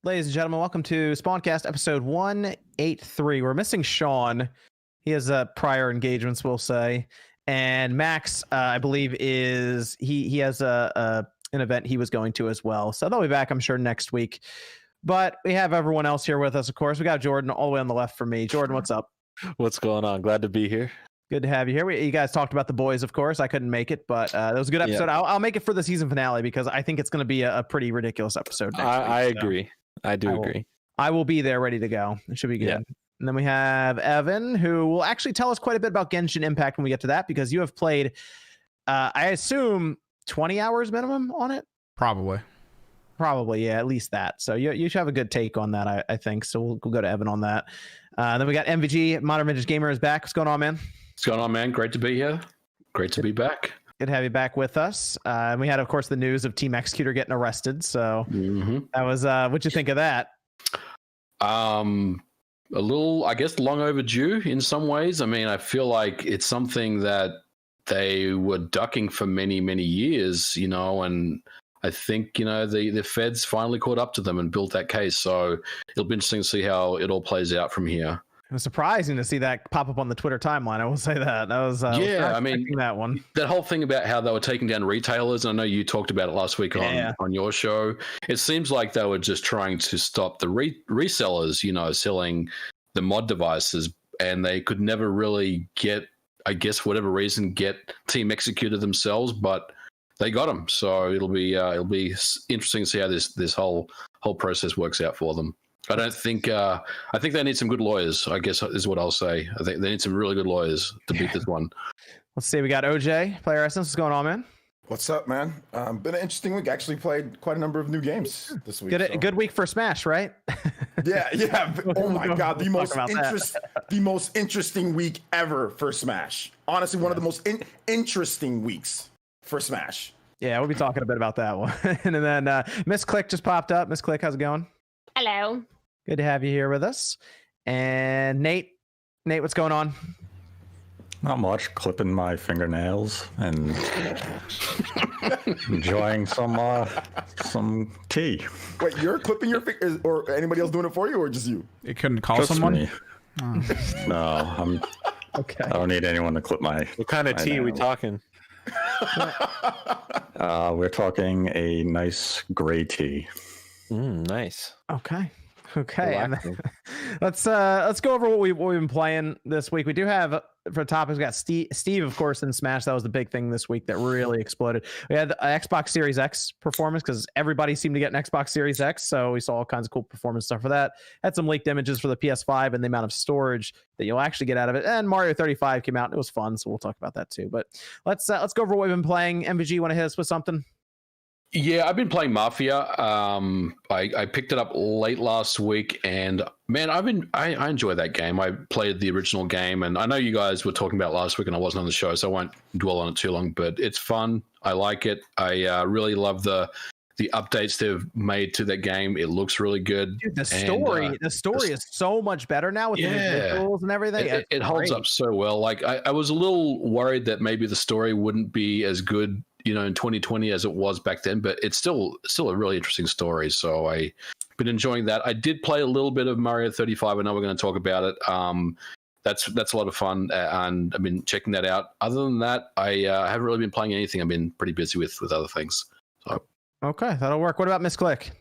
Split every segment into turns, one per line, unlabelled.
Ladies and gentlemen, welcome to Spawncast episode 183. We're missing Sean. He has prior engagements, we'll say. And Max, I believe, he has an event he was going to as well. So they'll be back, I'm sure, next week. But we have everyone else here with us, of course. We got Jordan all the way on the left for me. Jordan, what's up?
What's going on? Glad to be here.
Good to have you here. You guys talked about The Boys, of course. I couldn't make it, but that was a good episode. Yeah. I'll make it for the season finale because I think it's going to be a pretty ridiculous episode next week.
I agree. I agree.
I will be there ready to go. It should be good. Yeah. And then we have Evan, who will actually tell us quite a bit about Genshin Impact when we get to that, because you have played, I assume, 20 hours minimum on it?
Probably,
yeah, at least that. So you should have a good take on that, I think. So we'll go to Evan on that. Then we got MVG, Modern Vintage Gamer, is back. What's going on, man?
What's going on, man? Great to be here. Great to be back.
Good to have you back with us. And we had, of course, the news of Team Executor getting arrested. So that was, what'd you think of that?
A little, I guess, long overdue in some ways. I mean, I feel like it's something that they were ducking for many, many years, and I think, the feds finally caught up to them and built that case. So it'll be interesting to see how it all plays out from here.
It was surprising to see that pop up on the Twitter timeline. I will say that. That was
I mean,
that one.
That whole thing about how they were taking down retailers, and I know you talked about it last week on your show. It seems like they were just trying to stop the resellers, selling the mod devices, and they could never really get, I guess, for whatever reason, get Team Executor themselves, but they got them. So it'll be interesting to see how this whole process works out for them. I think they need some good lawyers, I guess is what I'll say. I think they need some really good lawyers to beat this one.
Let's see. We got OJ, Player Essence. What's going on, man?
What's up, man? Been an interesting week. Actually played quite a number of new games this week.
Good week for Smash, right?
Yeah. Oh my God, the most interesting week ever for Smash. Honestly, one of the most interesting weeks for Smash.
Yeah, we'll be talking a bit about that one. And then Miss Click just popped up. Miss Click, how's it going?
Hello.
Good to have you here with us. And Nate, what's going on?
Not much. Clipping my fingernails and enjoying some tea.
Wait, you're clipping your fingers, or anybody else doing it for you, or just you?
It couldn't call
just
someone.
Me. Oh. No, I'm okay. I don't need anyone to clip my.
What kind of tea are we talking?
We're talking a nice gray tea.
Nice.
Okay. Let's go over what we've been playing this week. We do have, for topics, we got Steve, of course, in Smash. That was the big thing this week that really exploded. We had the Xbox Series X performance because everybody seemed to get an Xbox Series X, so we saw all kinds of cool performance stuff for that. Had some leaked images for the PS5 and the amount of storage that you'll actually get out of it. And Mario 35 came out and it was fun, so we'll talk about that too. But let's go over what we've been playing. MVG, want to hit us with something?
Yeah, I've been playing Mafia. I picked it up late last week, and man, I enjoy that game. I played the original game, and I know you guys were talking about it last week, and I wasn't on the show, so I won't dwell on it too long. But it's fun. I like it. I really love the updates they've made to that game. It looks really good.
Dude, the story is so much better now with the visuals and everything.
It holds up so well. Like I was a little worried that maybe the story wouldn't be as good, in 2020 as it was back then, but it's still a really interesting story. So I've been enjoying that. I did play a little bit of Mario 35. I know we're going to talk about it. That's a lot of fun, and I've been checking that out. Other than that, I haven't really been playing anything. I've been pretty busy with other things. So
okay, that'll work. What about Miss Click?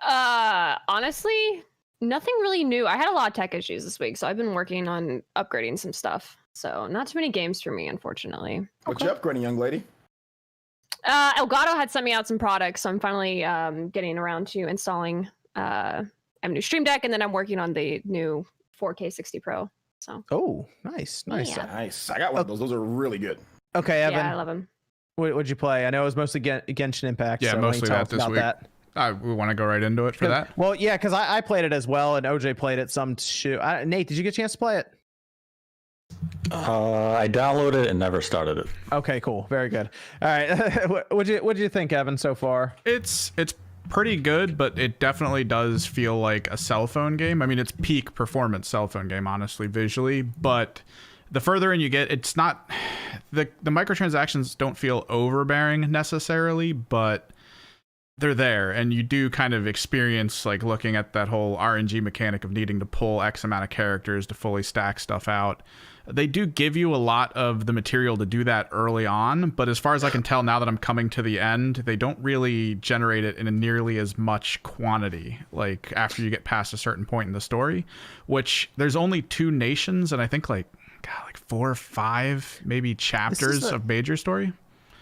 Honestly, nothing really new. I had a lot of tech issues this week, so I've been working on upgrading some stuff. So not too many games for me, unfortunately.
What you upgrading, young lady?
Elgato had sent me out some products, so I'm finally getting around to installing a new Stream Deck, and then I'm working on the new 4K 60 Pro. So
nice.
Yeah.
Nice. I got one of those. Those are really good.
Okay, Evan.
Yeah, I love them.
What'd you play? I know it was mostly Genshin Impact.
Yeah,
so
mostly that this week. We want to go right into it for that.
Well, yeah, because I played it as well, and OJ played it some. Nate, did you get a chance to play it?
I downloaded it and never started it.
Okay, cool. Very good. All right. What'd you think, Evan, so far?
It's pretty good, but it definitely does feel like a cell phone game. I mean, it's peak performance cell phone game, honestly, visually, but the further in you get, it's not the microtransactions don't feel overbearing necessarily, but they're there, and you do kind of experience like looking at that whole RNG mechanic of needing to pull X amount of characters to fully stack stuff out. They do give you a lot of the material to do that early on, but as far as I can tell now that I'm coming to the end, they don't really generate it in a nearly as much quantity, like after you get past a certain point in the story, which there's only 2 nations, and I think like 4 or 5 maybe chapters of major story.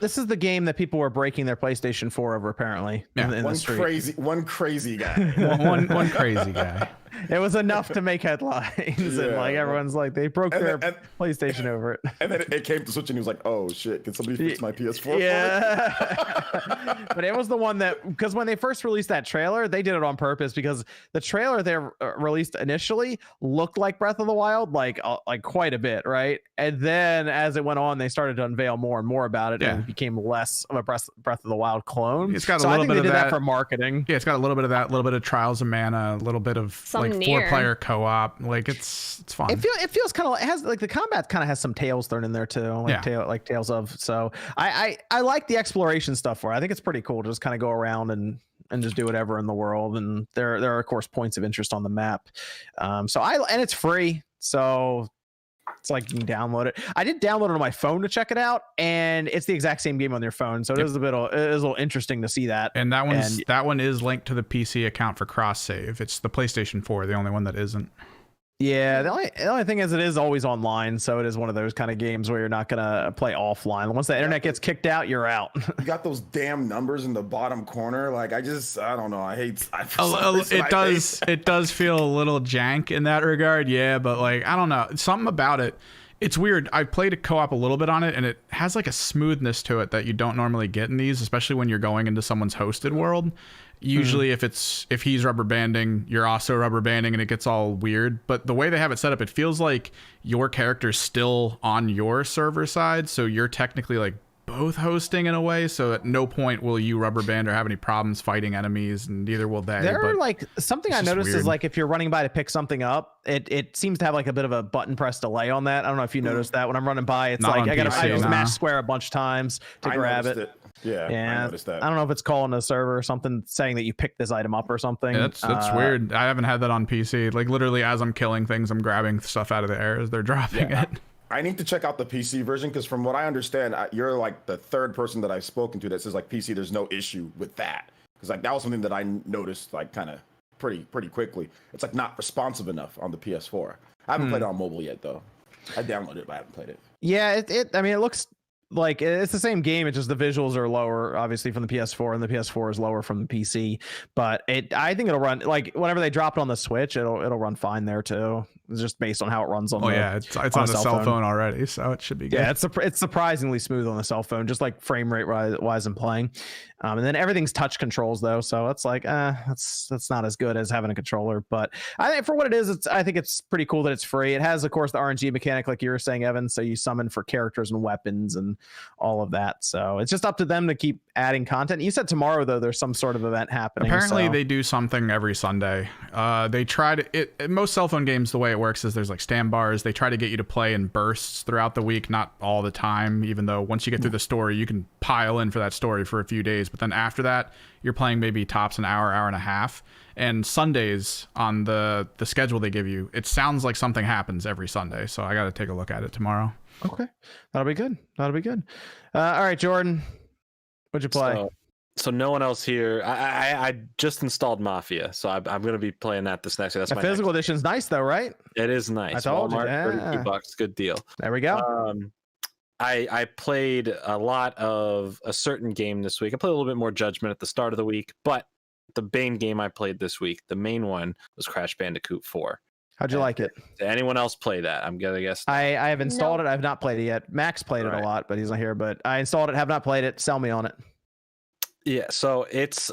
This is the game that people were breaking their PlayStation 4 over, apparently.
Yeah.
In
One crazy guy.
one crazy guy.
It was enough to make headlines, and like everyone's like they broke their PlayStation over it.
And then it came to Switch, and he was like, "Oh shit, can somebody fix my PS4?"
Yeah, but it was the one that, because when they first released that trailer, they did it on purpose, because the trailer they released initially looked like Breath of the Wild, like quite a bit, right? And then as it went on, they started to unveil more and more about it, and it became less of a Breath of the Wild clone.
It's got a little bit of that
for marketing.
Yeah, it's got a little bit of that, a little bit of Trials of Mana, a little bit of like 4-player co-op. Like it's fun.
It feels kind of, it has like the combat kind of has some Tales thrown in there too, like Tales of. So I like the exploration stuff for it. I think it's pretty cool to just kind of go around and just do whatever in the world, and there are of course points of interest on the map. And it's free, so it's like you can download it. I did download it on my phone to check it out, and it's the exact same game on your phone, so it is a little interesting to see that.
And that one is linked to the PC account for cross save. It's the PlayStation 4, the only one that isn't.
Yeah, the only thing is it is always online, so it is one of those kind of games where you're not gonna play offline. Once the internet gets kicked out, you're out.
You got those damn numbers in the bottom corner. Like I don't know.
It does feel a little jank in that regard, yeah. But like I don't know, something about it. It's weird. I played a co-op a little bit on it, and it has like a smoothness to it that you don't normally get in these, especially when you're going into someone's hosted world. Usually if he's rubber banding, you're also rubber banding, and it gets all weird. But the way they have it set up, it feels like your character's still on your server side, so you're technically like both hosting in a way. So at no point will you rubber band or have any problems fighting enemies, and neither will they.
There are like something I noticed is like if you're running by to pick something up, it seems to have like a bit of a button press delay on that. I don't know if you noticed that when I'm running by, it's like I gotta smash square a bunch of times to grab it.
Yeah, I noticed that.
I don't know if it's calling a server or something saying that you picked this item up or something.
Yeah, that's weird. I haven't had that on PC. Like literally as I'm killing things, I'm grabbing stuff out of the air as they're dropping it.
I need to check out the PC version, because from what I understand, you're like the third person that I've spoken to that says like PC, there's no issue with that. Because like that was something that I noticed like kind of pretty quickly. It's like not responsive enough on the PS4. I haven't played it on mobile yet though. I downloaded it, but I haven't played it.
Yeah, I mean, it looks like it's the same game. It's just the visuals are lower, obviously, from the PS4, and the PS4 is lower from the PC. But I think it'll run like whenever they drop it on the Switch, it'll run fine there too. It's just based on how it runs on.
It's on the cell phone already, so it should be good.
Yeah, it's surprisingly smooth on the cell phone, just like frame rate wise and playing. And then everything's touch controls though, so it's like that's not as good as having a controller. But I think for what it is, I think it's pretty cool that it's free. It has, of course, the RNG mechanic, like you were saying, Evan. So you summon for characters and weapons and all of that. So it's just up to them to keep adding content. You said tomorrow though there's some sort of event happening.
Apparently they do something every Sunday. They try to most cell phone games, the way it works is there's like stand bars. They try to get you to play in bursts throughout the week, not all the time, even though once you get through the story, you can pile in for that story for a few days. But then after that, you're playing maybe tops an hour and a half. And Sundays on the schedule they give you, it sounds like something happens every Sunday. So I got to take a look at it tomorrow.
Okay. That'll be good. All right, Jordan, what'd you play?
So no one else here. I just installed Mafia, so I'm going to be playing that this next week. That's
the
my
physical edition's nice though, right?
It is nice.
I told you,
$32, good deal.
There we go.
I played a lot of a certain game this week. I played a little bit more Judgment at the start of the week, but the main game I played this week, the main one, was Crash Bandicoot 4.
How'd you like it?
Did anyone else play that? I'm gonna guess.
I have installed it. I've not played it yet. Max played it a lot, but he's not here. But I installed it. Have not played it. Sell me on it.
Yeah. So it's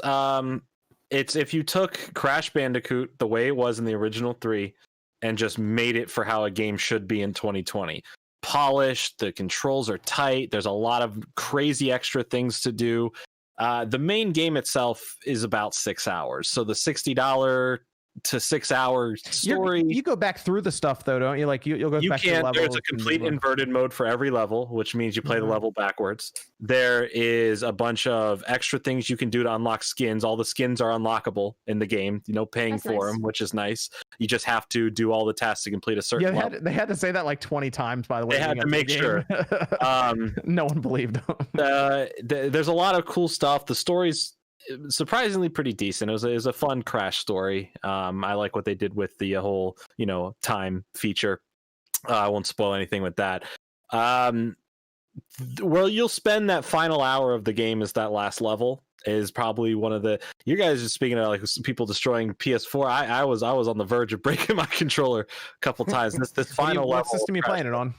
if you took Crash Bandicoot the way it was in the original 3 and just made it for how a game should be in 2020. Polished, the controls are tight. There's a lot of crazy extra things to do. The main game itself is about 6 hours. So the $60 to 6 hour story.
You go back through the stuff though, don't you? Like you'll go back to the level.
There's a complete inverted mode for every level, which means you play the level backwards. There is a bunch of extra things you can do to unlock skins. All the skins are unlockable in the game, paying for them, which is nice. You just have to do all the tasks to complete a certain level.
They had to say that like 20 times, by the way.
They had to make sure.
No one believed them.
There's a lot of cool stuff. The story's surprisingly pretty decent. It was a fun Crash story. I like what they did with the whole time feature. I won't spoil anything with that. Well, you'll spend that final hour of the game as that last level is probably one of the. You guys are speaking of like people destroying PS4. I was on the verge of breaking my controller a couple times. This final level.
What system are you playing it on?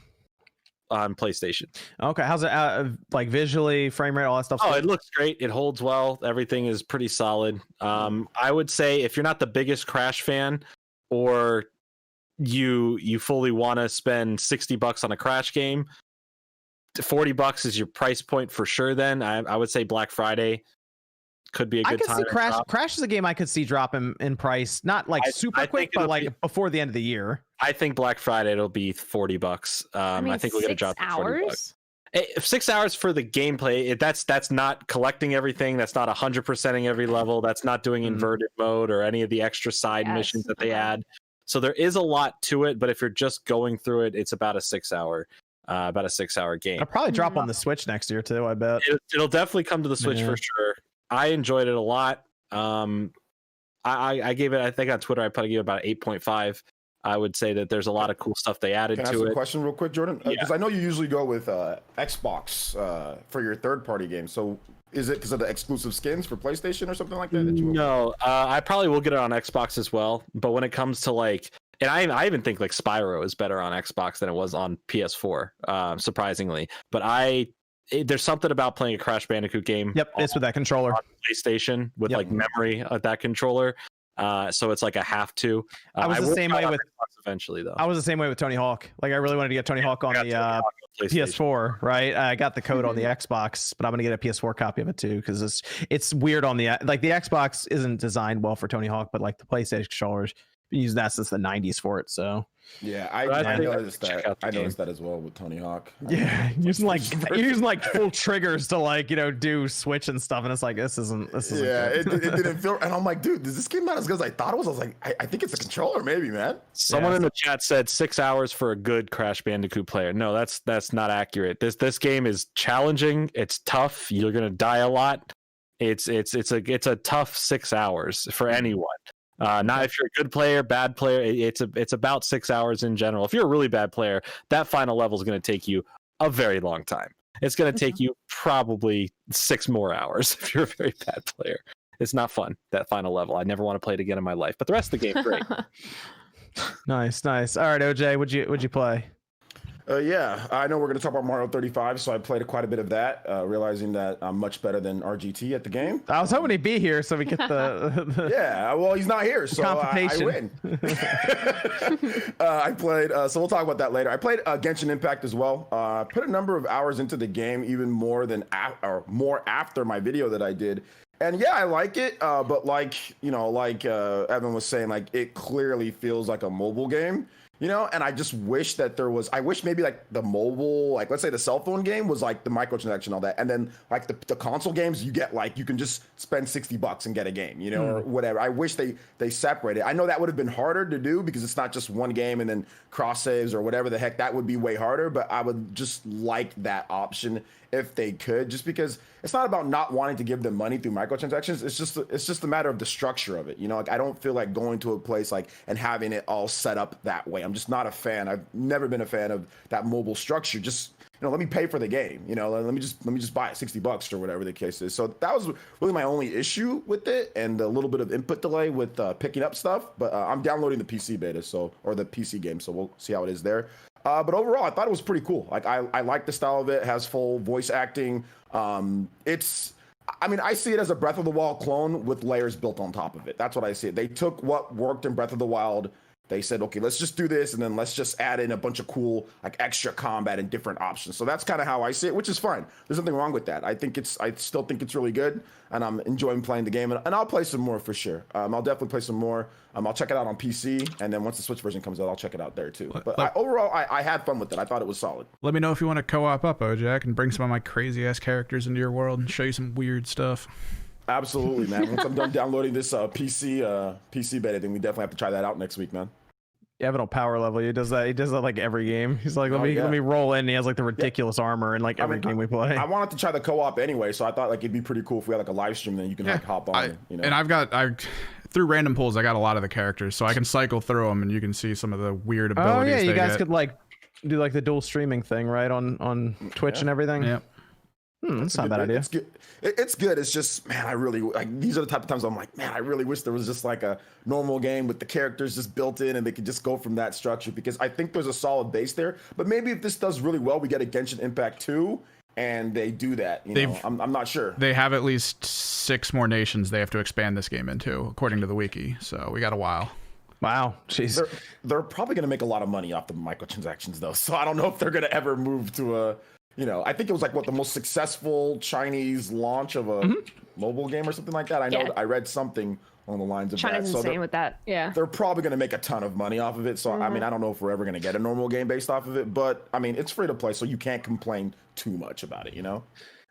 On PlayStation.
Okay, how's it like visually, frame rate, all that stuff?
Oh, it looks great. It holds well. Everything is pretty solid. I would say if you're not the biggest Crash fan, or you fully want to spend $60 on a Crash game, $40 is your price point for sure. Then I would say Black Friday could be a good time.
I could see Crash is a game I could see drop in price, not like super quick, but like before the end of the year. I
think Black Friday it'll be $40. I think we're gonna drop to $40. 6 hours for the gameplay. That's not collecting everything. That's not 100%ing every level. That's not doing inverted mode or any of the extra side missions that they add. So there is a lot to it, but if you're just going through it, it's about a 6 hour. About a 6 hour game.
It'll probably drop on the Switch next year too, I bet.
It'll definitely come to the Switch for sure. I enjoyed it a lot. I gave it, I think on Twitter, I probably gave it about 8.5. I would say that there's a lot of cool stuff they added to it.
Can I ask a question real quick, Jordan? Because I know you usually go with Xbox for your third-party games. So is it because of the exclusive skins for PlayStation or something like that?
No, I probably will get it on Xbox as well. But when it comes to like, and I even think like Spyro is better on Xbox than it was on PS4, surprisingly. But there's something about playing a Crash Bandicoot game.
Yep, it's with that controller
on PlayStation with like memory of that controller. So it's like a have to.
I was the same way with
Xbox eventually though.
I was the same way with Tony Hawk. Like I really wanted to get Tony Hawk on the PS4, right? I got the code on the Xbox, but I'm gonna get a PS4 copy of it too because it's weird on the Xbox isn't designed well for Tony Hawk, but like the PlayStation controllers. Been using that since the 90s for it, so
yeah, I noticed that. I noticed that as well with Tony Hawk.
Yeah, using like full triggers to do switch and stuff, and it's like this isn't.
Yeah, it didn't feel. And I'm like, dude, does this game not as good as I thought it was? I was like, I think it's a controller, maybe, man.
Someone in the chat said 6 hours for a good Crash Bandicoot player. No, that's not accurate. This game is challenging. It's tough. You're gonna die a lot. It's a tough 6 hours for anyone. Not if you're a good player, bad player. It's about 6 hours in general. If you're a really bad player, that final level is going to take you a very long time. It's going to take you probably 6 more hours if you're a very bad player. It's not fun, that final level. I never want to play it again in my life. But the rest of the game, great.
Nice. All right, OJ, would you play?
Yeah, I know we're going to talk about Mario 35, so I played quite a bit of that, realizing that I'm much better than RGT at the game.
I was hoping he'd be here so we get the
yeah, well, he's not here, so I win. I played, so we'll talk about that later. I played Genshin Impact as well. Put a number of hours into the game, even more than more after my video that I did. And yeah, I like it, but like Evan was saying, like it clearly feels like a mobile game. And I just wish that I wish maybe like the mobile, like let's say the cell phone game was like the microtransaction and all that. And then like the console games, you get like, you can just spend $60 and get a game, or whatever. I wish they separated. I know that would have been harder to do because it's not just one game and then cross saves or whatever the heck. That would be way harder, but I would just like that option if they could, just because it's not about not wanting to give them money through microtransactions. It's just a matter of the structure of it. Like I don't feel like going to a place like and having it all set up that way. I'm just not a fan. I've never been a fan of that mobile structure. Just let me pay for the game. Let me just buy it $60 or whatever the case is. So that was really my only issue with it, and a little bit of input delay with picking up stuff. But I'm downloading the PC beta, or the PC game, so we'll see how it is there. But overall, I thought it was pretty cool. Like I like the style of it. It has full voice acting. I see it as a Breath of the Wild clone with layers built on top of it. That's what I see. They took what worked in Breath of the Wild they said, okay, let's just do this, and then let's just add in a bunch of cool, like, extra combat and different options. So that's kind of how I see it, which is fine. There's nothing wrong with that. I still think it's really good, and I'm enjoying playing the game, and I'll play some more for sure. I'll definitely play some more. I'll check it out on PC, and then once the Switch version comes out, I'll check it out there too. But overall, I had fun with it. I thought it was solid.
Let me know if you want to co-op up, Jack, and bring some of my crazy ass characters into your world and show you some weird stuff.
Absolutely, man. Once I'm done downloading this PC beta, then we definitely have to try that out next week, man.
Yeah, but on power level, he does that like every game. He's like, let me roll in. He has like the ridiculous armor in like every game we play.
I wanted to try the co-op anyway, so I thought like it'd be pretty cool if we had like a live stream, then you can like hop on.
And through random pulls, I got a lot of the characters, so I can cycle through them, and you can see some of the weird abilities.
Oh yeah, you guys could like do like the dual streaming thing, right, on Twitch and everything.
Yeah.
That's not a bad idea.
It's good. It's good. It's just, man, I really like. These are the type of times I'm like, man, I really wish there was just like a normal game with the characters just built in, and they could just go from that structure, because I think there's a solid base there. But maybe if this does really well, we get a Genshin Impact 2, and they do that. I'm not sure.
They have at least 6 more nations they have to expand this game into, according to the wiki. So we got a while.
Wow, jeez.
They're probably going to make a lot of money off the microtransactions, though. So I don't know if they're going to ever move to a. I think it was like the most successful Chinese launch of a mobile game or something like that. I know I read something on the lines of
China's
that.
insane with that. Yeah.
They're probably going to make a ton of money off of it. So, I mean, I don't know if we're ever going to get a normal game based off of it, but I mean, it's free to play, so you can't complain too much about it,
All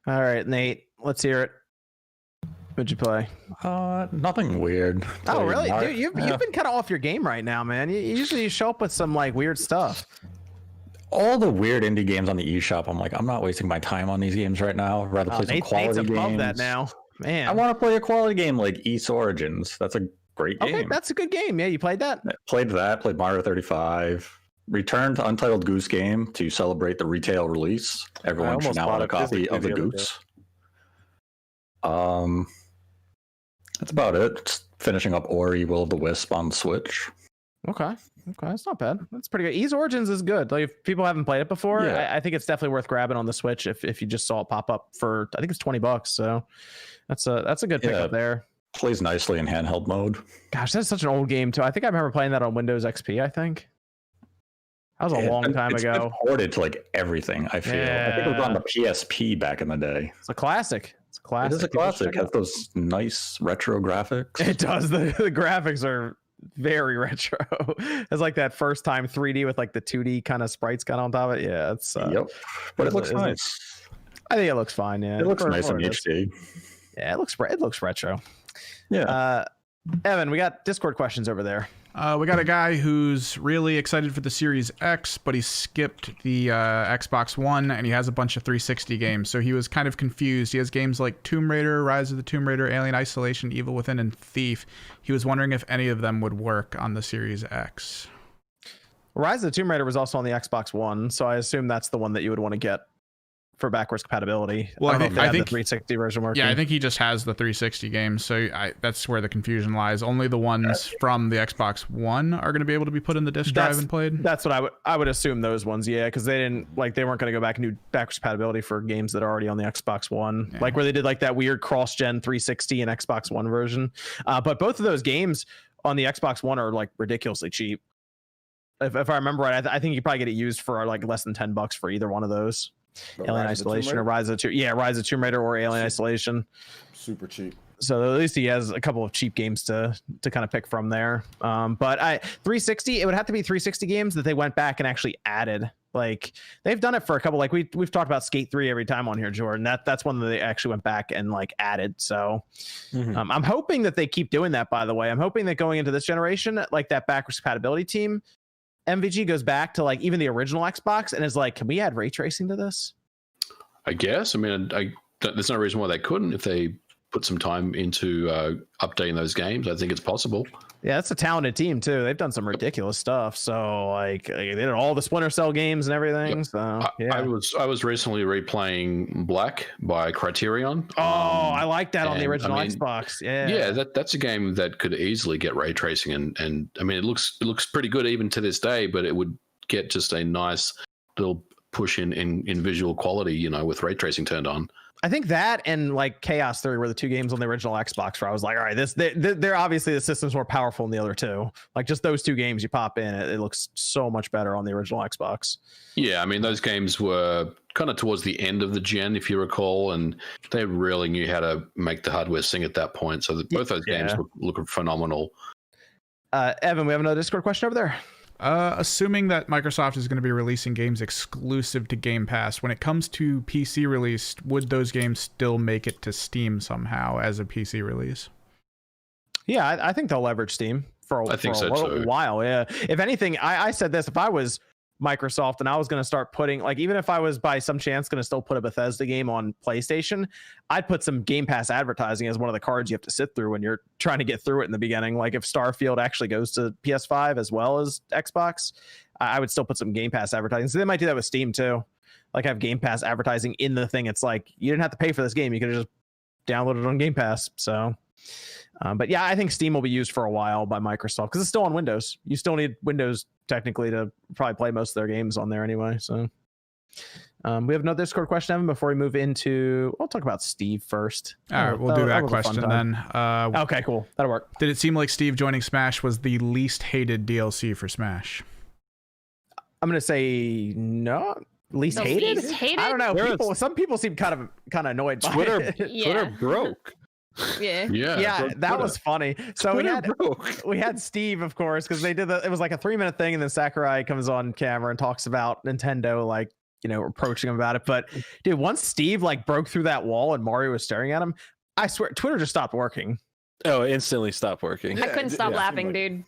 right, Nate, let's hear it. What'd you play?
Nothing weird.
Oh, really? Dude, you've been kind of off your game right now, man. You usually show up with some like weird stuff.
All the weird indie games on the eShop, I'm like, I'm not wasting my time on these games right now. I'd rather play some quality games.
Above that now, man.
I want to play a quality game like East Origins. That's a great game.
Okay, that's a good game. Yeah, you played that?
Played Mario 35. Returned to Untitled Goose Game to celebrate the retail release. Everyone should now have a copy of the Goose. That's about it. Just finishing up Ori Will of the Wisp on Switch.
Okay, that's not bad. That's pretty good. Ease Origins is good. Like if people haven't played it before, I think it's definitely worth grabbing on the Switch if you just saw it pop up for, I think it's $20. So that's a good pickup there.
Plays nicely in handheld mode.
Gosh, that's such an old game too. I think I remember playing that on Windows XP. I think that was a long time ago.
It's ported to like everything. I feel. I think it was on the PSP back in the day.
It's a classic. It is
a classic. It has those nice retro graphics.
It does. The graphics are very retro. It's like that first time 3D with like the 2D kind of sprites kind of on top of it. Yeah, it's
but it looks nice.
I think it looks fine. Yeah,
it looks nice in HD.
Yeah, it looks retro.
Yeah.
Evan, we got Discord questions over there.
We got a guy who's really excited for the Series X, but he skipped the Xbox One, and he has a bunch of 360 games, so he was kind of confused. He has games like Tomb Raider, Rise of the Tomb Raider, Alien Isolation, Evil Within, and Thief. He was wondering if any of them would work on the Series X.
Rise of the Tomb Raider was also on the Xbox One, so I assume that's the one that you would want to get for backwards compatibility. Well, I think the 360 version working.
Yeah, I think he just has the 360 games, so that's where the confusion lies. Only the ones from the Xbox One are going to be able to be put in the disc drive and played.
That's what I would assume, those ones, yeah, because they weren't going to go back and do backwards compatibility for games that are already on the Xbox One, like where they did like that weird cross-gen 360 and Xbox One version. But both of those games on the Xbox One are like ridiculously cheap. If I remember right, I think you probably get it used for like less than $10 for either one of those. Alien Isolation or Rise of the Tomb Raider or Alien Isolation.
Super cheap.
So at least he has a couple of cheap games to kind of pick from there. But 360, it would have to be 360 games that they went back and actually added. Like they've done it for a couple. Like we've talked about Skate 3 every time on here, Jordan. That's one that they actually went back and like added. So I'm hoping that they keep doing that. By the way, I'm hoping that going into this generation, like that backwards compatibility team, MVG goes back to like even the original Xbox and is like, can we add ray tracing to this?
I guess. I mean, there's no reason why they couldn't if they put some time into updating those games. I think it's possible.
Yeah, that's a talented team too. They've done some ridiculous stuff. So like they did all the Splinter Cell games and everything. Yep. So yeah,
I was recently replaying Black by Criterion.
Oh, I like that on the original Xbox. Yeah,
that's a game that could easily get ray tracing, and I mean it looks pretty good even to this day. But it would get just a nice little push in visual quality, with ray tracing turned on.
I think that and like Chaos Theory were the two games on the original Xbox where I was like, all right, they're obviously the system's more powerful than the other two. Like just those two games you pop in, it looks so much better on the original Xbox.
Yeah, I mean those games were kind of towards the end of the gen, if you recall, and they really knew how to make the hardware sing at that point. So both those games look phenomenal.
Evan, we have another Discord question over there.
Assuming that Microsoft is going to be releasing games exclusive to Game Pass, when it comes to PC release, would those games still make it to Steam somehow as a PC release?
Yeah, I think they'll leverage Steam for a while. Yeah. If anything, I said this, if I was Microsoft and I was going to start putting, like, even if I was by some chance going to still put a Bethesda game on PlayStation, I'd put some Game Pass advertising as one of the cards you have to sit through when you're trying to get through it in the beginning. Like if Starfield actually goes to PS5 as well as Xbox, I would still put some Game Pass advertising. So they might do that with Steam too. Like have Game Pass advertising in the thing. It's like, you didn't have to pay for this game. You could have just downloaded it on Game Pass. So, but yeah, I think Steam will be used for a while by Microsoft because it's still on Windows. You still need Windows technically to probably play most of their games on there anyway. So we have another Discord question, Evan, before we move into, I'll talk about Steve first.
All right, we'll do that question then.
Okay, cool. That'll work.
Did it seem like Steve joining Smash was the least hated DLC for Smash?
I'm going to say no. Least hated? I don't know. Some people seem kind of annoyed by it.
Twitter broke.
Yeah, that was funny. So we had Steve, of course, because they did it was like a 3-minute thing, and then Sakurai comes on camera and talks about Nintendo, like, you know, approaching him about it. But dude, once Steve like broke through that wall and Mario was staring at him, I swear Twitter just stopped working.
Oh, it instantly stopped working.
I couldn't stop laughing, dude.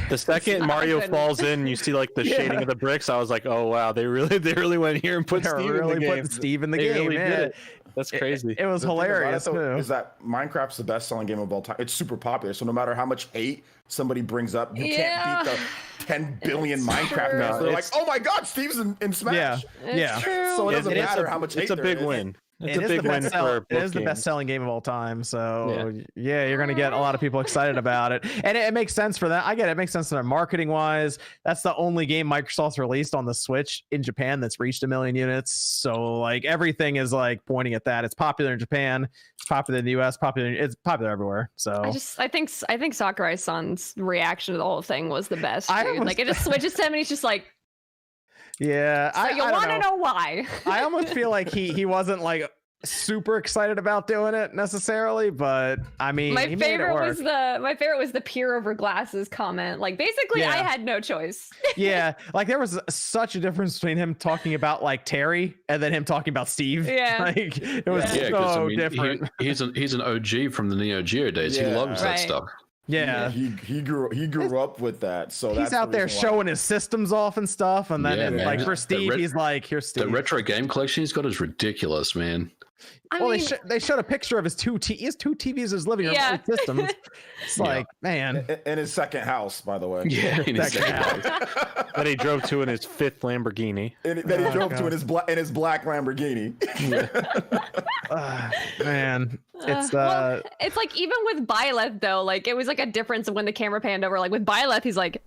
The second Mario falls in, you see like the shading of the bricks. I was like, "Oh wow, they really went here and put
Steve in the game."
Really did it. That's crazy.
It was hilarious.
Is that Minecraft's the best-selling game of all time? It's super popular. So no matter how much hate somebody brings up, you can't beat the 10 billion Minecraft fans. They're like, "Oh my God, Steve's in Smash."
Yeah.
True.
So it doesn't matter how much hate.
It's a big win. It's a big win for
it is the best-selling game of all time. So yeah, you're gonna get a lot of people excited about it, and it makes sense for that. I get it. It makes sense to them marketing-wise. That's the only game Microsoft's released on the Switch in Japan that's reached 1 million units. So like everything is like pointing at that. It's popular in Japan. It's popular in the US. It's popular everywhere. So
I think Sakurai-san's reaction to the whole thing was the best. Like it just switches to him, and he's just like.
Yeah,
so you want to know why?
I almost feel like he wasn't like super excited about doing it necessarily, but I mean,
my favorite was the peer over glasses comment. Like basically, I had no choice.
Yeah, like there was such a difference between him talking about like Terry and then him talking about Steve.
Yeah,
like it was so different.
He's an OG from the Neo Geo days. He loves that stuff.
Yeah,
he grew up with that, so
he's out there showing his systems off and stuff, and then like for Steve, he's like, "Here's Steve."
The retro game collection he's got is ridiculous, man.
They showed a picture of his two TVs in his living room systems. It's like, man,
in his second house, by the way.
Yeah, in his second house.
That he drove to in his 5th Lamborghini.
That he drove to in his black Lamborghini.
Man, it's
well, it's like even with Byleth though, like it was like a difference of when the camera panned over. Like with Byleth, he's like,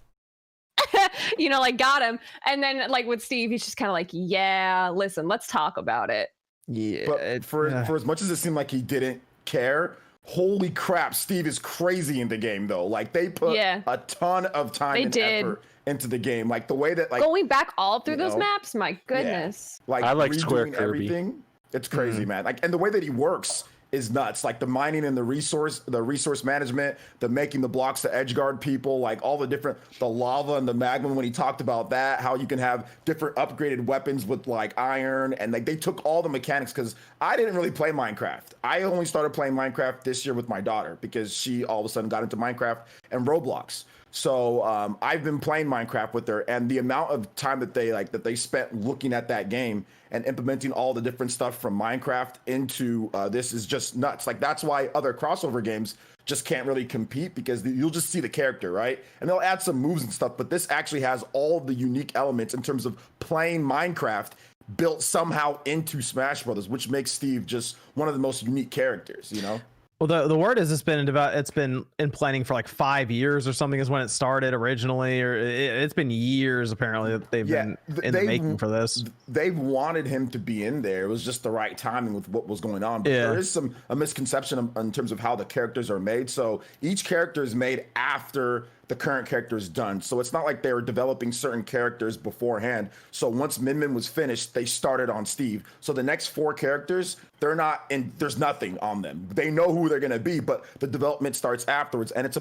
you know, like got him, and then like with Steve, he's just kind of like, yeah, listen, let's talk about it.
Yeah,
but for as much as it seemed like he didn't care, holy crap, Steve is crazy in the game though. Like they put a ton of time and effort into the game. Like the way that like
going back all through those maps, my goodness.
Like
I like Square Kirby.
Everything. It's crazy, man. Like, and the way that he works is nuts. Like the mining and the resource management, the making the blocks to edge guard people, like all the lava and the magma. When he talked about that, how you can have different upgraded weapons with like iron, and like they took all the mechanics. Because I didn't really play Minecraft. I only started playing Minecraft this year with my daughter because she all of a sudden got into Minecraft and Roblox. So I've been playing Minecraft with her, and the amount of time that they spent looking at that game and implementing all the different stuff from Minecraft into this is just nuts. Like that's why other crossover games just can't really compete, because you'll just see the character, right? And they'll add some moves and stuff, but this actually has all the unique elements in terms of playing Minecraft built somehow into Smash Brothers, which makes Steve just one of the most unique characters, you know?
Well, the word is it's been in planning for like 5 years or something is when it started originally, or it's been years apparently that they've been in the making for this.
They've wanted him to be in there. It was just the right timing with what was going on. But there is a misconception in terms of how the characters are made. So each character is made after the current character is done. So it's not like they were developing certain characters beforehand. So once Min Min was finished, they started on Steve. So the next 4 characters, they're not in, there's nothing on them. They know who they're going to be, but the development starts afterwards. And it's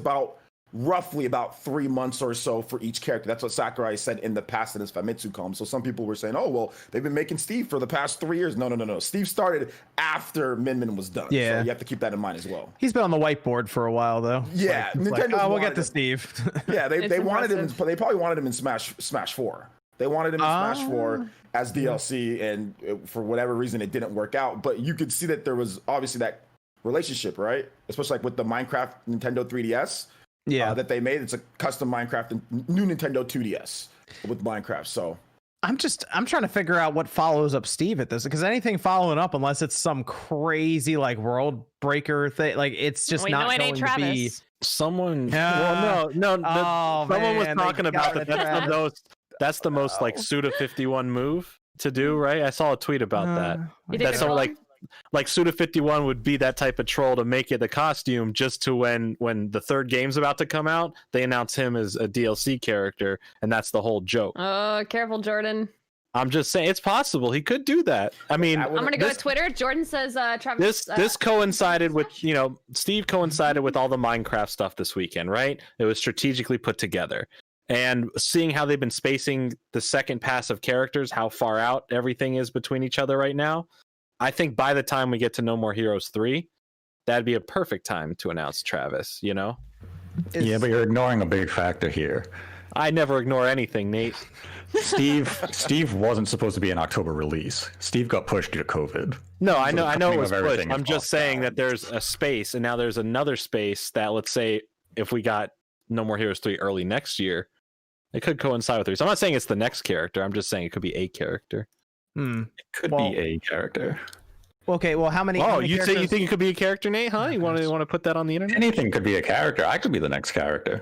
roughly about 3 months or so for each character. That's what Sakurai said in the past in his Famitsu column. So some people were saying, oh, well, they've been making Steve for the past 3 years. No. Steve started after Min Min was done.
Yeah.
So you have to keep that in mind as well.
He's been on the whiteboard for a while, though.
Yeah.
Nintendo. We'll get to Steve.
Yeah, they wanted him. They probably wanted him in Smash 4. They wanted him in Smash 4 as DLC, and for whatever reason, it didn't work out. But you could see that there was obviously that relationship, right? Especially like with the Minecraft Nintendo 3DS. Yeah, that they made. It's a custom Minecraft and new Nintendo 2DS with Minecraft. So
I'm trying to figure out what follows up Steve at this, because anything following up, unless it's some crazy like world breaker thing, like it's just not going to be
someone. Well, no. Someone was talking about that. That's the most like Suda 51 move to do, right? I saw a tweet about that. That's someone like Suda 51 would be that type of troll to make it the costume just to when the third game's about to come out, they announce him as a DLC character, and that's the whole joke.
Oh, careful, Jordan.
I'm just saying it's possible he could do that. I mean,
I'm gonna go to Twitter. Jordan says Travis.
This coincided with, Steve coincided with all the Minecraft stuff this weekend, right? It was strategically put together. And seeing how they've been spacing the second pass of characters, how far out everything is between each other right now, I think by the time we get to No More Heroes 3, that'd be a perfect time to announce Travis, Yeah,
but you're ignoring a big factor here.
I never ignore anything, Nate.
Steve wasn't supposed to be an October release. Steve got pushed due to COVID.
No, I know it was pushed. I'm just saying that there's a space, and now there's another space that, let's say, if we got No More Heroes 3 early next year, it could coincide with 3. So I'm not saying it's the next character. I'm just saying it could be a character.
It could be a character.
Okay, well, how many?
Oh, you think it could be a character, Nate? Huh? You want to put that on the internet?
Anything could be a character. I could be the next character.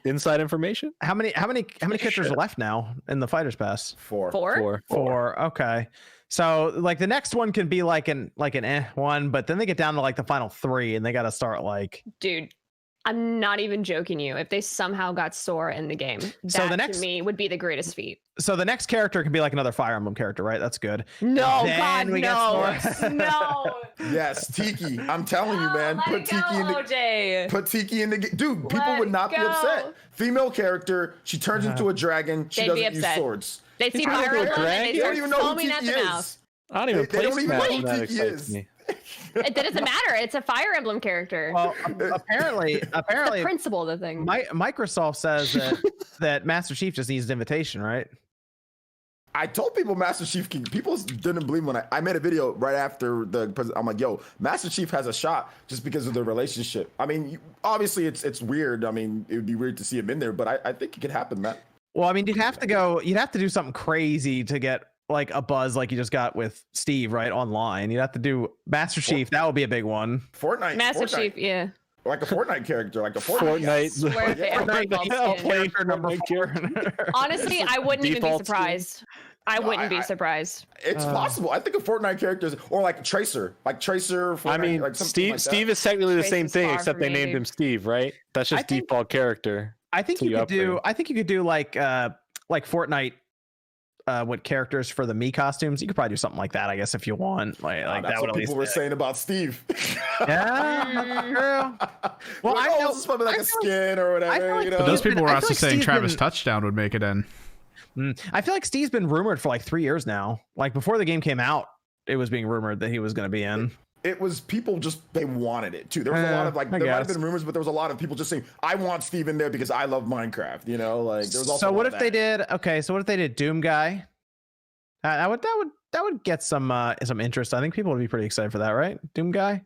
Inside information.
How many characters are left now in the Fighters Pass?
4.
4. Okay, so like the next one can be like an one, but then they get down to like the final 3, and they got to start like.
Dude, I'm not even joking you. If they somehow got Sora in the game, that to me would be the greatest feat.
So the next character can be like another Fire Emblem character, right? That's good.
No, God, no. No.
Yes, Tiki. I'm telling you, man. Put Tiki in the game. Dude, people would not be upset. Female character, she turns into a dragon. She doesn't use swords.
They'd see Fire Emblem and they start foaming at the mouth.
I don't even play Smash. That excites me.
It doesn't matter. It's a Fire Emblem character.
Well, apparently,
the principle of the thing.
Microsoft says that Master Chief just needs an invitation, right?
I told people Master Chief can. People didn't believe when I made a video right after I'm like, yo, Master Chief has a shot just because of the relationship. I mean, obviously it's weird. I mean, it would be weird to see him in there, but I think it could happen, Matt.
Well, I mean, you'd have to do something crazy to get like a buzz like you just got with Steve, right? Online. You'd have to do Master Chief. That would be a big one.
Fortnite.
Master Chief, yeah.
Like a Fortnite character, like a Fortnite.
Character number 4.
Honestly, I wouldn't even be surprised. I wouldn't be surprised.
It's possible. I think of Fortnite characters or like Tracer. Fortnite,
I mean,
like
Steve is technically the same thing, except they named him Steve, right? That's just default character.
I think you could do like Fortnite. What characters for the Mii costumes? You could probably do something like that, I guess, if you want. Like
that's
that
what people were saying about Steve.
Yeah,
well, I know it's probably like a skin or whatever.
Like but those people were also saying Travis Touchdown would make it in.
I feel like Steve's been rumored for like 3 years now. Like before the game came out, it was being rumored that he was going to be in.
It was people they wanted it too. There was a lot of there might have been rumors, but there was a lot of people just saying, I want Steve in there because I love Minecraft, like there was also.
So what if they did Doom Guy? That would get some interest. I think people would be pretty excited for that, right? Doom Guy.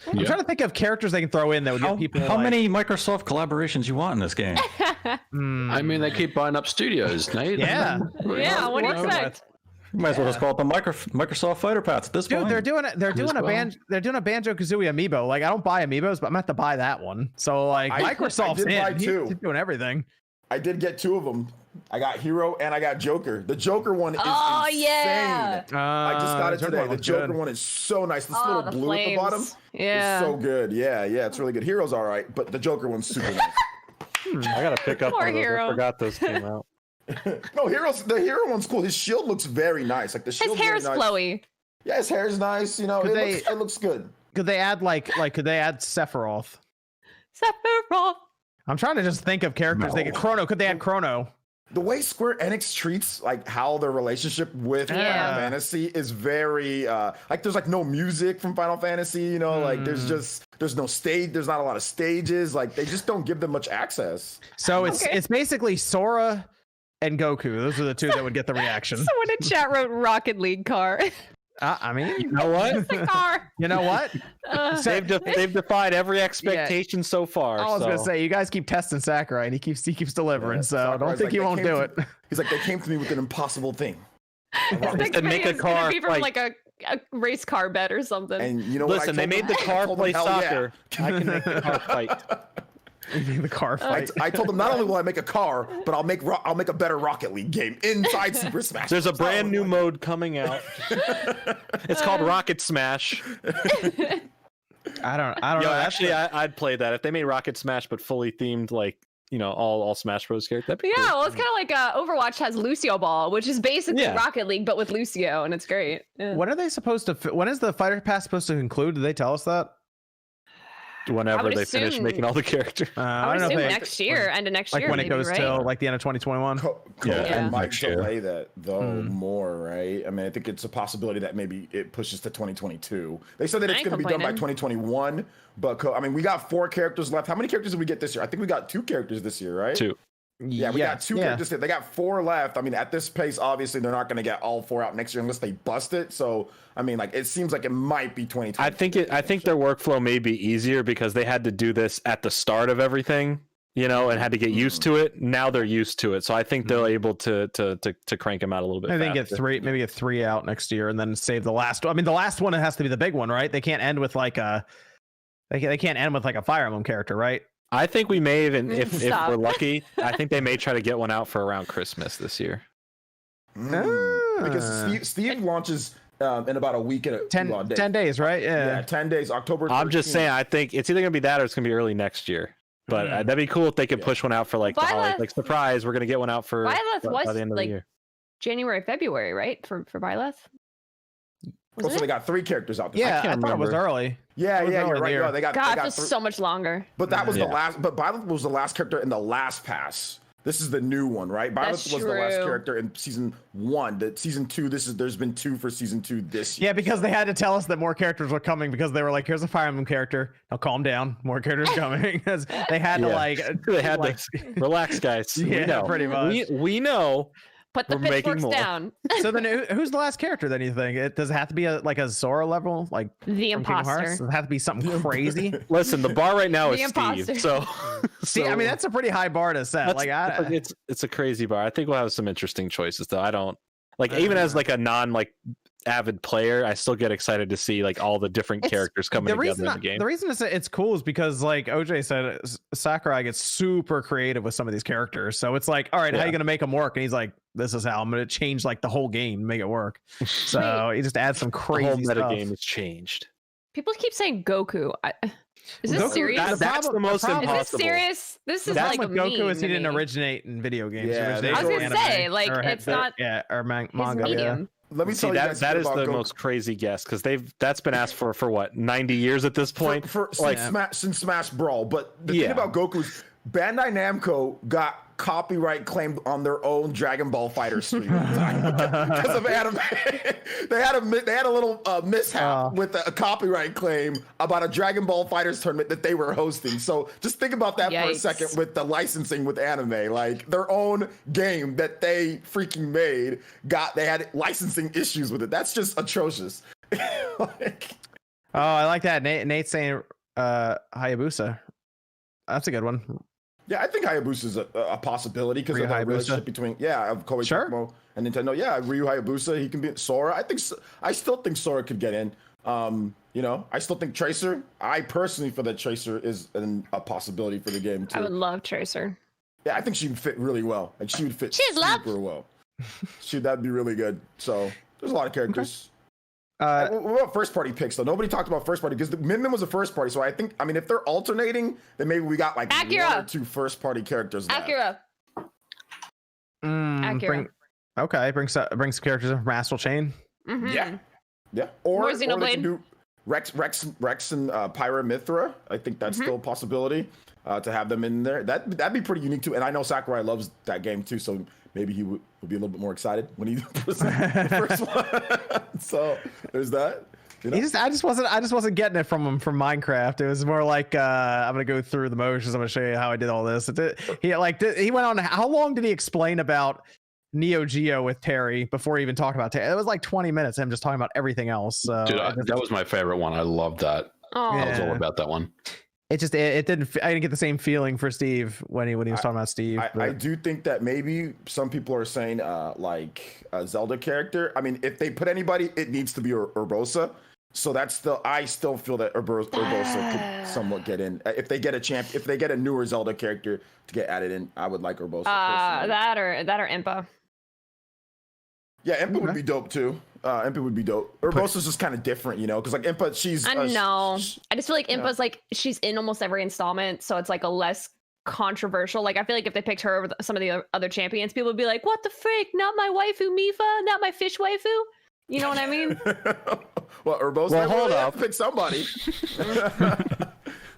I'm trying to think of characters they can throw in that would get people.
How many Microsoft collaborations you want in this game?
I mean, they keep buying up studios, Nate.
Yeah.
Yeah. What do you expect?
Might as well just call it the Microsoft Fighter Pass at this point.
Dude, they're doing a Banjo-Kazooie amiibo. Like, I don't buy amiibos, but I'm have to buy that one. So like, Microsoft's he's doing everything.
I did get 2 of them. I got Hero and I got Joker. The Joker one is insane.
Yeah.
I just got it today. The Joker one is so nice. This little blue at the bottom is so good. Yeah, it's really good. Hero's all right, but the Joker one's super nice.
I gotta pick up
Poor
one of those.
Hero.
I forgot those came out.
No, the Hero one's cool. His shield looks very nice. Like the shield.
His hair's
nice.
flowy.
Yeah, his hair's nice. You know, it looks good.
Could they add could they add Sephiroth?
Sephiroth.
I'm trying to just think of characters. They get Chrono. Could they add Chrono?
The way Square Enix treats like how their relationship with Final Fantasy is very like there's like no music from Final Fantasy, you know, like there's no stage, there's not a lot of stages, like they just don't give them much access.
So it's basically Sora and Goku. Those are the 2 that would get the reaction.
Someone in chat wrote Rocket League car.
I mean,
you know what?
The car.
You know what?
They've defied every expectation so far.
I was gonna say, you guys keep testing Sakurai, and he keeps delivering. So I don't think he won't do it.
He's like, they came to me with an impossible thing.
They make a car from like a race car bet or something.
And you know,
listen, they made the car play soccer. I can make the car fight.
The car fight.
I told them not only will I make a car, but I'll make a better Rocket League game inside Super Smash.
There's a brand new mode coming out. It's called Rocket Smash.
I don't know.
Actually, I'd play that if they made Rocket Smash, but fully themed, like, you know, all Smash Bros. Characters. That'd be cool.
Well, it's kind of like Overwatch has Lucio Ball, which is basically Rocket League, but with Lucio, and it's great. Yeah.
When are they supposed to? When is the Fighter Pass supposed to conclude? Did they tell us that?
Whenever they finish making all the characters.
I would assume next year, end of next year,
when
maybe,
it goes
right?
till like the end of 2021.
I might delay that though more, right? I mean, I think it's a possibility that maybe it pushes to 2022. They said that it's going to be done by 2021, but I mean, we got 4 characters left. How many characters did we get this year? I think we got 2 characters this year, right?
2.
Yeah, we got 2 characters. They got 4 left. I mean, at this pace, obviously, they're not going to get all 4 out next year unless they bust it. So, I mean, like, it seems like it might be 2020.
I think their workflow may be easier because they had to do this at the start of everything, you know, and had to get used to it. Now they're used to it, so I think they're able to crank them out a little bit.
I think get 3 out next year, and then save the last. I mean, the last one has to be the big one, right? They can't end with like a. They can't end with like a Fire Emblem character, right?
I think we may even, if we're lucky, I think they may try to get one out for around Christmas this year.
Because Steve launches in about a week and
10 days, right?
Yeah, 10 days, October 13th.
I'm just saying, I think it's either going to be that or it's going to be early next year. But that'd be cool if they could push one out for like the holiday, like surprise, we're going to get one out for by the end of the year.
January, February, right? For Byleth?
So they got 3 characters out there.
Yeah, I thought it was early.
Yeah, you're right. No, they got
so much longer.
But that was the last. But Byleth was the last character in the last pass. This is the new one, right? Byleth was the last character in season 1. Season 2. There's been 2 for season 2 this year.
Yeah, because they had to tell us that more characters were coming because they were like, "Here's a Fire Emblem character. Now calm down. More characters coming." Because they had to
to relax, guys.
Yeah, pretty much.
We know.
Put the pitchforks down.
So then, who's the last character? Then you think does it have to be a Zora level, like
the imposter?
Does it have to be something crazy?
Listen, the bar right now is Steve. So,
I mean, that's a pretty high bar to set. Like,
it's a crazy bar. I think we'll have some interesting choices, though. I don't even as like a non avid player, I still get excited to see like all the different characters coming together in the game.
The reason it's cool is because, like OJ said, Sakurai gets super creative with some of these characters. So it's like, all right, how are you gonna make them work? And he's like, this is how I'm gonna change like the whole game, make it work. So he just adds some crazy
the whole
stuff.
Game has changed.
People keep saying Goku. Is this serious?
That's the most impossible.
Is this serious? This is
that's
like
what Goku is. He didn't originate in video games.
Yeah,
I was gonna say, like, it's not.
Yeah, or manga.
Medium.
Let me tell you guys
that is the most crazy guess because that's been asked for what 90 years at this point
since Smash Brawl. But the thing about Goku is Bandai Namco got copyright claimed on their own Dragon Ball Fighter stream because of anime. they had a little mishap with a copyright claim about a Dragon Ball Fighters tournament that they were hosting. So just think about that for a second with the licensing with anime. Like their own game that they freaking made they had licensing issues with it. That's just atrocious.
I like that. Nate's saying Hayabusa. That's a good one.
Yeah, I think Hayabusa is a possibility because of the relationship between of Koei Tecmo and Nintendo. Yeah, Ryu Hayabusa, he can be Sora. I still think Sora could get in. I still think Tracer. I personally feel that Tracer is a possibility for the game too.
I would love Tracer.
Yeah, I think she would fit really well. Like she would fit super well. That'd be really good. So there's a lot of characters. What about first party picks though? Nobody talked about first party because Min Min was a first party. So I mean, if they're alternating, then maybe we got like
Akira.
1 or 2 first party characters.
Akira. Akira.
Bring some characters in from Astral Chain.
Mm-hmm.
Yeah. Or
they can do
Rex and Pyra Mithra. I think that's still a possibility to have them in there. That'd be pretty unique too. And I know Sakurai loves that game too, so maybe he would be a little bit more excited when he presents the first one. So there's that.
I just wasn't getting it from him from Minecraft. It was more like I'm gonna go through the motions. I'm gonna show you how I did all this. He went on. How long did he explain about Neo Geo with Terry before he even talked about Terry? It was like 20 minutes. Him just talking about everything else.
Dude, that was my favorite one. I loved that. I was all about that one.
It didn't. I didn't get the same feeling for Steve when he was talking about Steve.
I do think that maybe some people are saying like a Zelda character. I mean, if they put anybody, it needs to be Urbosa. So I still feel that Urbosa could somewhat get in. If they get a newer Zelda character to get added in, I would like Urbosa.
That or Impa.
Yeah, Impa would be dope too. Impa would be dope. Urbosa's just kind of different, because like Impa, she's.
I know. I just feel like Impa's like she's in almost every installment, so it's like a less controversial. Like I feel like if they picked her over some of the other champions, people would be like, "What the frick? Not my waifu Mifa? Not my fish waifu?" You know what I mean?
Well, Urbosa.
Well, hold up.
Pick somebody.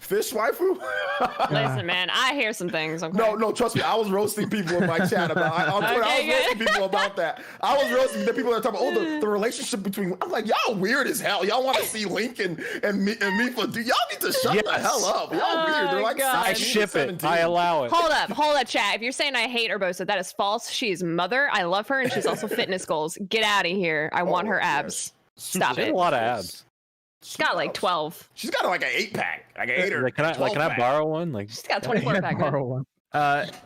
Fish waifu?
Listen, man, I hear some things. Okay?
No, trust me. I was roasting people in my chat about. On Twitter, I was roasting people about that. I was roasting the people that are talking about the relationship between. I'm like, y'all weird as hell. Y'all want to see Link and Mifa? Do y'all need to shut the hell up? Y'all weird. They're like,
I ship it. I allow it.
Hold up, chat. If you're saying I hate Urbosa, that is false. She's mother. I love her, and she's also fitness goals. Get out of here. I want her abs. Stop it.
A lot of abs.
She's got like 12.
She's got like an 8-pack, like an 8 or.
Can I borrow one? Like
she's got 24 pack.
Borrow one.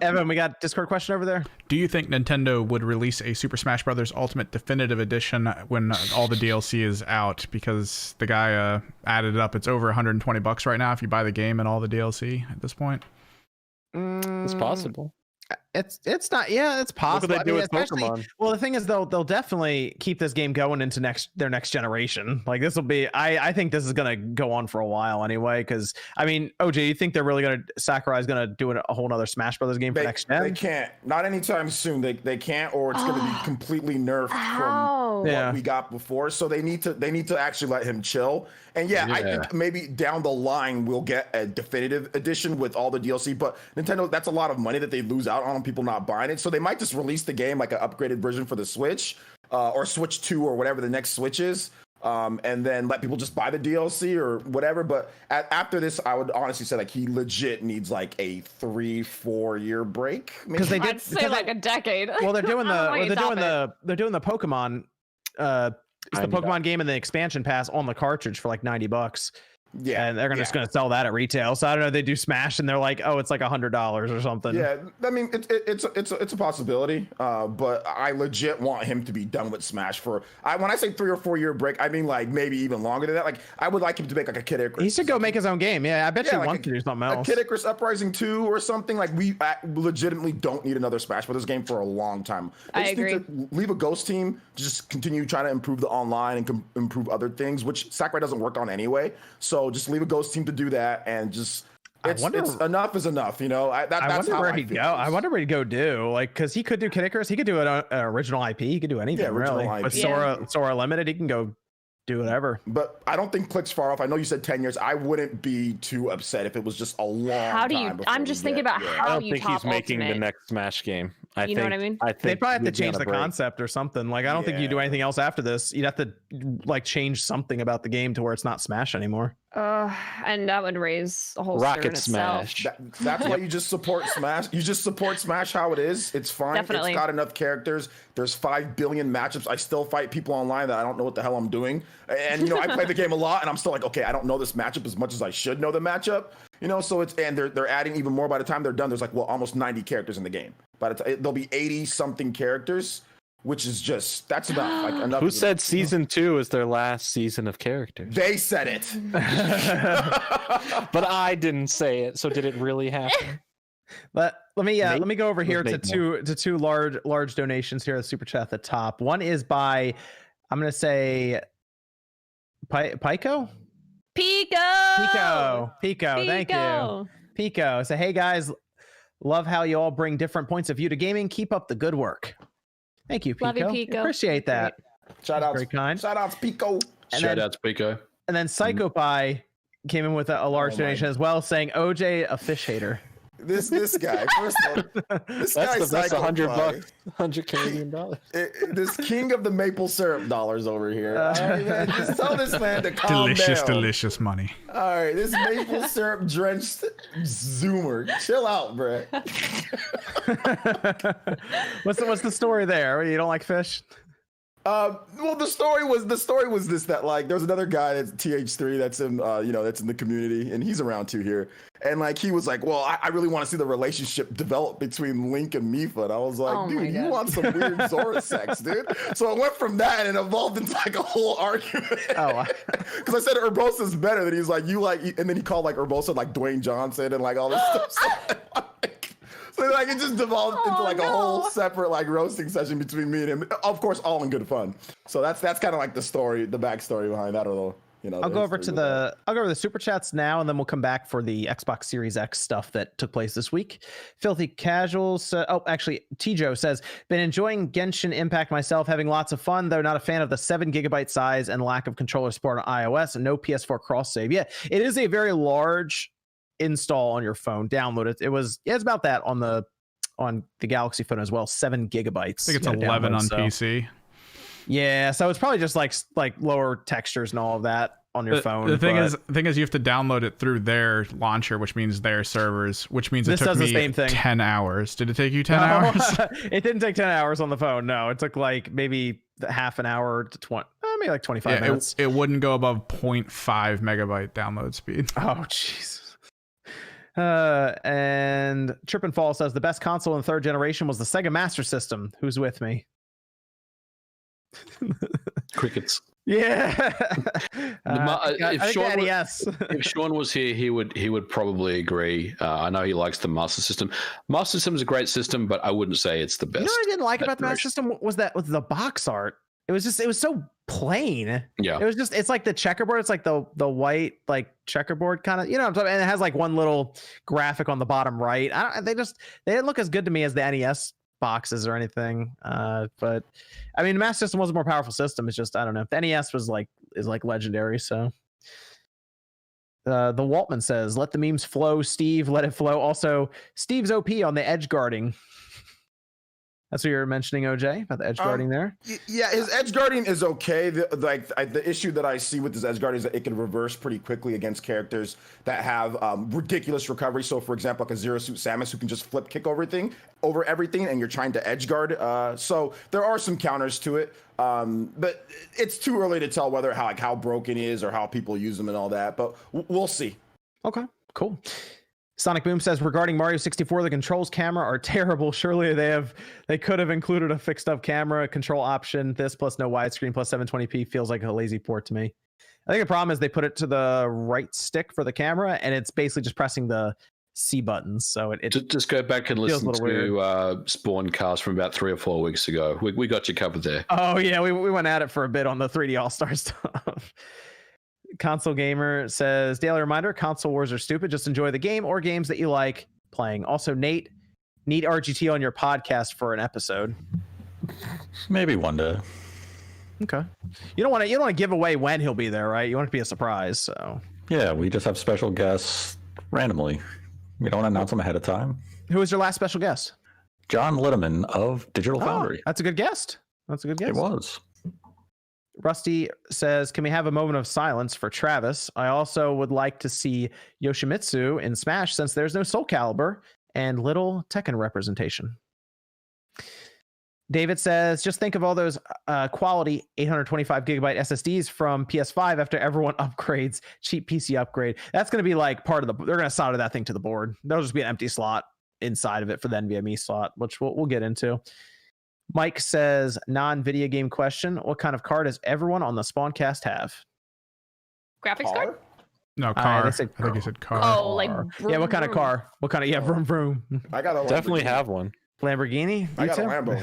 Evan, we got Discord question over there.
Do you think Nintendo would release a Super Smash Bros. Ultimate Definitive Edition when all the DLC is out? Because the guy added it up. It's over $120 right now if you buy the game and all the DLC at this point.
It's possible.
It's not. Yeah, it's possible.
Look what they do with Pokemon.
Well, the thing is, they'll definitely keep this game going into their next generation. Like this will be. I think this is gonna go on for a while anyway. Because I mean, OJ, you think they're really Sakurai's gonna do a whole nother Smash Brothers game for next gen?
They can't. Not anytime soon. They can't, or it's gonna be completely nerfed from what we got before. So they need to actually let him chill. And I think maybe down the line we'll get a definitive edition with all the DLC. But Nintendo, that's a lot of money that they lose out on people not buying it. So they might just release the game like an upgraded version for the Switch or Switch 2 or whatever the next Switch is. And then let people just buy the DLC or whatever. But after this, I would honestly say like he legit needs like a 3-4 year break.
Because they did
I'd say like a decade.
Well, they're doing the Pokemon. It's the Pokemon game and the expansion pass on the cartridge for like $90. Yeah, and they're just gonna sell that at retail. So I don't know. They do Smash and they're like, oh, it's like $100 or something.
Yeah, I mean, it's a possibility. But I legit want him to be done with Smash when I say 3 or 4 year break, I mean like maybe even longer than that. Like I would like him to make like a Kid Icarus.
He should go make his own game. Yeah, I bet you wants to do something else.
A Kid Icarus Uprising 2 or something. Like we legitimately don't need another Smash Brothers game for a long time.
I agree.
Need to leave a Ghost team to just continue trying to improve the online and improve other things, which Sakurai doesn't work on anyway. So just leave a Ghost team to do that, and just it's enough is enough, I
wonder where he'd go. I wonder where he'd go do, like, because he could do Kid Icarus, he could do an original IP, he could do anything really. With Sora Limited, he can go do whatever.
But I don't think Click's far off. I know you said 10 years. I wouldn't be too upset if it was just a long time.
I'm just thinking about how
I don't think he's making the next Smash game.
You know what I mean?
I think they probably have to change the concept or something. Like I don't think you do anything else after this. You'd have to like change something about the game to where it's not Smash anymore.
And that would raise a whole
Rocket
stir in itself.
Smash.
That's why you just support Smash. You just support Smash how it is. It's fine.
Definitely.
It's got enough characters. There's 5 billion matchups. I still fight people online that I don't know what the hell I'm doing. And I play the game a lot, and I'm still like, okay, I don't know this matchup as much as I should know the matchup. So they're adding even more by the time they're done. There's like almost 90 characters in the game. But there'll be 80 something characters. Which is that's about like enough.
Who said season 2 is their last season of characters?
They said it.
But I didn't say it. So did it really happen?
But let me go over here to two large donations here at the super chat at the top. One is by, I'm gonna say, Pico. Thank you, Pico. So hey guys, love how you all bring different points of view to gaming. Keep up the good work. Thank you, Pico.
Love you, Pico.
Appreciate that.
Shout out,
very kind.
Shout outs, Pico.
Shout outs, Pico.
And then Psycho Pie came in with a large donation as well, saying OJ a fish hater.
This guy, first of all, this guy's
that's $100, $100 Canadian.
This king of the maple syrup dollars over here. All right, man, just tell this man to calm down.
Delicious money.
All right, this maple syrup drenched Zoomer, chill out, bro.
What's the story there? You don't like fish?
Well, the story was this, that like there's another guy that's TH3 that's in that's in the community, and he's around too here, and like he was like, well, I really want to see the relationship develop between Link and Mipha, and I was like, dude, you want some weird Zora sex, dude? So it went from that and it evolved into like a whole argument.
Oh,
because I said Urbosa's better, than he's like, you like, and then he called like Urbosa like Dwayne Johnson and like all this stuff. So like it just devolved into like a whole separate like roasting session between me and him. Of course, all in good fun. So that's kind of like the story, the backstory behind that. Although
I'll go over to the super chats now, and then we'll come back for the Xbox Series X stuff that took place this week. Filthy Casuals. Actually, Tijo says, been enjoying Genshin Impact myself, having lots of fun, though not a fan of the 7 GB size and lack of controller support on iOS and no PS4 cross save. Yeah, it is a very large install on your phone. Download it. It's about that on the Galaxy phone as well. 7 GB.
I think it's 11 on PC.
Yeah, so it's probably just like lower textures and all of that on your phone.
The thing is, you have to download it through their launcher, which means their servers, which means it took me 10 hours. Did it take you 10 hours?
It didn't take 10 hours on the phone. No, it took like maybe half an hour to 20, maybe like 25 minutes.
It wouldn't go above 0.5 megabyte download speed.
Oh, jeez. And Trip and Fall says the best console in the 3rd generation was the Sega Master System. Who's with me?
Crickets.
Yeah.
If Sean was here, he would probably agree. I know he likes the Master System. Master System is a great system, but I wouldn't say it's the best.
You know what I didn't like about the Master System was the box art. It was so plain.
Yeah.
It's like the checkerboard. It's like the white like checkerboard kind of, what I'm talking about? And it has like one little graphic on the bottom right. They didn't look as good to me as the NES boxes or anything. But I mean, the Master System was a more powerful system. It's just, I don't know. The NES is like legendary. So the Waltman says, let the memes flow, Steve, let it flow. Also, Steve's OP on the edge guarding. That's what you were mentioning, OJ, about the edge guarding there.
Yeah, his edge guarding is okay. The issue that I see with his edge guarding is that it can reverse pretty quickly against characters that have ridiculous recovery. So, for example, like a Zero Suit Samus who can just flip kick over everything, and you're trying to edge guard. So there are some counters to it, but it's too early to tell how broken he is or how people use them and all that. But we'll see.
Okay, cool. Sonic Boom says, regarding Mario 64, the controls camera are terrible. Surely they could have included a fixed up camera control option. This plus no widescreen plus 720p feels like a lazy port to me. I think the problem is they put it to the right stick for the camera, and it's basically just pressing the C buttons. So it
just go back and listen to Spawncast from about 3 or 4 weeks ago. We got you covered there.
Oh yeah, we went at it for a bit on the 3D All-Star stuff. Console Gamer says, daily reminder, console wars are stupid. Just enjoy the game or games that you like playing. Also, Nate, need RGT on your podcast for an episode.
Maybe one day.
Okay. You don't want to give away when he'll be there, right? You want it to be a surprise. So
yeah, we just have special guests randomly. We don't announce them ahead of time.
Who was your last special guest?
John Litterman of Digital Foundry.
That's a good guest. It was. Rusty says, can we have a moment of silence for Travis? I also would like to see Yoshimitsu in Smash since there's no Soul Calibur and little Tekken representation. David says, just think of all those quality 825 gigabyte SSDs from PS5 after everyone upgrades, cheap PC upgrade. That's going to be like part of they're going to solder that thing to the board. There'll just be an empty slot inside of it for the NVMe slot, which we'll get into. Mike says, non-video game question. What kind of car does everyone on the Spawncast have?
Graphics card?
No, car. I
think
he said car.
Oh, like
yeah. What kind of car? What kind of vroom vroom?
I got a
Definitely have one.
Lamborghini.
I got a Lambo.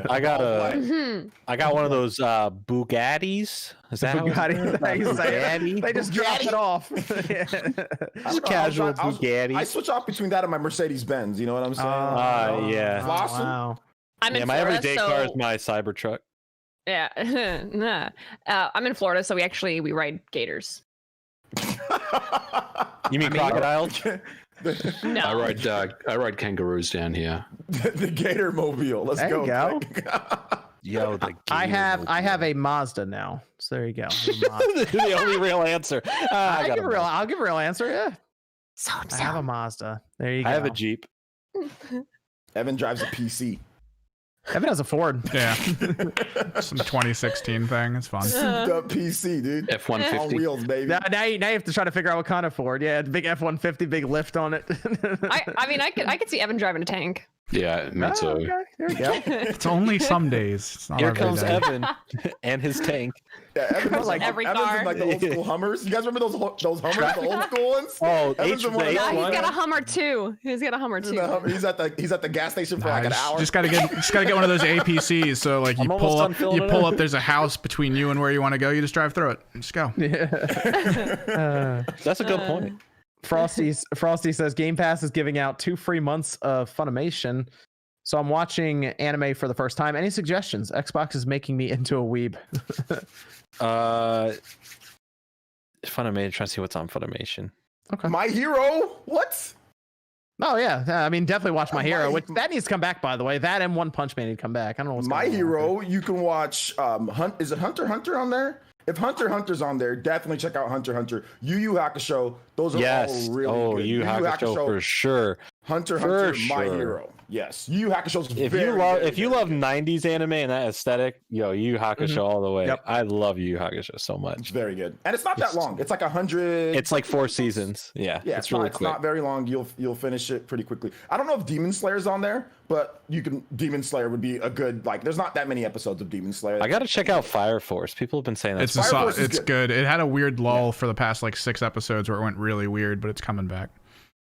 Yeah.
I got one of those Bugattis. Is that
Bugatti? They just dropped it off.
Just casual Bugatti.
I switch off between that and my Mercedes Benz. You know what I'm saying?
Yeah.
Awesome.
Wow.
I'm in
my
Florida,
everyday car is my Cybertruck.
Yeah. I'm in Florida, so we ride gators.
You mean crocodile?
No.
I ride kangaroos down here.
The Gator Mobile. Let's
There
go.
you go.
Yo,
I have a Mazda now. So there you go.
The only real answer.
I'll give a real answer. Yeah.
So
I have a Mazda. There you go.
I have a Jeep.
Evan drives a PC.
Evan has a Ford.
Yeah. Some 2016 thing. It's fun.
Souped up PC, dude.
F-150.
On wheels, baby.
Now you have to try to figure out what kind of Ford. Yeah, big F-150, big lift on it.
I could see Evan driving a tank.
Yeah, me too.
Okay. There you go.
It's only some days. It's not
Here
every
comes
day.
Evan and his tank.
Yeah, Evan's like
Every
Evan's
car.
in like the old school Hummers. You guys remember those Hummers, the old school ones?
Oh,
Evan's in one of
No,
those.
he's got a Hummer too. He's got a Hummer
He's
too.
at the gas station for like an hour.
Just gotta get one of those APCs. So like you
I'm
pull
almost
up,
done filling it up.
there's a house between you and where you want to go. You just drive through it. Just go.
That's a good point.
Frosty says Game Pass is giving out 2 free months of Funimation. So I'm watching anime for the first time. Any suggestions? Xbox is making me into a weeb.
Funimation. Trying to see what's on Funimation.
Okay.
My Hero? What?
Oh yeah, I mean definitely watch My Hero.
My-
Which that needs to come back, by the way. That and One Punch Man need to come back. I don't know what's
My
going on
Hero, you can watch is it Hunter x Hunter on there? If Hunter x Hunter's on there, definitely check out Hunter x Hunter. Yu Yu Hakusho, those are
Yes.
all really
Oh,
good.
Yu Yu Hakusho for sure.
Hunter x
for
Hunter, My
sure.
Hero. Yes. Yu Yu Hakusho's
If you love 90s anime and that aesthetic, Yu Yu Hakusho all the way.
Yep.
I love Yu Yu Hakusho so
It's
much.
very good. And it's not that long. It's like 100.
It's like 4 seasons. Yeah.
Yeah,
It's really
it's
quick.
not very long. You'll finish it pretty quickly. I don't know if Demon Slayer's on there, but Demon Slayer would be a good there's not that many episodes of Demon Slayer.
I gotta check out Fire Force. People have been saying that.
It's good. It had a weird lull for the past like 6 episodes where it went really weird, but it's coming back.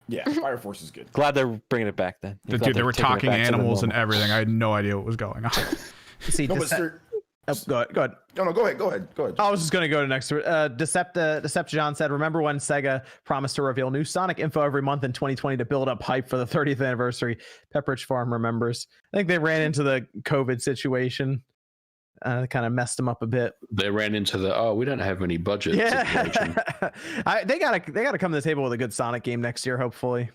Yeah, Fire Force is good.
Glad they're bringing it back then.
Dude, they were talking animals and everything. I had no idea what was going on.
See,
No, but
go ahead.
No, go ahead.
I was just gonna go to next. Deception said, "Remember when Sega promised to reveal new Sonic info every month in 2020 to build up hype for the 30th anniversary?" Pepperidge Farm remembers. I think they ran into the COVID situation. Kind of messed them up a bit.
They ran into we don't have any budget situation.
They gotta come to the table with a good Sonic game next year, hopefully.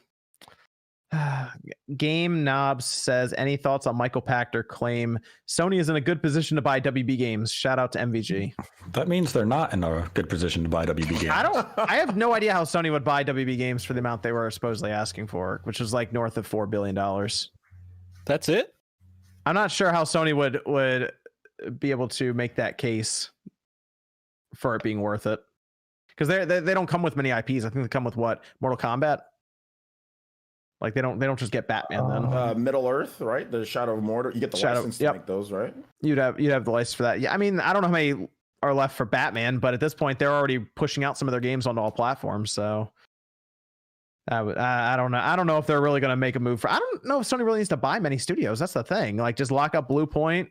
Game Knobs says, any thoughts on Michael Pachter claim Sony is in a good position to buy WB Games? Shout out to MVG.
That means they're not in a good position to buy WB Games.
I have no idea how Sony would buy WB Games for the amount they were supposedly asking for, which was like north of $4 billion.
That's it?
I'm not sure how Sony would be able to make that case for it being worth it, because they don't come with many IPs. I think they come with what, Mortal Kombat. Like they don't just get Batman then.
Middle Earth, right? The Shadow of Mordor. You get the license to make those, right?
You'd have the license for that. Yeah, I mean, I don't know how many are left for Batman, but at this point, they're already pushing out some of their games onto all platforms. So I don't know. I don't know if they're really going to make a move for. I don't know if Sony really needs to buy many studios. That's the thing. Like, just lock up Blue Point.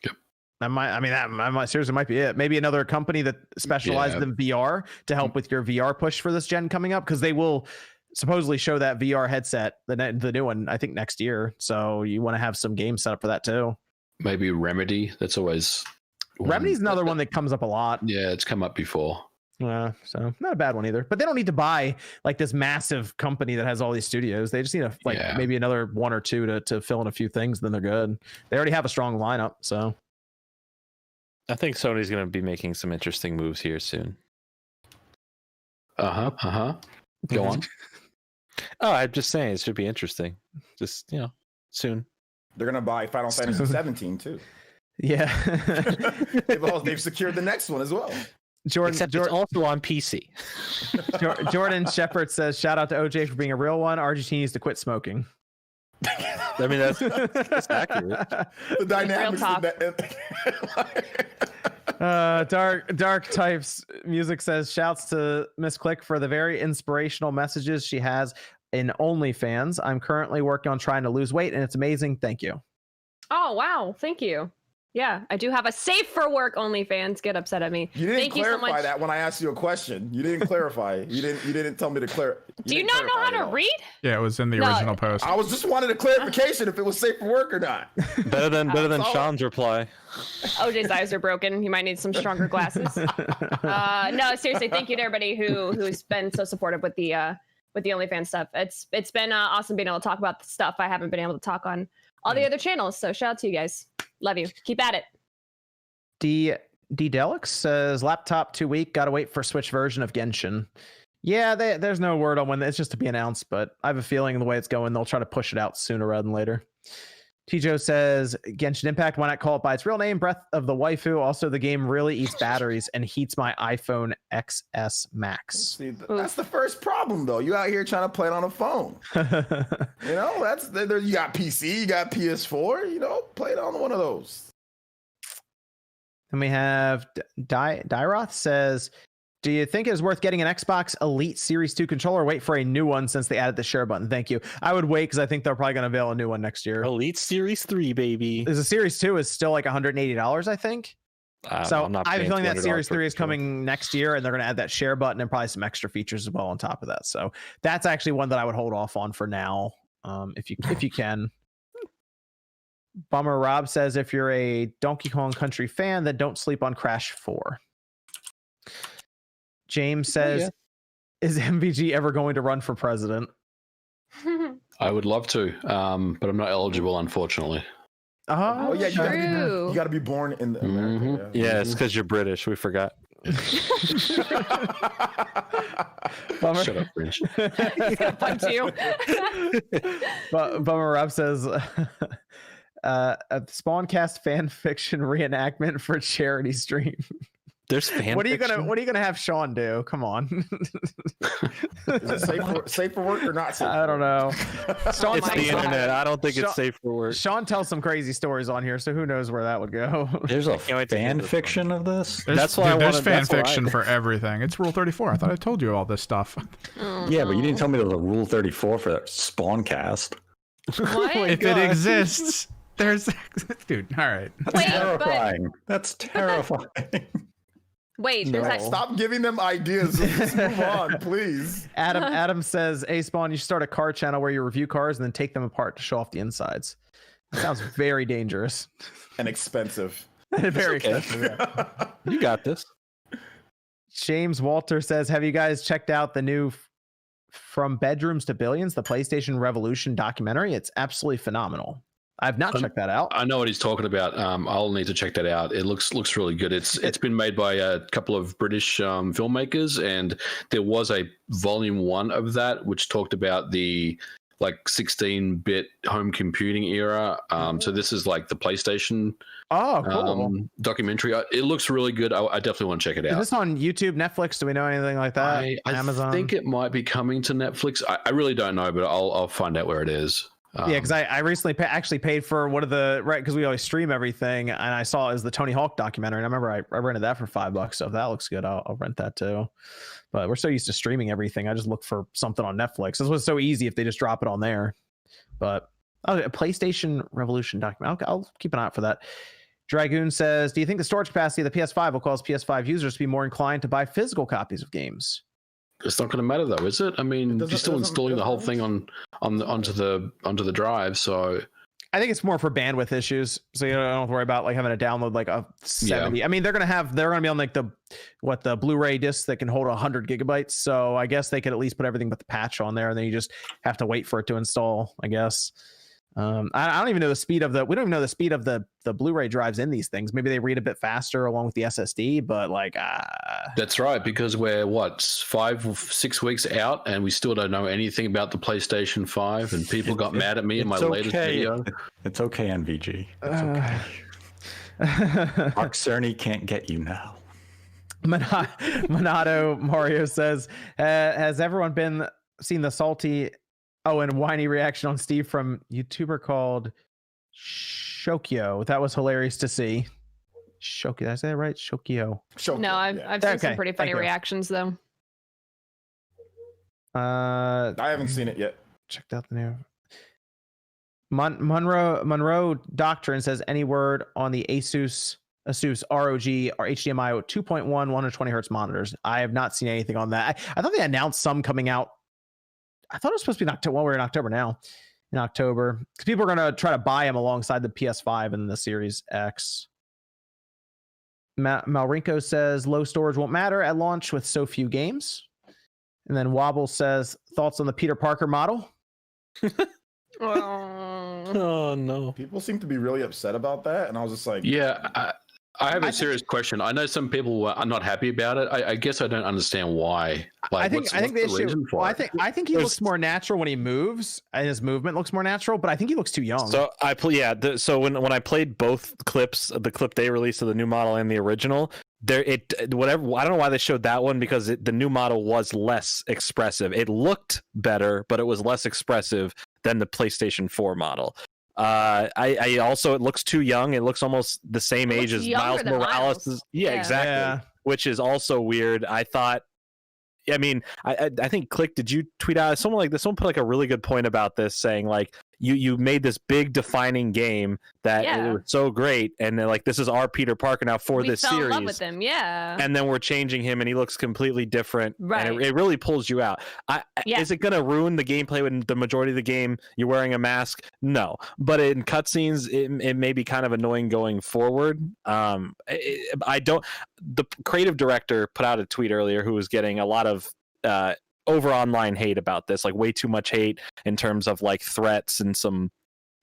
Yep.
That might seriously might be it. Maybe another company that specializes in VR to help with your VR push for this gen coming up, because they will supposedly show that VR headset, the new one, I think next year. So you want to have some games set up for that too.
Maybe Remedy. That's always
Remedy's another one that comes up a lot.
Yeah, it's come up before.
So not a bad one either. But they don't need to buy like this massive company that has all these studios. They just need maybe another one or two to fill in a few things. Then they're good. They already have a strong lineup. So
I think Sony's going to be making some interesting moves here soon.
Go on.
Oh, I'm just saying it should be interesting. Just, soon.
They're gonna buy Final Fantasy 17 too.
Yeah.
They've secured the next one as well.
Except it's also on PC.
Jordan Shepard says, "Shout out to OJ for being a real one. RGT needs to quit smoking."
I mean, that's accurate.
The dynamics.
Dark Types Music says, "Shouts to Miss Click for the very inspirational messages she has in OnlyFans. I'm currently working on trying to lose weight, and it's amazing. Thank you."
Oh wow, thank you. Yeah, I do have a safe for work OnlyFans. Get upset at me.
You didn't
Thank
clarify
you so much.
that when I asked you a question. You didn't clarify. You didn't tell me to clarify.
Do you not know how to read?
Yeah, it was in the original post.
I was just wanted a clarification if it was safe for work or not.
Better than Sean's reply.
OJ's eyes are broken. You might need some stronger glasses. No, seriously, thank you to everybody who's been so supportive with the OnlyFans stuff. It's been awesome being able to talk about the stuff I haven't been able to talk on all the other channels. So shout out to you guys. Love you. Keep at it.
D Delix says, "Laptop too weak. Gotta wait for Switch version of Genshin." Yeah, there's no word on when it's just to be announced, but I have a feeling the way it's going, they'll try to push it out sooner rather than later. Tijo says, "Genshin Impact, why not call it by its real name? Breath of the Waifu. Also, the game really eats batteries and heats my iPhone XS Max."
See, that's the first problem, though. You out here trying to play it on a phone. That's you got PC, you got PS4. Play it on one of those.
And we have Dyroth says, "Do you think it is worth getting an Xbox Elite Series 2 controller or wait for a new one since they added the share button?" Thank you. I would wait because I think they're probably going to unveil a new one next year.
Elite Series 3, baby.
The Series 2 is still like $180, I think. I have a feeling that Series 3 is coming next year, and they're going to add that share button and probably some extra features as well on top of that. So that's actually one that I would hold off on for now, if you can. Bummer Rob says, "If you're a Donkey Kong Country fan, then don't sleep on Crash 4. James says, "Is MVG ever going to run for president?"
I would love to, but I'm not eligible, unfortunately.
Oh
yeah, you gotta be born in America.
Mm-hmm.
Yeah, it's because you're British. We forgot.
Bummer.
Shut up, Rich.
He's gonna punch you.
Bummer Rob says, "A Spawncast fan fiction reenactment for charity stream."
There's fan
What are you
fiction?
gonna have Sean do? Come on.
Is it safe for work or not safe?
I don't know. Sean,
It's the internet. I don't think it's safe for work.
Sean tells some crazy stories on here, so who knows where that would go.
There's a
can't wait to hear
fan
this
fiction of this.
That's why
there's fan fiction for everything. It's Rule 34. I thought I told you all this stuff.
Yeah, but you didn't tell me there was a Rule 34 for that Spawncast.
What?
If it exists, there's dude. All right.
Wait,
Terrifying. That's terrifying.
Wait, there's like
Stop giving them ideas. Let's move on, please.
Adam says, "Hey Spawn, you should start a car channel where you review cars and then take them apart to show off the insides." That sounds very dangerous
And expensive.
very
okay.
expensive. Yeah.
You got this.
James Walter says, "Have you guys checked out the new From Bedrooms to Billions, the PlayStation Revolution documentary? It's absolutely phenomenal." I've not checked that out.
I know what he's talking about. I'll need to check that out. It looks really good. It's been made by a couple of British filmmakers, and there was a volume 1 of that which talked about the 16-bit home computing era. So this is like the PlayStation documentary. It looks really good. I definitely want to check it out.
Is this on YouTube, Netflix? Do we know anything like that? Amazon?
I think it might be coming to Netflix. I really don't know, but I'll find out where it is.
Yeah, because I recently actually paid for one of the because we always stream everything, and I saw it was the Tony Hawk documentary. And I remember I rented that for $5. So if that looks good, I'll rent that too. But we're so used to streaming everything. I just look for something on Netflix. This was so easy if they just drop it on there. But a PlayStation Revolution document. I'll keep an eye out for that. Dragoon says, "Do you think the storage capacity of the PS5 will cause PS5 users to be more inclined to buy physical copies of games?"
It's not going to matter though, is it? I mean, you're still installing the whole thing onto the drive, so
I think it's more for bandwidth issues. So you don't have to worry about having to download a 70. Yeah. I mean, they're going to be on the Blu-ray disc that can hold 100 gigabytes. So I guess they could at least put everything but the patch on there, and then you just have to wait for it to install, I guess. I don't even know the speed of we don't even know the speed of the Blu-ray drives in these things. Maybe they read a bit faster along with the SSD, but like
that's right, because we're 5-6 weeks out and we still don't know anything about the PlayStation 5, and people got mad at me in my latest video.
It's okay, NVG. It's okay. Mark Cerny can't get you now.
Monado Mario says, has everyone seen the salty and whiny reaction on Steve from YouTuber called Shokyo? That was hilarious to see. Shokyo, did I say that right? Shokyo.
No, I've seen some pretty funny reactions though.
I haven't seen it yet.
Checked out the new Monroe Doctrine says, any word on the Asus ROG or HDMI 2.1 120 hertz monitors? I have not seen anything on that. I thought they announced some coming out. I thought it was supposed to be in October. Well, we're in October now. In October, because people are going to try to buy them alongside the PS5 and the Series X. Malrinko says, low storage won't matter at launch with so few games. And then Wobble says, thoughts on the Peter Parker model?
Oh no!
People seem to be really upset about that, and I was just like,
yeah. I have a serious question. I know some people are not happy about it. I guess I don't understand why. Like,
I think the issue. Well, I think he looks more natural when he moves, and his movement looks more natural. But I think he looks too young.
So so when I played both clips, the clip they released of the new model and the original, I don't know why they showed that one, because the new model was less expressive. It looked better, but it was less expressive than the PlayStation 4 model. I also, it looks too young. It looks almost the same age as Miles Morales. Yeah, exactly. Yeah. Which is also weird. I thought, I mean, I think Click, did you tweet out someone like this? Someone put like a really good point about this, saying like, you made this big defining game that it was so great, and then like, this is our Peter Parker now for this series. We fell in love with
him, yeah.
And then we're changing him, and he looks completely different.
Right.
And it really pulls you out. Is it going to ruin the gameplay when the majority of the game you're wearing a mask? No, but in cutscenes, it may be kind of annoying going forward. The creative director put out a tweet earlier who was getting a lot of over online hate about this, like way too much hate in terms of like threats and some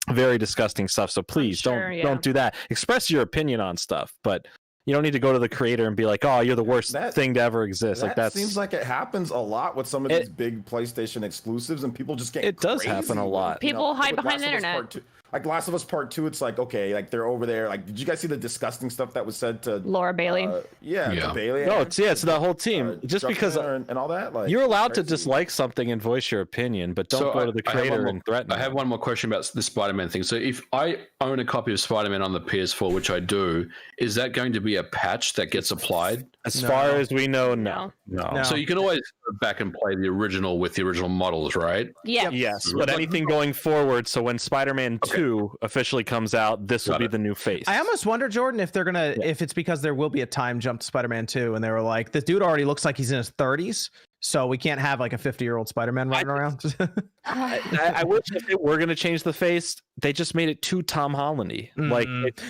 very disgusting stuff. So please don't do that. Express your opinion on stuff, but you don't need to go to the creator and be like, oh, you're the worst thing to ever exist. That
seems like it happens a lot with some of these big PlayStation exclusives, and people just get
it does happen a lot.
People hide behind the internet.
Like Last of Us Part 2, it's like, okay, like they're over there. Like, did you guys see the disgusting stuff that was said to
Laura Bailey?
Bailey.
No, it's the whole team. Just because
and all that, like,
you're allowed to dislike something and voice your opinion, but don't go to the creator and threaten.
I have one more question about the Spider-Man thing. So if I own a copy of Spider-Man on the PS4, which I do, is that going to be a patch that gets applied?
As far as we know, no.
So you can always go back and play the original with the original models, right?
Yeah.
Yes, but anything going forward. So when Spider-Man 2 officially comes out, this will be the new face.
I almost wonder, Jordan, if they're gonna, if it's because there will be a time jump to Spider-Man 2, and they were like, this dude already looks like he's in his 30s, so we can't have like a 50-year-old Spider-Man running around.
I wish if they were gonna change the face, they just made it too Tom Holland-y. Like,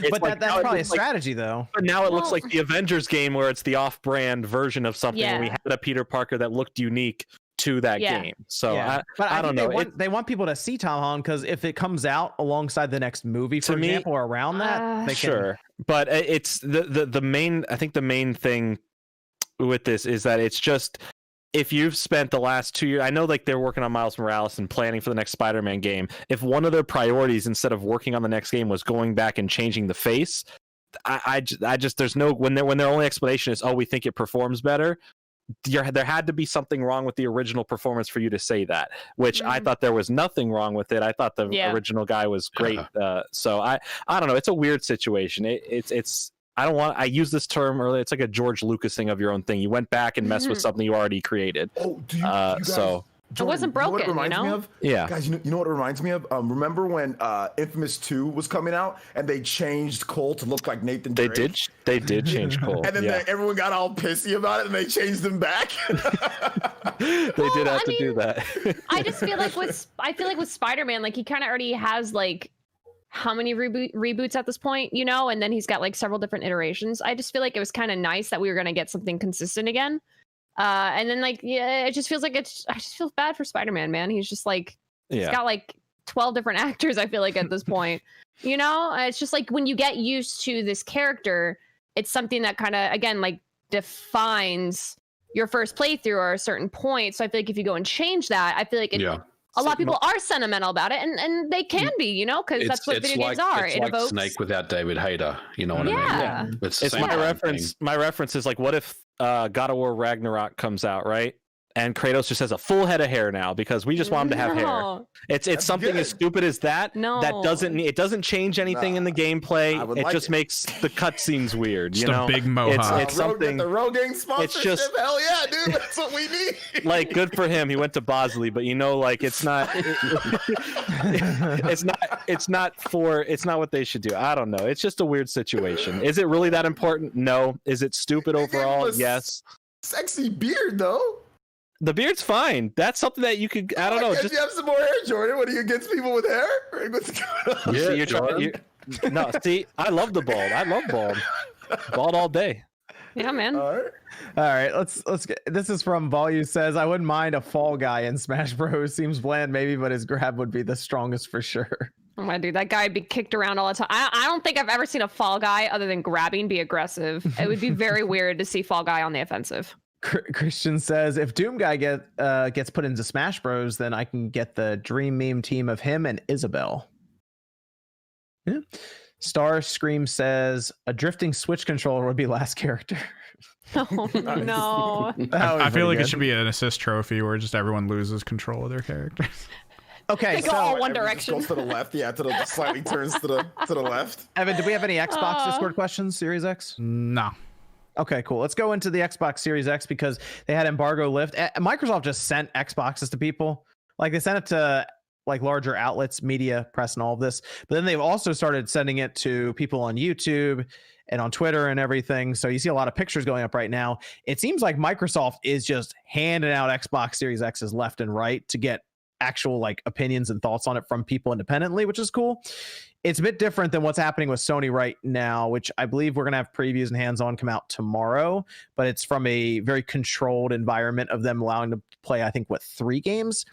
but like, that's probably a strategy, though.
But now it looks like the Avengers game, where it's the off-brand version of something. And we had a Peter Parker that looked unique to that game. So I don't know.
They want people to see Tom Holland, because if it comes out alongside the next movie, for example, or around that, they can...
But it's the main. I think the main thing with this is that it's just, if you've spent the last 2 years, I know like they're working on Miles Morales and planning for the next Spider-Man game. If one of their priorities, instead of working on the next game, was going back and changing the face, I just there's no, when their only explanation is, oh, we think it performs better. There had to be something wrong with the original performance for you to say that, which I thought there was nothing wrong with it. I thought the original guy was great. So I don't know. It's a weird situation. It's I used this term earlier. It's like a George Lucas thing of your own thing. You went back and messed with something you already created.
Oh, do you guys,
Jordan, it wasn't broken,
you know what it reminds me of?
Yeah.
Guys, you know what it reminds me of? Remember when Infamous 2 was coming out and they changed Cole to look like Nathan Drake?
They did change Cole.
And then everyone got all pissy about it and they changed him back.
They did have to do that.
I just feel like with Spider-Man, like he kind of already has like how many reboots at this point, you know, and then he's got like several different iterations. I just feel like it was kind of nice that we were going to get something consistent again. And then like, it just feels like I just feel bad for Spider-Man, man. He's just like, he's got like 12 different actors, I feel like, at this point. You know, it's just like when you get used to this character, it's something that kind of, again, like defines your first playthrough or a certain point. So I feel like if you go and change that, I feel like a lot of people are sentimental about it, and they can be, you know, because that's what video games are.
It's like Snake without David Hayter. You know what I mean?
Yeah.
It's my reference. My reference is like, what if God of War Ragnarok comes out, right? And Kratos just has a full head of hair now because we just want him to have hair. It's something as stupid as that.
No.
That doesn't change anything in the gameplay. It just makes the cutscenes weird.
Just
you know,
a big mohawk.
It's something.
The Rogaine sponsorship.
It's just
hell yeah, dude. That's what we need.
Like, good for him. He went to Bosley, but you know, like it's not. It's not what they should do. I don't know. It's just a weird situation. Is it really that important? No. Is it stupid overall? Yes.
Sexy beard though.
The beard's fine. That's something that you could. I don't know.
Just you have some more hair, Jordan. What are you against people with hair? What's going on?
Yeah,
no, see, I love the bald. I love bald. Bald all day.
Yeah, man.
All
right. Let's get. This is from Volume. Says I wouldn't mind a fall guy in Smash Bros. Seems bland, maybe, but his grab would be the strongest for sure.
Oh my dude, that guy would be kicked around all the time. I don't think I've ever seen a fall guy other than grabbing be aggressive. It would be very weird to see fall guy on the offensive.
Christian says, if Doom Guy gets put into Smash Bros, then I can get the dream meme team of him and Isabelle. Yeah. Star Scream says, a drifting Switch controller would be last character.
Oh, no.
I feel like it should be an assist trophy where just everyone loses control of their characters.
Okay,
they go all one direction.
Goes to the left, slightly turns to the left.
Evan, do we have any Xbox Discord questions, Series X?
No.
Okay, cool. Let's go into the Xbox Series X because they had embargo lift. Microsoft just sent Xboxes to people. Like they sent it to like larger outlets, media, press, and all of this. But then they've also started sending it to people on YouTube and on Twitter and everything. So you see a lot of pictures going up right now. It seems like Microsoft is just handing out Xbox Series X's left and right to get actual like opinions and thoughts on it from people independently, which is cool. It's a bit different than what's happening with Sony right now, which I believe we're going to have previews and hands-on come out tomorrow, but it's from a very controlled environment of them allowing to play, I think, 3 games?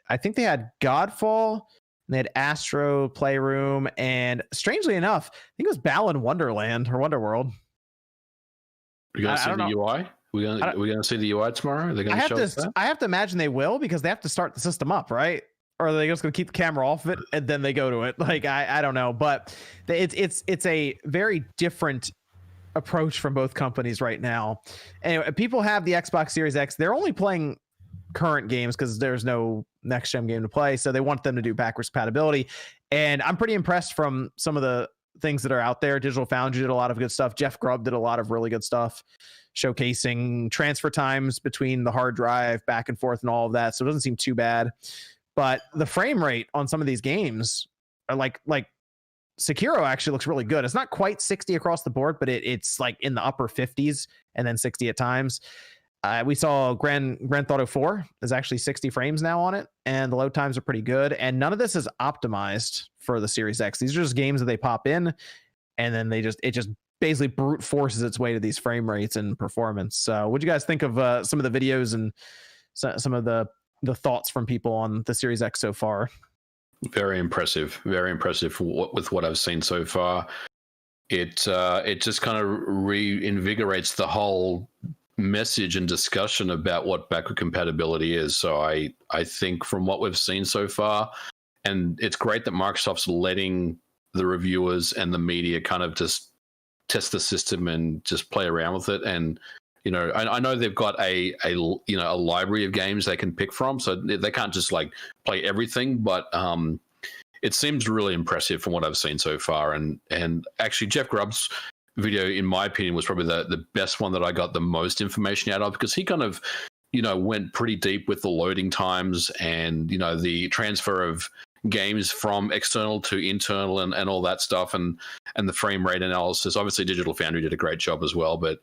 I think they had Godfall, and they had Astro Playroom, and strangely enough, I think it was Balan Wonderland or Wonderworld.
You guys see the UI? We're gonna see the UI tomorrow? Are they gonna show us that?
I have to imagine they will because they have to start the system up, right? Or are they just going to keep the camera off of it and then they go to it? Like, I don't know, but it's a very different approach from both companies right now. Anyway, people have the Xbox Series X. They're only playing current games because there's no next gen game to play. So they want them to do backwards compatibility. And I'm pretty impressed from some of the things that are out there. Digital Foundry did a lot of good stuff. Jeff Grubb did a lot of really good stuff, showcasing transfer times between the hard drive back and forth and all of that. So it doesn't seem too bad. But the frame rate on some of these games are like Sekiro actually looks really good. It's not quite 60 across the board, but it's like in the upper 50s and then 60 at times. We saw Grand Theft Auto 4 is actually 60 frames now on it, and the load times are pretty good. And none of this is optimized for the Series X. These are just games that they pop in, and then it just basically brute forces its way to these frame rates and performance. So, what do you guys think of some of the videos and some of the thoughts from people on the Series X so far?
Very impressive with what I've seen so far. It just kind of reinvigorates the whole message and discussion about what backward compatibility is. So I think from what we've seen so far, and it's great that Microsoft's letting the reviewers and the media kind of just test the system and just play around with it. And you know, I know they've got a library of games they can pick from, so they can't just like play everything. But it seems really impressive from what I've seen so far. And actually, Jeff Grubb's video, in my opinion, was probably the best one that I got the most information out of, because he kind of, went pretty deep with the loading times and the transfer of games from external to internal and all that stuff, and the frame rate analysis. Obviously, Digital Foundry did a great job as well, but.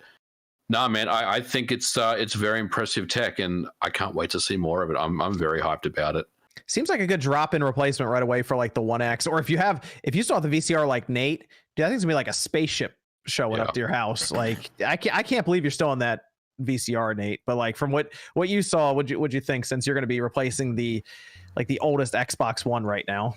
Nah, man, I think it's very impressive tech, and I can't wait to see more of it. I'm very hyped about it.
Seems like a good drop-in replacement right away for like the One X, or if you still have the VCR like Nate, dude, I think it's gonna be like a spaceship showing up to your house. Like I can't believe you're still on that VCR, Nate. But like from what you saw, what'd you think, since you're gonna be replacing the like the oldest Xbox One right now.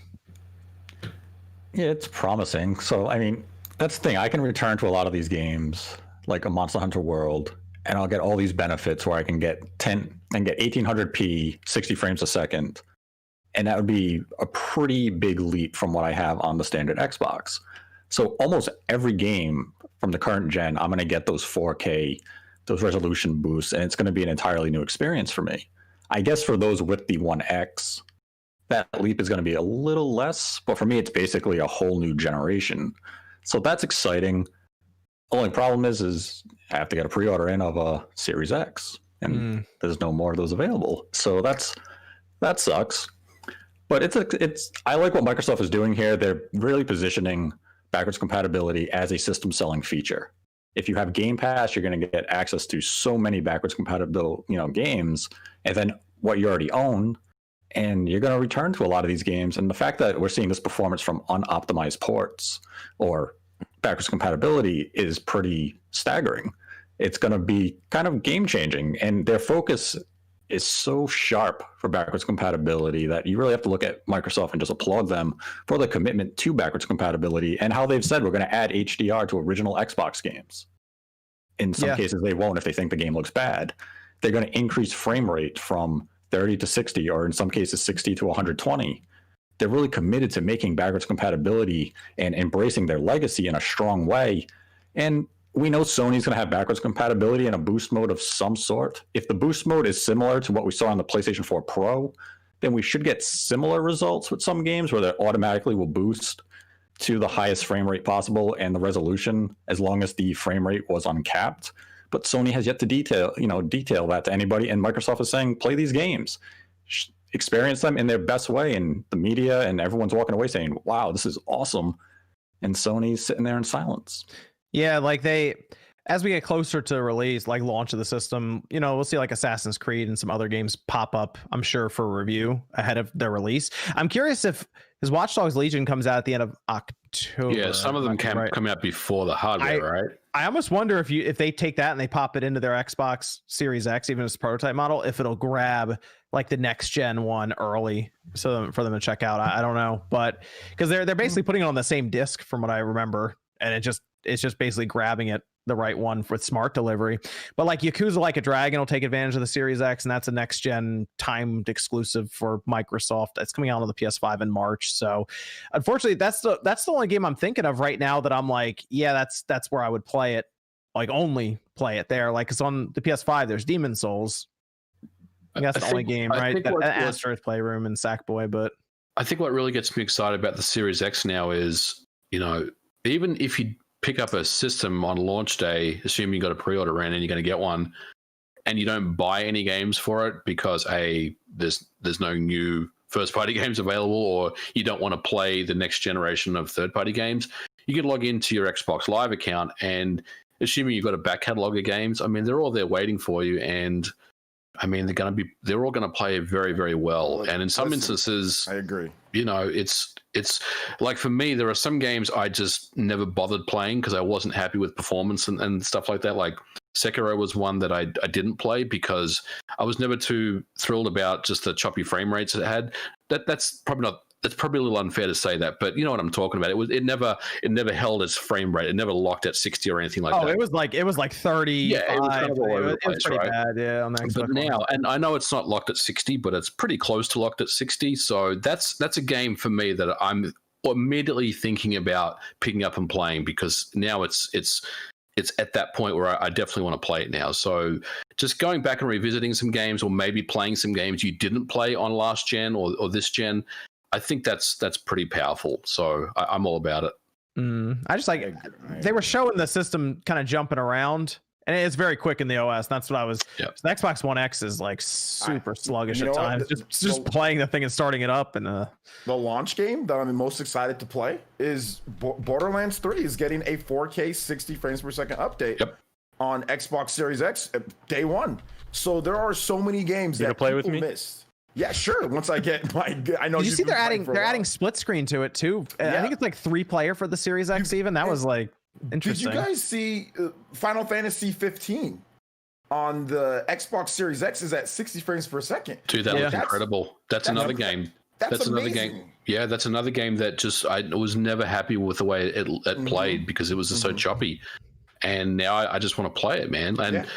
Yeah, it's promising. So, I mean, that's the thing. I can return to a lot of these games, like a Monster Hunter World, and I'll get all these benefits where I can get 1800p, 60 frames a second, and that would be a pretty big leap from what I have on the standard Xbox. So almost every game from the current gen, I'm going to get those 4K, those resolution boosts, and it's going to be an entirely new experience for me. I guess for those with the One X, that leap is going to be a little less, but for me, it's basically a whole new generation. So that's exciting. Only problem is I have to get a pre-order in of a Series X, and there's no more of those available. So that sucks. But I like what Microsoft is doing here. They're really positioning backwards compatibility as a system selling feature. If you have Game Pass, you're going to get access to so many backwards compatible, games, and then what you already own, and you're going to return to a lot of these games. And the fact that we're seeing this performance from unoptimized ports or backwards compatibility is pretty staggering. It's going to be kind of game changing, and their focus is so sharp for backwards compatibility that you really have to look at Microsoft and just applaud them for the commitment to backwards compatibility and how they've said we're going to add HDR to original Xbox games. In some cases, they won't if they think the game looks bad. They're going to increase frame rate from 30 to 60, or in some cases 60 to 120. They're really committed to making backwards compatibility and embracing their legacy in a strong way. And we know Sony's going to have backwards compatibility in a boost mode of some sort. If the boost mode is similar to what we saw on the PlayStation 4 Pro, then we should get similar results with some games where they automatically will boost to the highest frame rate possible and the resolution as long as the frame rate was uncapped. But Sony has yet to detail that to anybody, and Microsoft is saying, play these games, experience them in their best way, and the media and everyone's walking away saying, wow, this is awesome. And Sony's sitting there in silence.
Yeah, like as we get closer to release, like launch of the system, we'll see like Assassin's Creed and some other games pop up, I'm sure, for review ahead of their release. I'm curious because Watch Dogs Legion comes out at the end of October.
Yeah, some of them come out before the hardware, right?
I almost wonder if they take that and they pop it into their Xbox Series X, even as a prototype model, if it'll grab like the next gen one early, so for them to check out. I don't know, but because they're basically putting it on the same disc from what I remember, and it's just basically grabbing it the right one with smart delivery. But like Yakuza Like a Dragon will take advantage of the Series X, and that's a next gen timed exclusive for Microsoft. It's coming out on the PS5 in March. So unfortunately, that's the only game I'm thinking of right now that I'm like, yeah, that's where I would play it, like only play it there. Like, because on the PS5 there's Demon Souls. That's the only game, right? Astro's Playroom and Sackboy. But
I think what really gets me excited about the Series X now is, even if you pick up a system on launch day, assuming you got a pre-order in and you're going to get one, and you don't buy any games for it because there's no new first-party games available, or you don't want to play the next generation of third-party games, you can log into your Xbox Live account, and assuming you've got a back catalog of games, I mean, they're all there waiting for you, and I mean, they're all going to play very, very well. And in some instances,
I agree.
It's like, for me, there are some games I just never bothered playing because I wasn't happy with performance and stuff like that. Like Sekiro was one that I didn't play because I was never too thrilled about just the choppy frame rates it had. That's probably a little unfair to say that, but you know what I'm talking about. It never held its frame rate. It never locked at 60 or anything like that.
Oh, it was like 30.
Yeah, it was kind of all over the place,
pretty
right?
bad, yeah. On that,
but now, and I know it's not locked at 60, but it's pretty close to locked at 60. So that's a game for me that I'm immediately thinking about picking up and playing, because now it's at that point where I definitely want to play it now. So just going back and revisiting some games, or maybe playing some games you didn't play on last gen or this gen, I think that's pretty powerful. So I'm all about it.
I just like they were showing the system kind of jumping around, and it's very quick in the OS. That's what I was.
Yep.
So the Xbox One X is like super sluggish at times. Just playing the thing and starting it up. And
the launch game that I'm most excited to play is Borderlands 3 is getting a 4K 60 frames per second update on Xbox Series X day one. So there are so many games that
play with me?
missed. Yeah, sure. Once I get I know.
Did you see they're adding split screen to it too? Yeah. I think it's like 3-player for the Series X. Even that was like interesting.
Did you guys see Final Fantasy 15 on the Xbox Series X is at 60 frames per second.
Dude, that looks incredible. That's another game.
That's
another
amazing.
game. Yeah, that's another game that just I was never happy with the way it played because it was just so choppy. And now I just want to play it, man. And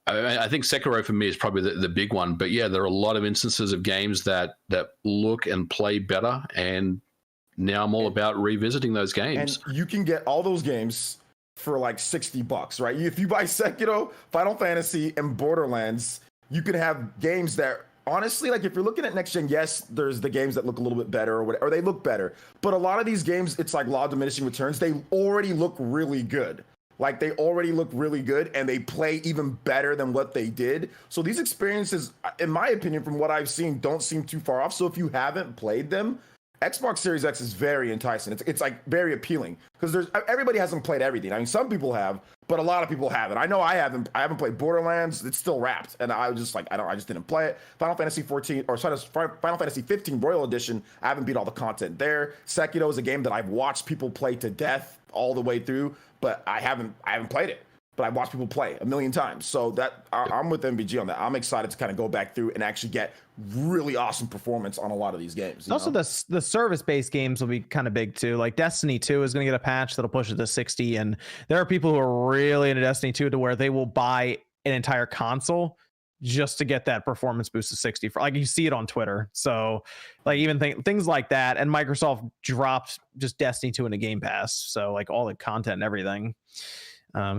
I think Sekiro for me is probably the big one. But yeah, there are a lot of instances of games that look and play better. And now I'm all about revisiting those games.
And you can get all those games for like $60, right? If you buy Sekiro, Final Fantasy, and Borderlands, you can have games that honestly, like if you're looking at next gen, yes, there's the games that look a little bit better or they look better. But a lot of these games, it's like law of diminishing returns. They already look really good. Like they already look really good and they play even better than what they did. So these experiences, in my opinion, from what I've seen, don't seem too far off. So if you haven't played them, Xbox Series X is very enticing. It's like very appealing because everybody hasn't played everything. I mean, some people have, but a lot of people haven't. I know I haven't played Borderlands. It's still wrapped, and I was just like, I just didn't play it. Final Fantasy 14 or Final Fantasy 15 Royal Edition. I haven't beat all the content there. Sekiro is a game that I've watched people play to death all the way through, but I haven't played it. But I've watched people play a million times. So that I'm with MVG on that. I'm excited to kind of go back through and actually get really awesome performance on a lot of these games.
Also, the service-based games will be kind of big too. Like Destiny 2 is going to get a patch that'll push it to 60. And there are people who are really into Destiny 2 to where they will buy an entire console just to get that performance boost to 60. For like you see it on Twitter. So like even things like that. And Microsoft dropped just Destiny 2 into Game Pass. So like all the content and everything.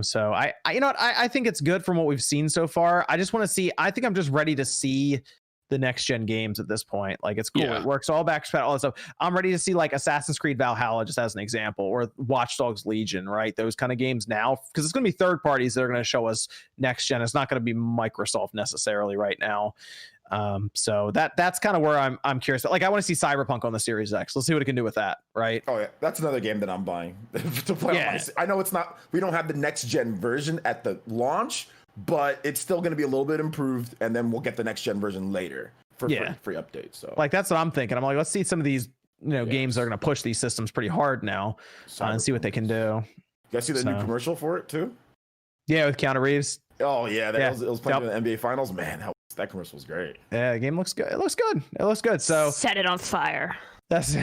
So I you know what, I think it's good from what we've seen so far. I just want to see. I think I'm just ready to see the next gen games at this point. Like it's cool. It works all back, all that stuff. I'm ready to see like Assassin's Creed Valhalla, just as an example, or Watch Dogs Legion, right? Those kind of games now, because it's going to be third parties that are going to show us next gen. It's not going to be Microsoft necessarily right now. So that's kind of where I'm curious. Like I want to see Cyberpunk on the Series X. Let's see what it can do with that, right?
Oh yeah, that's another game that I'm buying to play. Yeah. I know we don't have the next gen version at the launch, but it's still going to be a little bit improved, and then we'll get the next gen version later for free updates. So like
that's what I'm thinking. I'm like, let's see some of these games that are going to push these systems pretty hard now, and see what they can do.
You guys see the new commercial for it too?
Yeah, with Keanu Reeves.
Oh yeah, it was playing in the NBA Finals. Man, that commercial was great.
Yeah, the game looks good. It looks good. So
set it on fire.
That's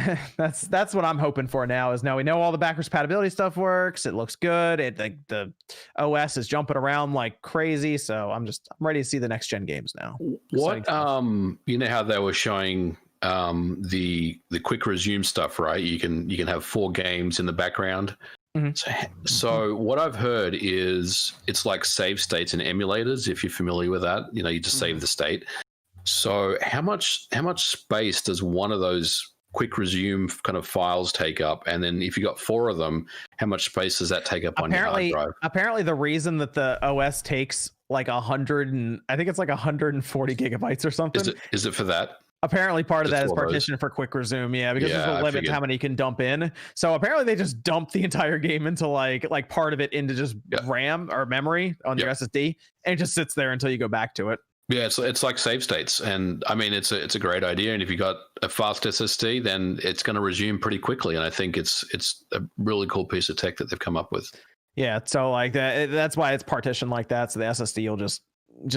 what I'm hoping for now. Is now we know all the backwards compatibility stuff works. It looks good. The OS is jumping around like crazy. So I'm ready to see the next gen games now.
What you know how they were showing the quick resume stuff, right? You can have 4 games in the background. Mm-hmm. So what I've heard is it's like save states and emulators. If you're familiar with that, you just save the state. So how much space does one of those quick resume kind of files take up? And then if you got 4 of them, how much space does that take up on your hard drive?
Apparently the reason that the OS takes like 140 gigabytes or something.
Is it for that?
Apparently part of that is partitioned for quick resume. Yeah, because there's a limit to how many you can dump in. So apparently they just dump the entire game into like part of it into just RAM or memory on your SSD, and it just sits there until you go back to it.
Yeah, it's like save states, and I mean it's a great idea. And if you got a fast SSD, then it's going to resume pretty quickly. And I think it's a really cool piece of tech that they've come up with.
Yeah, so like that's why it's partitioned like that. So the SSD will just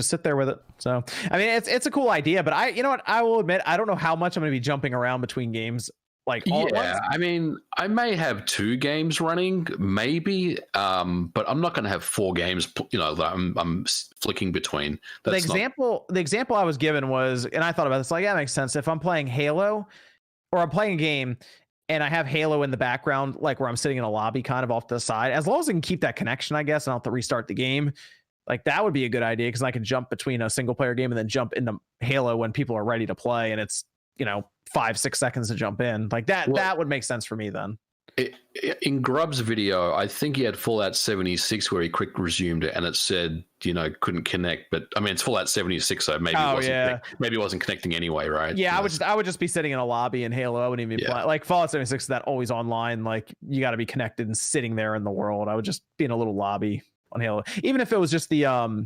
sit there with it. So I mean it's a cool idea, but I will admit I don't know how much I'm going to be jumping around between games like all at once.
I mean I may have 2 games running maybe, but I'm not going to have 4 games that I'm flicking between.
The example I was given was, and I thought about this, like that makes sense. If I'm playing Halo or I'm playing a game and I have Halo in the background, like where I'm sitting in a lobby kind of off to the side, as long as I can keep that connection, I guess, and I don't have to restart the game. Like that would be a good idea, because I can jump between a single player game and then jump into Halo when people are ready to play, and it's 5-6 seconds to jump in. Like that that would make sense for me then.
In Grubb's video, I think he had Fallout 76 where he quick resumed it, and it said couldn't connect. But I mean it's Fallout 76, so maybe it wasn't connecting anyway, right?
Yeah, I would just be sitting in a lobby in Halo. I wouldn't even be playing. Like Fallout 76 is that always online. Like you got to be connected and sitting there in the world. I would just be in a little lobby on Halo, even if it was just the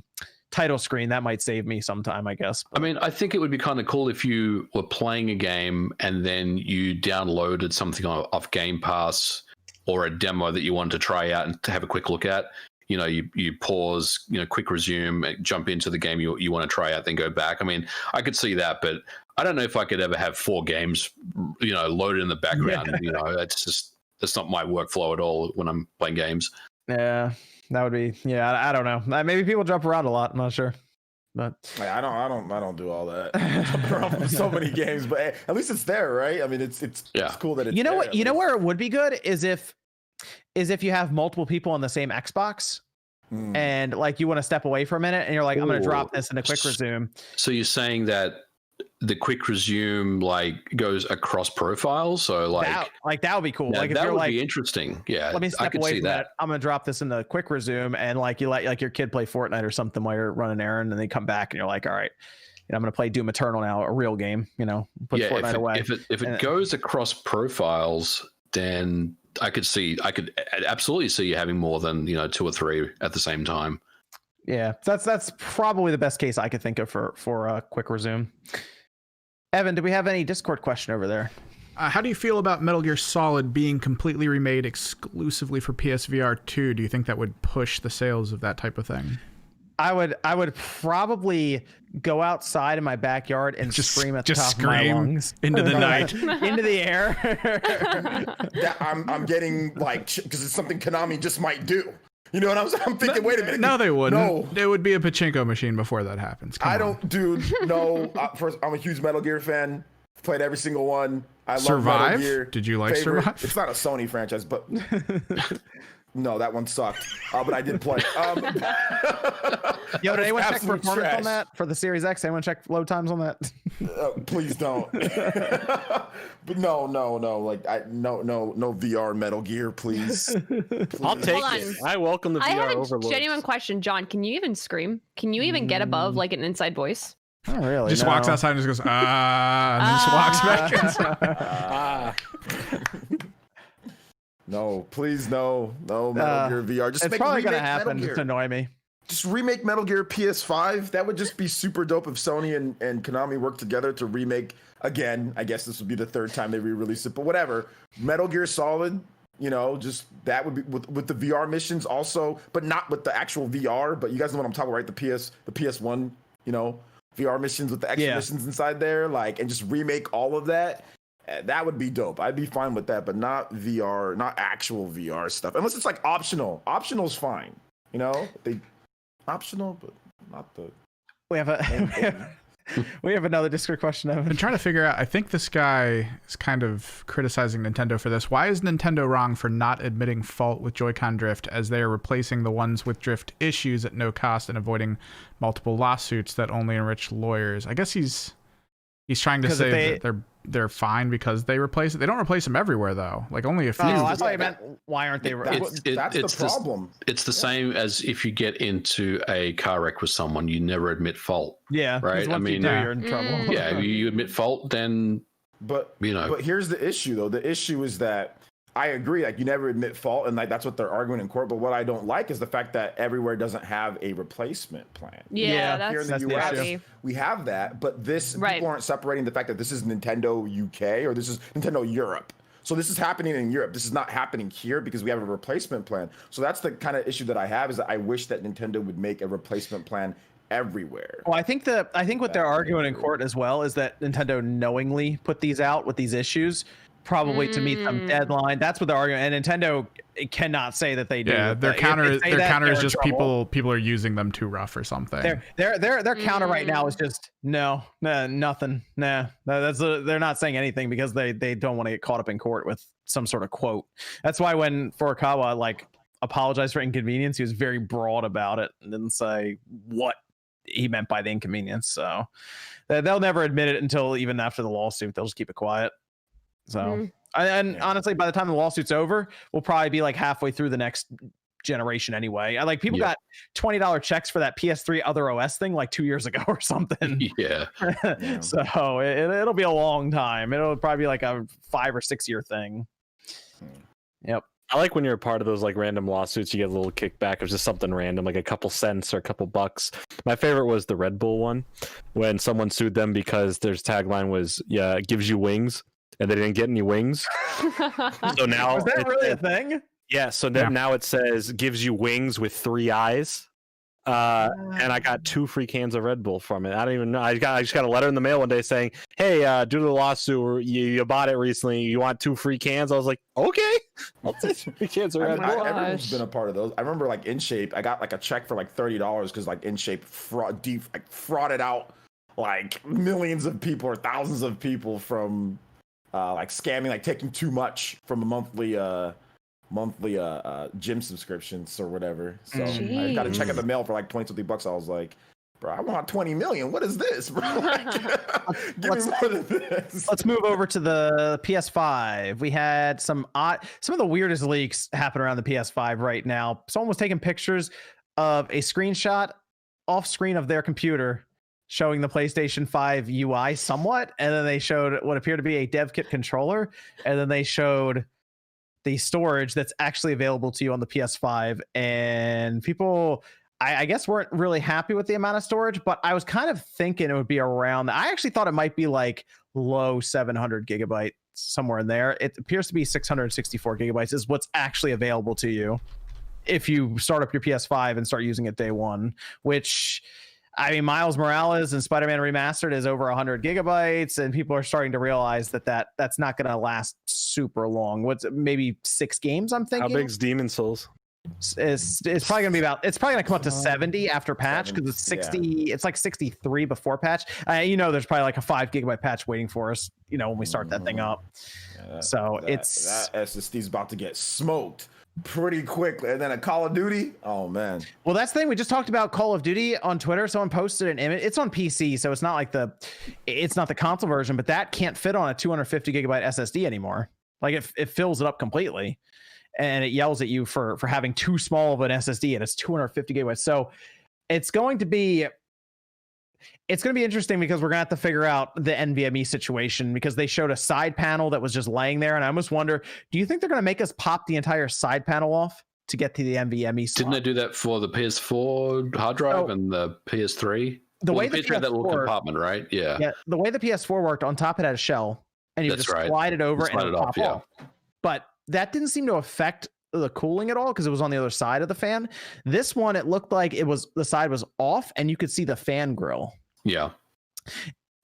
title screen. That might save me sometime, I guess.
I mean, I think it would be kind of cool if you were playing a game and then you downloaded something off Game Pass or a demo that you wanted to try out and to have a quick look at. you pause, quick resume, jump into the game you want to try out, then go back. I mean, I could see that, but I don't know if I could ever have 4 games, loaded in the background. That's not my workflow at all when I'm playing games.
Yeah, that would be. Yeah, I don't know. Maybe people jump around a lot. I'm not sure. But
I don't do all that. Jump around from so many games, but at least it's there, right? I mean, it's cool that it's
you know
there,
what you know where it would be good is if you have multiple people on the same Xbox and like you want to step away for a minute and you're like, I'm going to drop this in a quick resume.
So you're saying that the quick resume like goes across profiles, so that
would be cool. Like if
that
you're
would
like,
be interesting. Yeah,
let me
I
step
could
away
see
from that. I'm gonna drop this in the quick resume, and like you let your kid play Fortnite or something while you're running an errand, and they come back and you're like, all right, I'm gonna play Doom Eternal now, a real game. Put Fortnite away.
If it goes across profiles, then I could absolutely see you having more than 2 or 3 at the same time.
Yeah, that's probably the best case I could think of for a quick resume. Evan, do we have any Discord question over there?
How do you feel about Metal Gear Solid being completely remade exclusively for PSVR 2? Do you think that would push the sales of that type of thing?
I would probably go outside in my backyard and just scream at the top of my lungs
into the night,
into the air.
I'm getting like, because it's something Konami just might do. You know what I'm thinking? Wait a minute.
No, they wouldn't. No. It would be a pachinko machine before that happens.
Dude, no. First, I'm a huge Metal Gear fan. Played every single one. I love
Survive?
Metal Gear.
Did you like Survive?
It's not a Sony franchise, but no, that one sucked. But I did play.
Yo, did anyone check performance on that for the Series X? Anyone check load times on that?
Please don't. But no. Like no VR Metal Gear, please.
I'll take it. I welcome the VR overlords.
I have a genuine question, John. Can you even scream? Can you even get above like an inside voice?
Oh, really?
Just walks outside and just goes, and then just walks back inside.
No, please, no Metal Gear VR.
It's probably gonna happen. Just annoy me.
Just remake Metal Gear PS5. That would just be super dope if Sony and Konami worked together to remake again. I guess this would be the 3rd time they re-release it, but whatever. Metal Gear Solid, just that would be with the VR missions also, but not with the actual VR. But you guys know what I'm talking about, right? The PS1, VR missions with the extra missions inside there, and just remake all of that. That would be dope. I'd be fine with that, but not VR, not actual VR stuff. Unless it's like optional. Optional's fine. Optional, but not the.
We have another Discord question.
I've been trying to figure out. I think this guy is kind of criticizing Nintendo for this. Why is Nintendo wrong for not admitting fault with Joy-Con drift, as they are replacing the ones with drift issues at no cost and avoiding multiple lawsuits that only enrich lawyers? I guess he's trying to say that they're fine because they replace it. They don't replace them everywhere though. Like only a few.
Oh, that's what I meant. Why aren't they?
That's the problem.
It's the same as if you get into a car wreck with someone, you never admit fault.
Yeah,
right. I mean,
you're in trouble.
Yeah, if you admit fault, then. But
here's the issue though. The issue is that I agree. Like you never admit fault, and that's what they're arguing in court. But what I don't like is the fact that everywhere doesn't have a replacement plan.
Yeah,
here in the US, we have that, but people aren't separating the fact that this is Nintendo UK or this is Nintendo Europe. So this is happening in Europe. This is not happening here because we have a replacement plan. So that's the kind of issue that I have, is that I wish that Nintendo would make a replacement plan everywhere.
Well, I think what they're arguing in court as well is that Nintendo knowingly put these out with these issues, probably to meet some deadline. That's what they're arguing, and Nintendo cannot say that they do.
Yeah, their counter is just people are using them too rough or something.
Their counter right now is just nothing. They're not saying anything because they don't want to get caught up in court with some sort of quote. That's why when Furukawa apologized for inconvenience, he was very broad about it and didn't say what he meant by the inconvenience. So they'll never admit it until even after the lawsuit. They'll just keep it quiet. So, honestly, by the time the lawsuit's over, we'll probably be halfway through the next generation anyway. People got $20 checks for that PS3 Other OS thing 2 years ago or something.
Yeah.
So it'll be a long time. It'll probably be a 5 or 6 year thing. Yep.
I like when you're a part of those random lawsuits, you get a little kickback of just something random, a couple cents or a couple bucks. My favorite was the Red Bull one, when someone sued them because their tagline was, it gives you wings. And they didn't get any wings. So now
was that really a thing?
Yeah, so then now it says gives you wings with 3 eyes. And I got 2 free cans of Red Bull from it. I don't even know. I just got a letter in the mail one day saying, "Hey, due to the lawsuit, you bought it recently. You want 2 free cans?" I was like, "Okay, I'll take 3 cans of Red Bull."
Everyone's been a part of those. I remember like InShape, I got like a check for like $30 because like InShape frauded out like millions of people or thousands of people from like scamming, like taking too much from a monthly gym subscriptions or whatever. So I got a check in the mail for like $20-something. I was like, bro, I want 20 million. What is this, bro? Like, give me more than this.
Let's move over to the PS5. We had some of the weirdest leaks happen around the PS5 right now. Someone was taking pictures of a screenshot off screen of their computer showing the PlayStation 5 UI somewhat, and then they showed what appeared to be a dev kit controller, and then they showed the storage that's actually available to you on the PS5. And people, I guess, weren't really happy with the amount of storage, but I was kind of thinking it would be around. I actually thought it might be like low 700 gigabyte, somewhere in there. It appears to be 664 gigabytes is what's actually available to you if you start up your PS5 and start using it day one, which, I mean, Miles Morales and Spider-Man Remastered is over 100 gigabytes, and people are starting to realize that's not going to last super long. What's maybe 6 games? I'm thinking.
How big's Demon Souls?
It's probably going to be it's probably going to come up to 70 after patch, because it's 60. Yeah. It's like 63 before patch. There's probably like a 5 gigabyte patch waiting for us. When we start that thing up. Yeah, that
SSD's about to get smoked pretty quickly. And then a Call of Duty, oh man.
Well, that's the thing. We just talked about Call of Duty on Twitter. Someone posted an image. It's on PC, so it's not like it's not the console version, but that can't fit on a 250 gigabyte SSD anymore. Like it fills it up completely, and it yells at you for having too small of an SSD, and it's 250 gigabytes. So it's going to be interesting, because we're gonna have to figure out the NVMe situation, because they showed a side panel that was just laying there, and I almost wonder, do you think they're gonna make us pop the entire side panel off to get to the NVMe slot?
Didn't they do that for the PS4 hard drive and the PS3?
The way the
PS3 had that little compartment, right? Yeah.
The way the PS4 worked, on top it had a shell, and you just slide it over and it would pop off. But that didn't seem to affect the cooling at all, because it was on the other side of the fan. This one, it looked like the side was off, and you could see the fan grill.
Yeah.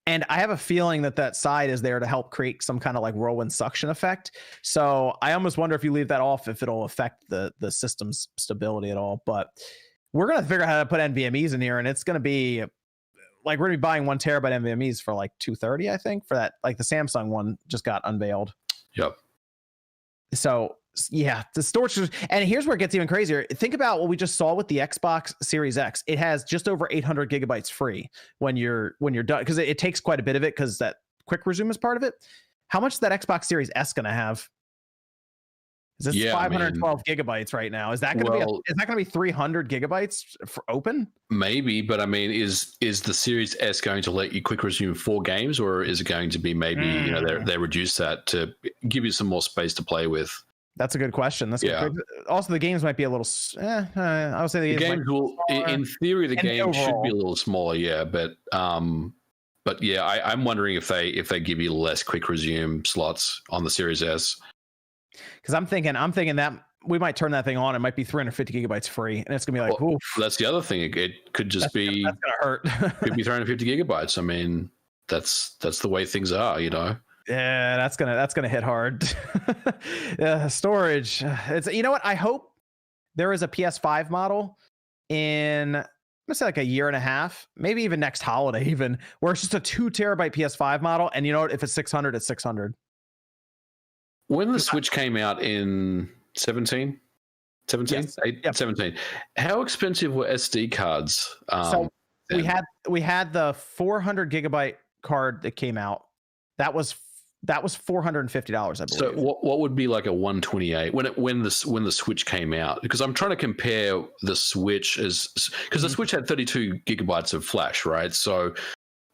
And I have a feeling that side is there to help create some kind of like whirlwind suction effect. So I almost wonder, if you leave that off, if it'll affect the system's stability at all. But we're going to figure out how to put NVMEs in here, and it's going to be like, we're going to be buying 1 terabyte NVMEs for like $230, I think, for that. Like the Samsung one just got unveiled.
Yep.
So yeah, the storage, and here's where it gets even crazier. Think about what we just saw with the Xbox Series X. It has just over 800 gigabytes free when you're done, because it takes quite a bit of it, because that quick resume is part of it. How much is that Xbox Series S going to have? Is this 512 gigabytes right now? Is that going to be 300 gigabytes for open?
Maybe, but I mean, is the Series S going to let you quick resume 4 games, or is it going to be maybe they reduce that to give you some more space to play with?
That's a good question. Also, the games might be a little. I would say the
games will, in theory, the game should be a little smaller. Yeah, but yeah, I'm wondering if they give you less quick resume slots on the Series S.
Because I'm thinking that we might turn that thing on. It might be 350 gigabytes free, and it's gonna be like, oof.
That's the other thing. It could just be.
That's gonna hurt.
Could be 350 gigabytes. I mean, that's the way things are.
Yeah, that's gonna hit hard. Storage. It's, what? I hope there is a PS5 model in, let's say, like a year and a half, maybe even next holiday, even, where it's just a 2 terabyte PS5 model, and if it's 600, it's 600.
When the Switch came out in 17,
yes.
17, how expensive were SD cards?
So we had the 400 gigabyte card that came out. That was $450, I believe.
So what would be like a 128 when the Switch came out? Because I'm trying to compare the Switch because the Switch had 32 gigabytes of flash, right? So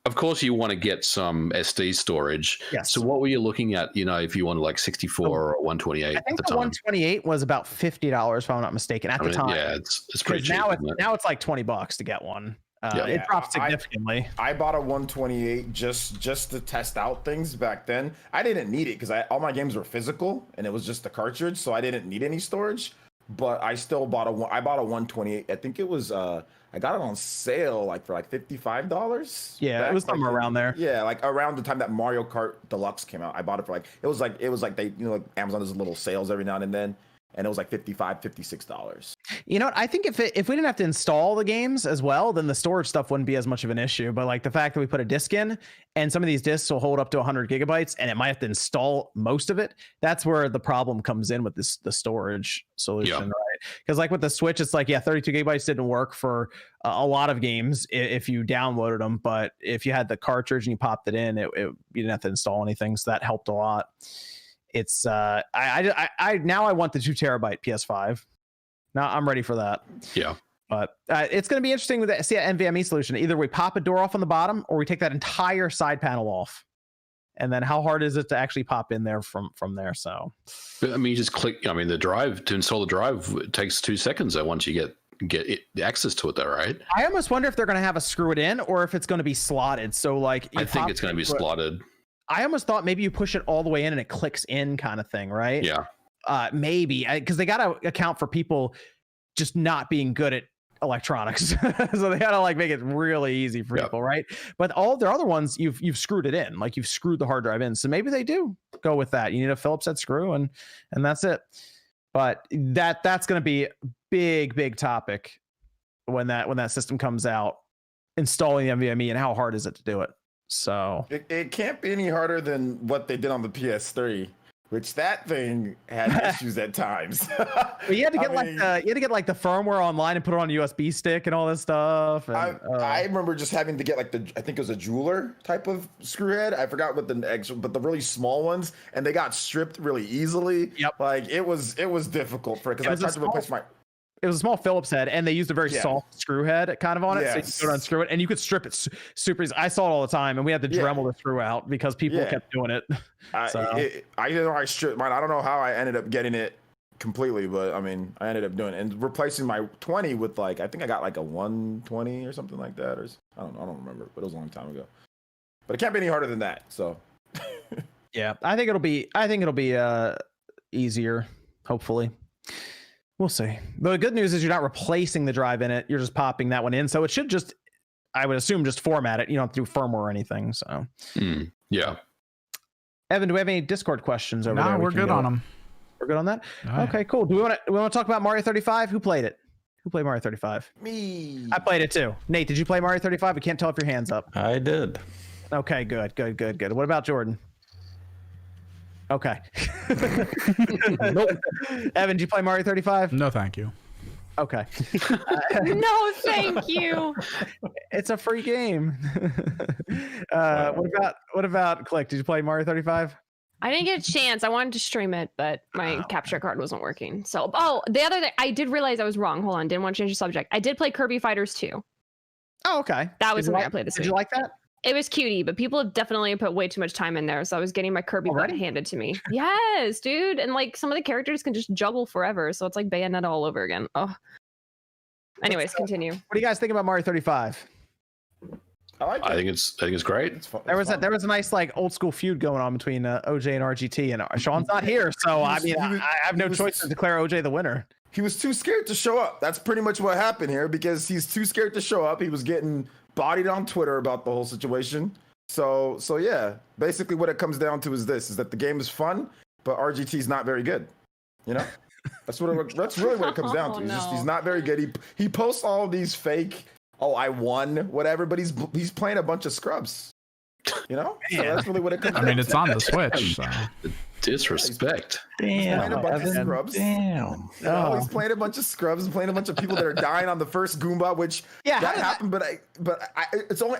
of course you want to get some SD storage.
Yes.
So what were you looking at? If you wanted like 64 or 128
at the time? 128 was about $50, if I'm not mistaken, at the time.
Yeah, it's pretty cheap.
Now it's like $20 to get one. It dropped significantly.
I bought a 128 just to test out things back then. I didn't need it because all my games were physical and it was just the cartridge, so I didn't need any storage. But I still bought I bought a 128. I think it was I got it on sale for $55.
Yeah, it was somewhere around there.
Yeah, like around the time that Mario Kart Deluxe came out. I bought it for it was like they Amazon does little sales every now and then. And it was like $56.
You know what? I think if we didn't have to install the games as well, then the storage stuff wouldn't be as much of an issue. But like the fact that we put a disc in, and some of these discs will hold up to 100 gigabytes, and it might have to install most of it. That's where the problem comes in with the storage solution, right? Because like with the Switch, it's like 32 gigabytes didn't work for a lot of games if you downloaded them, but if you had the cartridge and you popped it in, you didn't have to install anything, so that helped a lot. It's I now I want the 2 terabyte PS5. Now I'm ready for that.
Yeah.
But it's going to be interesting with the NVMe solution. Either we pop a door off on the bottom, or we take that entire side panel off. And then how hard is it to actually pop in there from there? So,
I mean, you just click. I mean, the drive to install the drive takes 2 seconds. Once you get access to it, though, right?
I almost wonder if they're going to have a screw it in, or if it's going to be slotted. So like,
I think it's going to be slotted.
I almost thought maybe you push it all the way in and it clicks in, kind of thing, right?
Yeah.
Maybe because they got to account for people just not being good at electronics, so they got to like make it really easy for people, right? But all their other ones, you've screwed it in, like you've screwed the hard drive in. So maybe they do go with that. You need a Phillips head screw, and that's it. But that's going to be a big topic when that system comes out, installing the NVMe, and how hard is it to do it. So
it can't be any harder than what they did on the PS3, which that thing had issues at times.
But you had to get the firmware online and put it on a USB stick and all this stuff. And,
I remember just having to get I think it was a jeweler type of screw head. I forgot what but the really small ones, and they got stripped really easily.
Yep.
Like it was difficult for it because I tried to replace my.
It was a small Phillips head, and they used a very soft screw head kind of on it, so you could unscrew it, and you could strip it super easy. I saw it all the time, and we had to Dremel the screw out because people kept doing it.
I stripped mine. I don't know how I ended up getting it completely, but I mean, I ended up doing it and replacing my 20 with I think I got like a 120 or something like that, or I don't remember, but it was a long time ago. But it can't be any harder than that. So
yeah, I think it'll be easier, hopefully. We'll see. The good news is you're not replacing the drive in it. You're just popping that one in. So it should just, I would assume, just format it. You don't have to do firmware or anything. So
yeah.
Evan, do we have any Discord questions over there?
No, we're good on them.
We're good on that?
Right.
Okay, cool. Do we want to talk about Mario 35? Who played it? Who played Mario 35?
Me.
I played it too. Nate, did you play Mario 35? I can't tell if your hand's up.
I did.
Okay, good. What about Jordan? Okay. Nope. Evan, did you play Mario 35?
No, thank you.
Okay.
No, thank you.
It's a free game. What about Click? Did you play Mario 35?
I didn't get a chance. I wanted to stream it, but my capture card wasn't working. So, the other thing, I did realize I was wrong. Hold on, didn't want to change the subject. I did play Kirby Fighters 2.
Oh, okay.
That was something I played this week.
Did you like that?
It was cutie, but people have definitely put way too much time in there. So I was getting my Kirby butt handed to me. Yes, dude. And like some of the characters can just juggle forever. So it's like Bayonetta all over again. Oh. Anyways, continue.
What do you guys think about Mario 35?
I like it.
I think it's great.
It's fun.
There was a nice like old school feud going on between OJ and RGT, and Sean's not here, so I have no choice to declare OJ the winner.
He was too scared to show up. That's pretty much what happened here because he's too scared to show up. He was getting bodied on Twitter about the whole situation. So yeah, basically what it comes down to is that the game is fun, but RGT's not very good. You know, that's really what it comes down to. He's not very good. He posts all these fake, I won, whatever, but he's playing a bunch of scrubs. You know, so that's really what it comes down to.
I mean, it's on the Switch, so.
Disrespect.
He's playing a bunch of scrubs.
Damn.
He's playing a bunch of scrubs and playing a bunch of people that are dying on the first Goomba, which that happened. It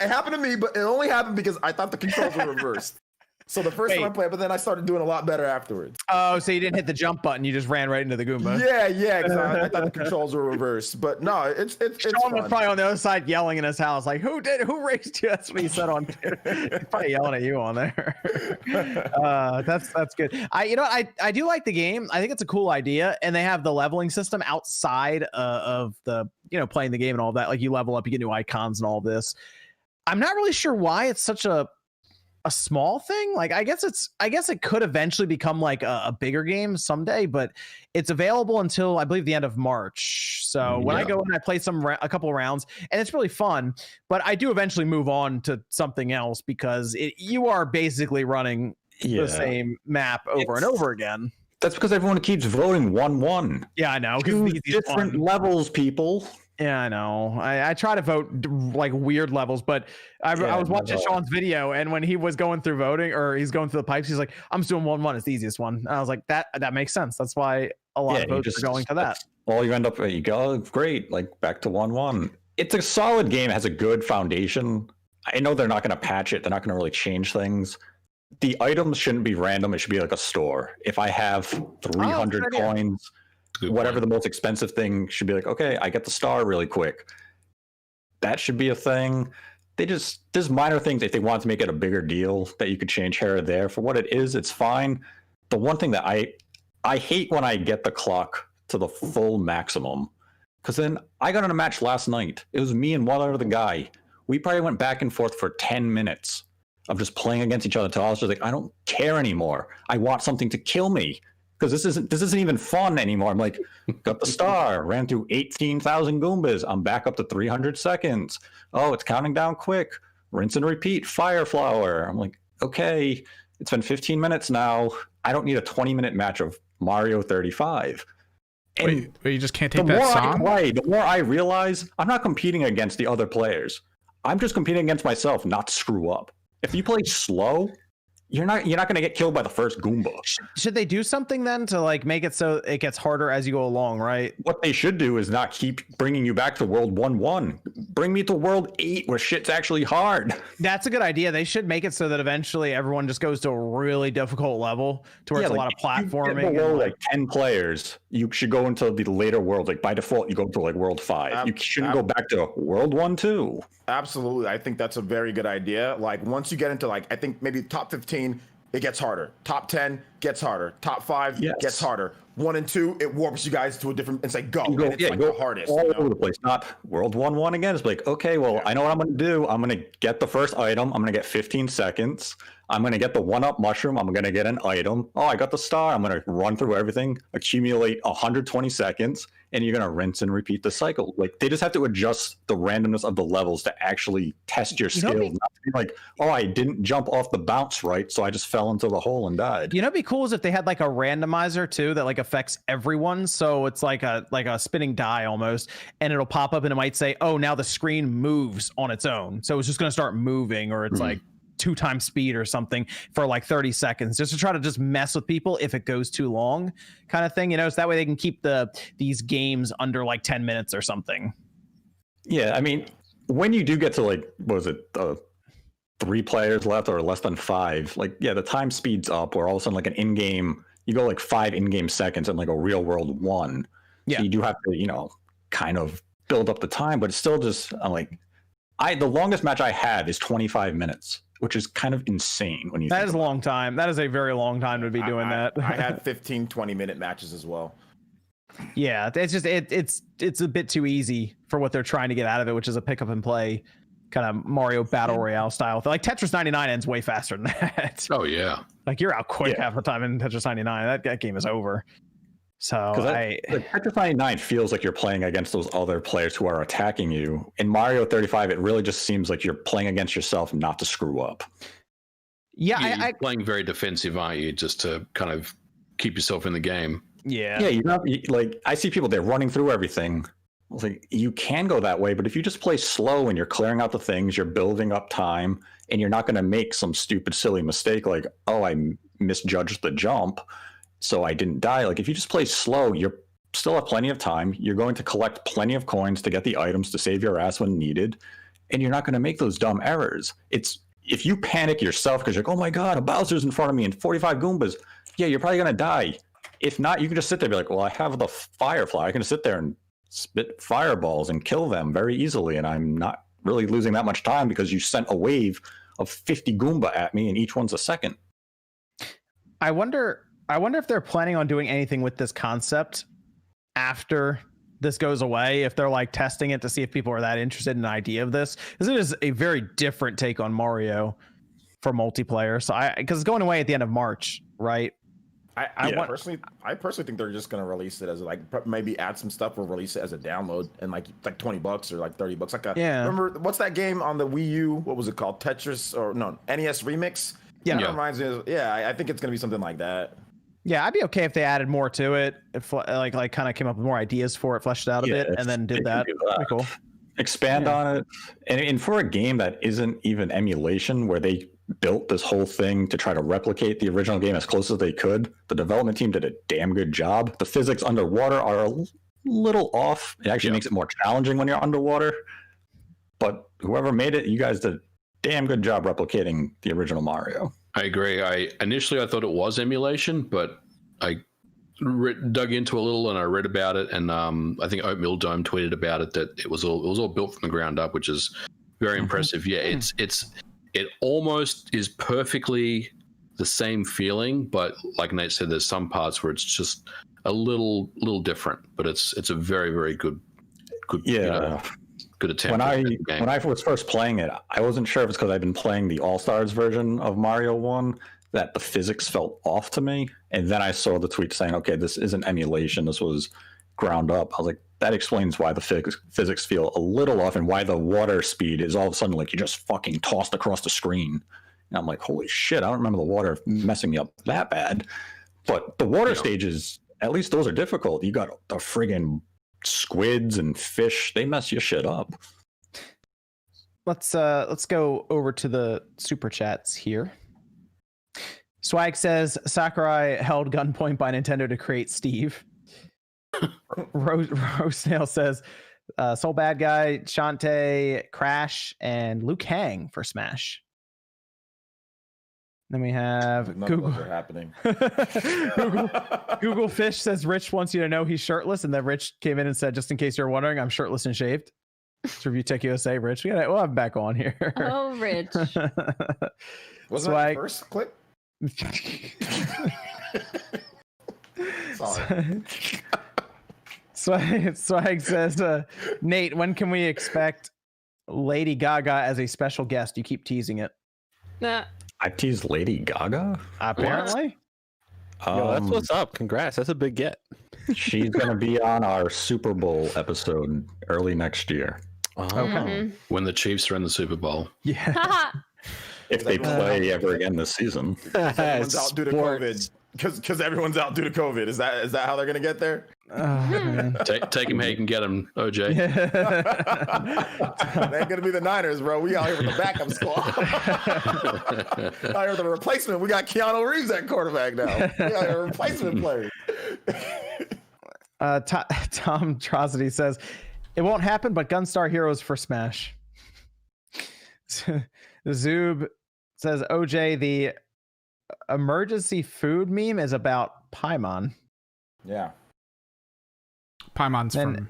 happened to me, but it only happened because I thought the controls were reversed. So the first time I played, but then I started doing a lot better afterwards.
Oh, so you didn't hit the jump button, you just ran right into the Goomba.
Yeah, because I thought the controls were reversed. But no, it's
Sean was
fun.
probably on the other side yelling in his house, like, who raised you? That's what he said on He's probably yelling at you on there. That's good. I do like the game. I think it's a cool idea, and they have the leveling system outside of the playing the game and all that. Like, you level up, you get new icons and all this. I'm not really sure why it's such a small thing. Like, I guess it could eventually become like a bigger game someday, but it's available until I believe the end of March. So when I go and I play a couple of rounds, and it's really fun, but I do eventually move on to something else because you are basically running the same map over and over again.
That's because everyone keeps voting 1-1.
Yeah, I know.
Different levels, people.
Yeah, I know. I try to vote like weird levels, but I was watching Sean's video, and when he was going through voting, or he's going through the pipes, he's like, "I'm just doing 1-1. It's the easiest one." And I was like, "That makes sense. That's why a lot of votes are going to that."
Well, you end up, you go, great, like back to 1-1. It's a solid game. It has a good foundation. I know they're not going to patch it. They're not going to really change things. The items shouldn't be random. It should be like a store. If I have 300 coins. Whatever the most expensive thing should be like, okay, I get the star really quick. That should be a thing. There's minor things if they want to make it a bigger deal that you could change here or there. For what it is, it's fine. The one thing that I hate when I get the clock to the full maximum, because then I got in a match last night. It was me and one other guy. We probably went back and forth for 10 minutes of just playing against each other until I was just like, I don't care anymore. I want something to kill me. Because this isn't even fun anymore. I'm like, got the star, ran through 18,000 Goombas. I'm back up to 300 seconds. Oh, it's counting down quick. Rinse and repeat, fire flower. I'm like, okay, it's been 15 minutes now. I don't need a 20-minute match of Mario 35. And
wait, you just can't take that song?
The more I realize I'm not competing against the other players. I'm just competing against myself not to screw up. If you play slow, you're not going to get killed by the first Goomba.
Should they do something then to like make it so it gets harder as you go along, right?
What they should do is not keep bringing you back to World 1-1. Bring me to World 8 where shit's actually hard.
That's a good idea. They should make it so that eventually everyone just goes to a really difficult level to where it's a lot of platforming.
Below like 10 players, you should go into the later worlds. Like by default, you go to like World 5. You shouldn't go back to World 1-2.
Absolutely. I think that's a very good idea. Like once you get into like, I think maybe top 15, it gets harder. Top 10 gets harder. Top 5 gets harder. 1 and 2, it warps you guys to a different. It's like go. And it's like the hardest.
All over the place. Not World 1-1 again. It's like, okay, well, I know what I'm going to do. I'm going to get the first item. I'm going to get 15 seconds. I'm going to get the 1-up mushroom. I'm going to get an item. Oh, I got the star. I'm going to run through everything, accumulate 120 seconds, and you're going to rinse and repeat the cycle. Like they just have to adjust the randomness of the levels to actually test your skills. Not to be like, oh, I didn't jump off the bounce right, so I just fell into the hole and died.
You know, what'd be cool is if they had like a randomizer too that like affects everyone. So it's like a spinning die almost, and it'll pop up and it might say, oh, now the screen moves on its own. So it's just going to start moving, or it's like 2 times speed or something for like 30 seconds, just to try to just mess with people if it goes too long, kind of thing. You know, so that way they can keep these games under like 10 minutes or something.
Yeah, I mean, when you do get to like, what was it, 3 players left or less than 5, like, yeah, the time speeds up, where all of a sudden like an in-game, you go like 5 in-game seconds in like a real world 1. Yeah, so you do have to, you know, kind of build up the time, but it's still just, I'm like, the longest match I had is 25 minutes, which is kind of insane when you.
That is a long time. That is a very long time to be doing that.
I had 15-20-minute matches as well.
Yeah, it's just it's a bit too easy for what they're trying to get out of it, which is a pick up and play kind of Mario Battle Royale style. Like Tetris 99 ends way faster than that.
Oh yeah,
like you're out quick half the time in Tetris 99. That game is over. So
Tetris 99 feels like you're playing against those other players who are attacking you. In Mario 35, it really just seems like you're playing against yourself not to screw up.
Yeah,
you're playing very defensive, aren't you? Just to kind of keep yourself in the game.
Yeah.
Yeah, you're not like, I see people, they're running through everything. I was like, you can go that way, but if you just play slow and you're clearing out the things, you're building up time, and you're not going to make some stupid, silly mistake like, oh, I misjudged the jump, so I didn't die. Like if you just play slow, you're still have plenty of time. You're going to collect plenty of coins to get the items to save your ass when needed, and you're not going to make those dumb errors. It's if you panic yourself because you're like, oh my god, a Bowser's in front of me and 45 Goombas, yeah, you're probably gonna die. If not, you can just sit there and be like, well, I have the Firefly. I can just sit there and spit fireballs and kill them very easily, and I'm not really losing that much time because you sent a wave of 50 Goomba at me, and each one's a second.
I wonder if they're planning on doing anything with this concept after this goes away, if they're like testing it to see if people are that interested in the idea of this, because it is a very different take on Mario for multiplayer. So because it's going away at the end of March, right?
I personally think they're just gonna release it as like maybe add some stuff or release it as a download and like $20 or like $30. Like remember what's that game on the Wii U? What was it called? Tetris or no NES Remix? Yeah, that reminds me of, I think it's gonna be something like that. Yeah, I'd be okay if they added more to it, if like kind of came up with more ideas for it, fleshed it out a bit, and then did that. Pretty cool.
Expand on it, and for a game that isn't even emulation, where they built this whole thing to try to replicate the original game as close as they could, the development team did a damn good job. The physics underwater are a little off. It actually makes it more challenging when you're underwater. But whoever made it, you guys did a damn good job replicating the original Mario.
I agree. I thought it was emulation, but I dug into a little and I read about it, and I think Oatmeal Dome tweeted about it that it was all built from the ground up, which is very impressive. Yeah, it almost is perfectly the same feeling, but like Nate said, there's some parts where it's just a little different, but it's a very, very good good attempt.
When I was first playing it, I wasn't sure if it's because I've been playing the All-Stars version of Mario 1 that the physics felt off to me. And then I saw the tweet saying, okay, this isn't emulation, this was ground up. I was like, that explains why the physics feel a little off and why the water speed is all of a sudden like you just fucking tossed across the screen. And I'm like, holy shit, I don't remember the water messing me up that bad. But the water stages, at least those are difficult. You got the friggin' squids and fish, they mess your shit up.
Let's go over to the super chats here. Swag says Sakurai held gunpoint by Nintendo to create Steve. Rose Snail says Soul Bad Guy, Shantae, Crash, and Liu Kang for Smash. Then we have Google.
Are happening.
Google Fish says Rich wants you to know he's shirtless, and then Rich came in and said, just in case you're wondering, I'm shirtless and shaved. It's Review Tech USA. Rich, we'll have him back on here.
Oh, Rich.
Wasn't that the first clip?
Sorry. Swag says, Nate, when can we expect Lady Gaga as a special guest? You keep teasing it.
Nah.
I teased Lady Gaga?
Apparently.
Yo, that's what's up. Congrats. That's a big get.
She's going to be on our Super Bowl episode early next year.
Okay.
When the Chiefs are in the Super Bowl.
Yeah.
If they play ever again this season.
Everyone's out due to COVID. Because everyone's out due to COVID. Is that how they're gonna get there?
Take him how you can get him, OJ.
They ain't gonna be the Niners, bro. We out here with the backup squad. Out here with the replacement. We got Keanu Reeves at quarterback now. We out here replacement players.
Tom Trosity says it won't happen, but Gunstar Heroes for Smash. Zoob says OJ, the emergency food meme is about Paimon.
Yeah.
Paimon's from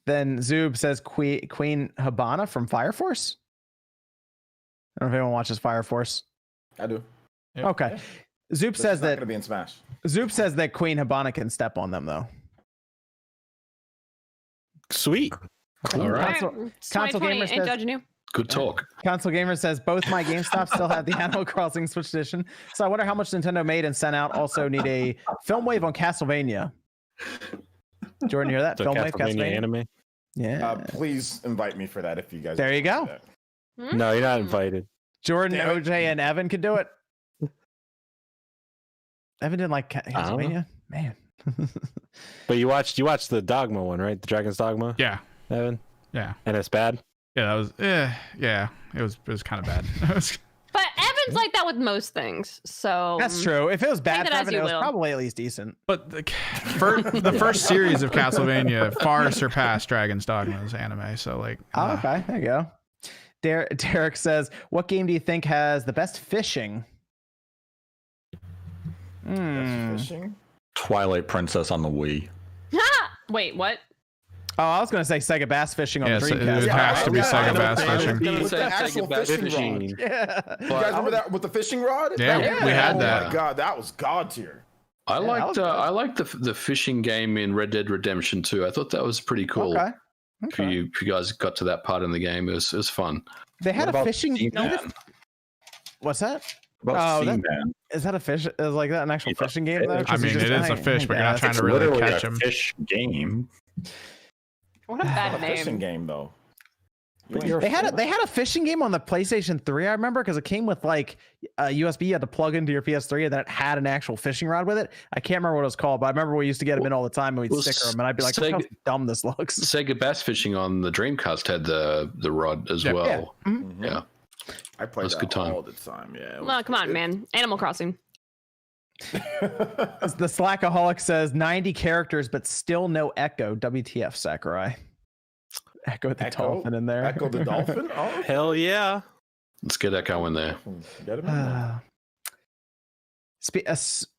Then Zoob says Queen Habana from Fire Force. I don't know if anyone watches Fire Force.
I do.
Yep. Okay. Yeah. Zoop says that
gonna be in Smash.
Zoop says that Queen Habana can step on them though.
Sweet.
Cool. All right.
Console Gamer says,
judging you.
Good talk.
Console Gamer says both my GameStop still have the Animal Crossing Switch Edition. So I wonder how much Nintendo made and sent out. Also need a film wave on Castlevania. Jordan, you hear that?
So
film wave Castlevania
anime.
Yeah.
Please invite me for that if you guys.
There you go.
No, you're not invited.
Jordan, OJ, and Evan can do it. Evan didn't like Castlevania, man.
But you watched the Dogma one, right? The Dragon's Dogma.
Yeah.
Evan.
Yeah.
And it's bad.
Yeah, that was. Yeah, it was kind of bad.
But Evan's like that with most things, so
that's true. If it was bad,
Evan,
it was probably at least decent.
But the first series of Castlevania far surpassed Dragon's Dogma's anime. So like,
okay, there you go. Derek says, "What game do you think has the best fishing?"
That's fishing.
Twilight Princess on the Wii.
Wait, what?
Oh, I was gonna say Sega Bass Fishing on the
Yes,
Dreamcast.
it has to be Sega Bass Fishing.
With the actual fishing rod.
Yeah.
You guys remember that with the fishing rod?
Yeah, we had that.
Oh my god, that was god tier.
I liked the fishing game in Red Dead Redemption 2. I thought that was pretty cool.
Okay.
If you guys got to that part in the game, it was fun.
They had a fishing.
Seaman?
What's that?
About
that-
Seaman?
Is that a fish? Is like that an actual fishing game? Though?
I mean, it is a fish, but you're not trying
It's
to really
literally
catch
a
him.
fish game.
What a bad
A fishing
name.
game though.
They had a fishing game on the PlayStation 3. I remember because it came with like a USB you had to plug into your PS3, and then it had an actual fishing rod with it. I can't remember what it was called, but I remember we used to get them in all the time, and we'd sticker them, and I'd be like, "Look how dumb this looks."
Sega Bass Fishing on the Dreamcast had the rod as well.
Yeah. Mhm.
Yeah.
I played
That's a
that
good time.
all the time. Yeah.
No, come on, man. Animal Crossing.
The Slackaholic says 90 characters, but still no Echo. WTF, Sakurai? Echo the dolphin in there.
Echo the dolphin. Oh,
Hell yeah.
Let's get Echo in there.
get him in there.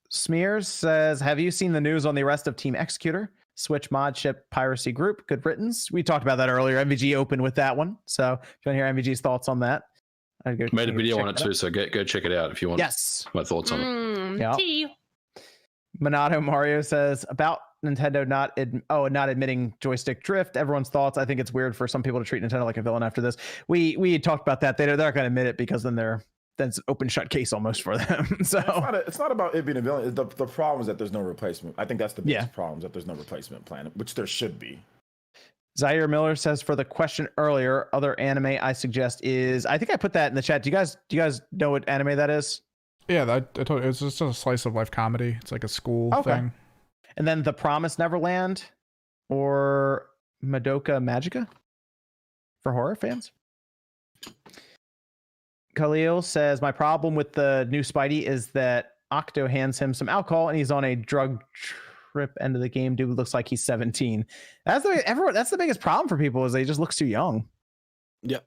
Smears says, "Have you seen the news on the arrest of Team Executor? Switch mod ship piracy group. Good riddance." We talked about that earlier. MVG opened with that one. So if you want to hear MVG's thoughts on that, I'd go
Made a video
check
on it too, so go check it out if you want.
Yes.
My thoughts on it.
Yeah.
Tea.
Monato Mario says about Nintendo not admitting joystick drift. Everyone's thoughts. I think it's weird for some people to treat Nintendo like a villain after this. We had talked about that. They're not going to admit it because then it's an open shut case almost for them. So
it's not about it being a villain. The problem is that there's no replacement. I think that's the biggest problem, is that there's no replacement plan, which there should be.
Zaire Miller says, for the question earlier, other anime I suggest is, I think I put that in the chat. Do you guys know what anime that is?
Yeah, I told you, it's just a slice of life comedy. It's like a school thing.
And then The Promised Neverland or Madoka Magica for horror fans. Khalil says, my problem with the new Spidey is that Octo hands him some alcohol and he's on a drug trip. End of the game. Dude looks like he's 17. That's the biggest problem for people, is they just looks too young.
Yep.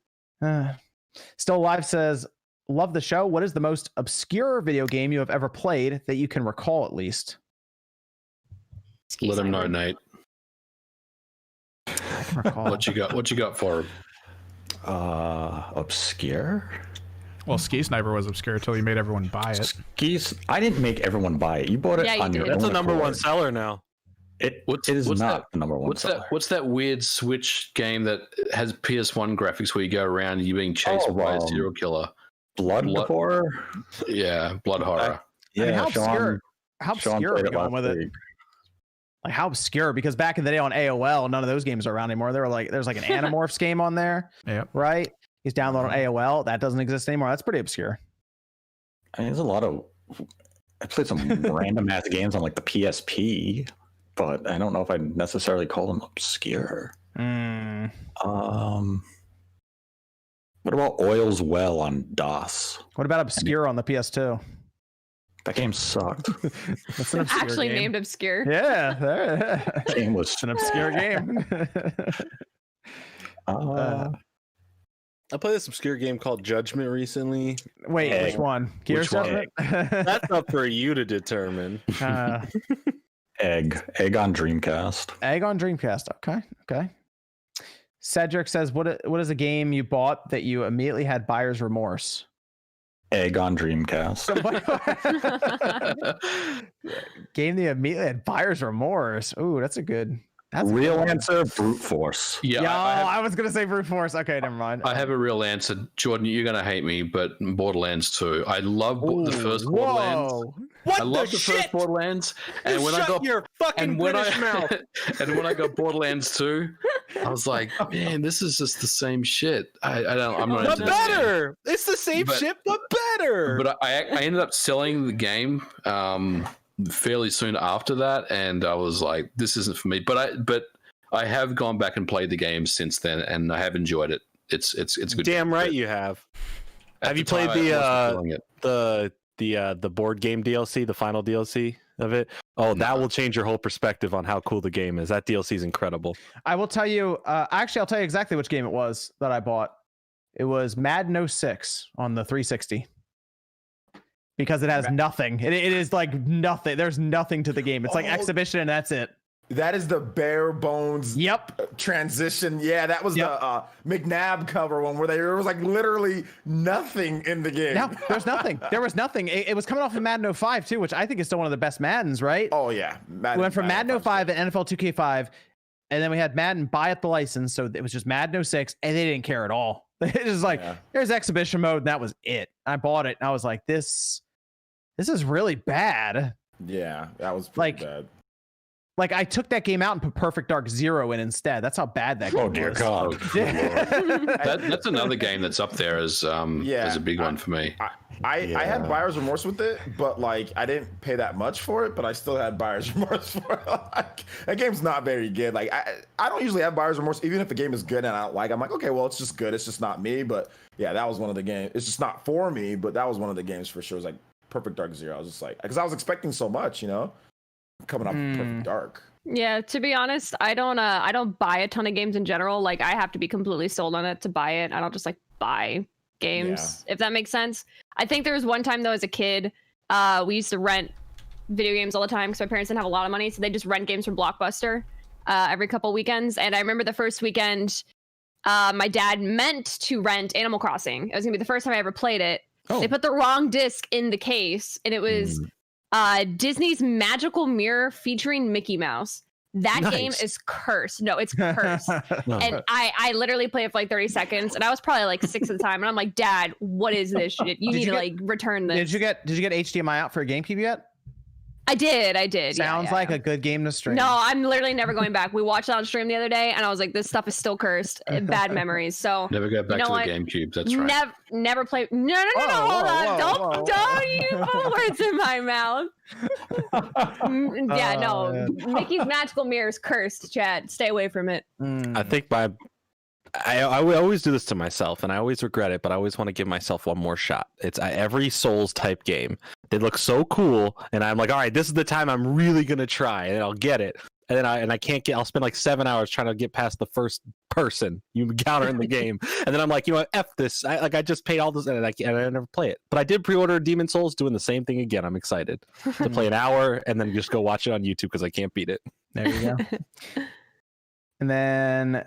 Still Alive says, love the show. What is the most obscure video game you have ever played that you can recall at least?
Let him know, Nate. What you got for him?
Obscure?
Well, Ski Sniper was obscure until you made everyone buy it.
I didn't make everyone buy it. You bought it on your own.
That's a number
accord.
one seller now.
It is not the number one seller.
What's that weird Switch game that has PS1 graphics where you go around and you're being chased by a serial killer?
Blood horror?
Yeah, blood horror.
I mean, how obscure
Sean
are we
played it
going with it?
week.
Like, how obscure? Because back in the day on AOL, none of those games are around anymore. There's like an Animorphs game on there, right? He's downloading AOL. That doesn't exist anymore. That's pretty obscure.
I mean, there's a lot of. I played some random ass games on like the PSP, but I don't know if I'd necessarily call them obscure.
Mm.
What about Oil's Well on DOS?
What about Obscure on the PS2?
That game sucked.
That's an obscure
Actually
game.
named Obscure.
Yeah,
That game was
it's an obscure game.
I played this obscure game called Judgment recently.
Wait, which one? Gears Judgment?
That's up for you to determine.
Egg on Dreamcast.
Egg on Dreamcast. Okay. Cedric says, what is a game you bought that you immediately had buyer's remorse?
Egg on Dreamcast.
Game that you immediately had buyer's remorse. Ooh, that's a good. That's
real answer, Brute Force.
Yeah,
I was gonna say Brute Force. Okay, never mind.
I have a real answer, Jordan. You're gonna hate me, but Borderlands 2. I love the first Borderlands.
What
I love the first Borderlands, and when I got
your fucking British mouth.
And when I got Borderlands 2, I was like, man, this is just the same shit. I'm not.
But better. It's the same shit, but better.
But I ended up selling the game fairly soon after that, and I was like, this isn't for me. But I have gone back and played the game since then, and I have enjoyed it. It's good.
Damn right you have. Have you played the board game DLC, the final DLC of it? Oh, that will change your whole perspective on how cool the game is. That DLC is incredible.
I will tell you. Actually, I'll tell you exactly which game it was that I bought. It was Madden 06 on the 360. Because it has nothing. It is like nothing. There's nothing to the game. It's like exhibition and that's it.
That is the bare bones transition. Yeah, that was the McNabb cover one where there was like literally nothing in the game.
No, there's nothing. There was nothing. It was coming off of Madden 05 too, which I think is still one of the best Maddens, right?
Oh yeah.
We went from Madden 05 and NFL 2K5, and then we had Madden buy up the license, so it was just Madden 06, and they didn't care at all. It was like, there's exhibition mode, and that was it. I bought it, and I was like, this is really bad.
Yeah, that was pretty bad.
Like I took that game out and put Perfect Dark 0 in instead. That's how bad that game was.
Oh dear God.
That's another game that's up there as a big one for me.
I had buyer's remorse with it, but like I didn't pay that much for it, but I still had buyer's remorse for it. Like, that game's not very good. Like I don't usually have buyer's remorse, even if the game is good and I don't like it. I'm like, okay, well, it's just good. It's just not me. But yeah, that was one of the games. It's just not for me, but that was one of the games for sure. It was like Perfect Dark 0. I was just like, because I was expecting so much, coming off Perfect Dark.
Yeah, to be honest, I don't buy a ton of games in general. Like I have to be completely sold on it to buy it. I don't just like buy games, if that makes sense. I think there was one time though as a kid, we used to rent video games all the time because my parents didn't have a lot of money, so they just rent games from Blockbuster every couple weekends. And I remember the first weekend, my dad meant to rent Animal Crossing. It was gonna be the first time I ever played it. They put the wrong disc in the case, and it was Disney's Magical Mirror featuring Mickey Mouse. That game is cursed. No, it's cursed. And I literally played it for like 30 seconds, and I was probably like 6 at the time, and I'm like, Dad, what is this shit? You need to like return this.
Did you get HDMI out for a GameCube yet?
I did.
Sounds like a good game to stream.
No, I'm literally never going back. We watched it on stream the other day, and I was like, this stuff is still cursed. Bad memories. So
never go back to the GameCube. That's right.
Never play. No. Hold on. Don't you put words in my mouth. Mickey's Magical Mirror is cursed, Chad. Stay away from it.
I think I always do this to myself, and I always regret it, but I always want to give myself one more shot. It's every Souls type game. They look so cool, and I'm like, all right, this is the time I'm really gonna try, and I'll get it. And then I can't get. I'll spend like 7 hours trying to get past the first person you encounter in the game, and then I'm like, F this. I just paid all this, and I never play it. But I did pre-order Demon Souls, doing the same thing again. I'm excited to play an hour and then just go watch it on YouTube because I can't beat it.
There you go. And then.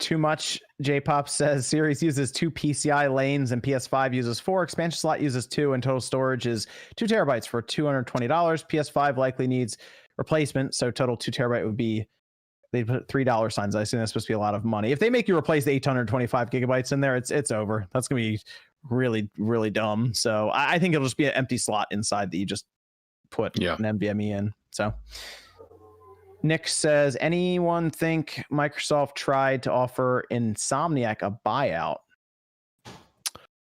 Too much. J-Pop says Series uses 2 PCI lanes and PS5 uses 4. Expansion slot uses 2, and total storage is 2 terabytes for $220. PS5 likely needs replacement, so total 2 terabyte would be, they put $3 signs. I assume that's supposed to be a lot of money. If they make you replace the 825 gigabytes in there, it's over. That's gonna be really, really dumb. So I think it'll just be an empty slot inside that you just put an NVMe in. So. Nick says, anyone think Microsoft tried to offer Insomniac a buyout?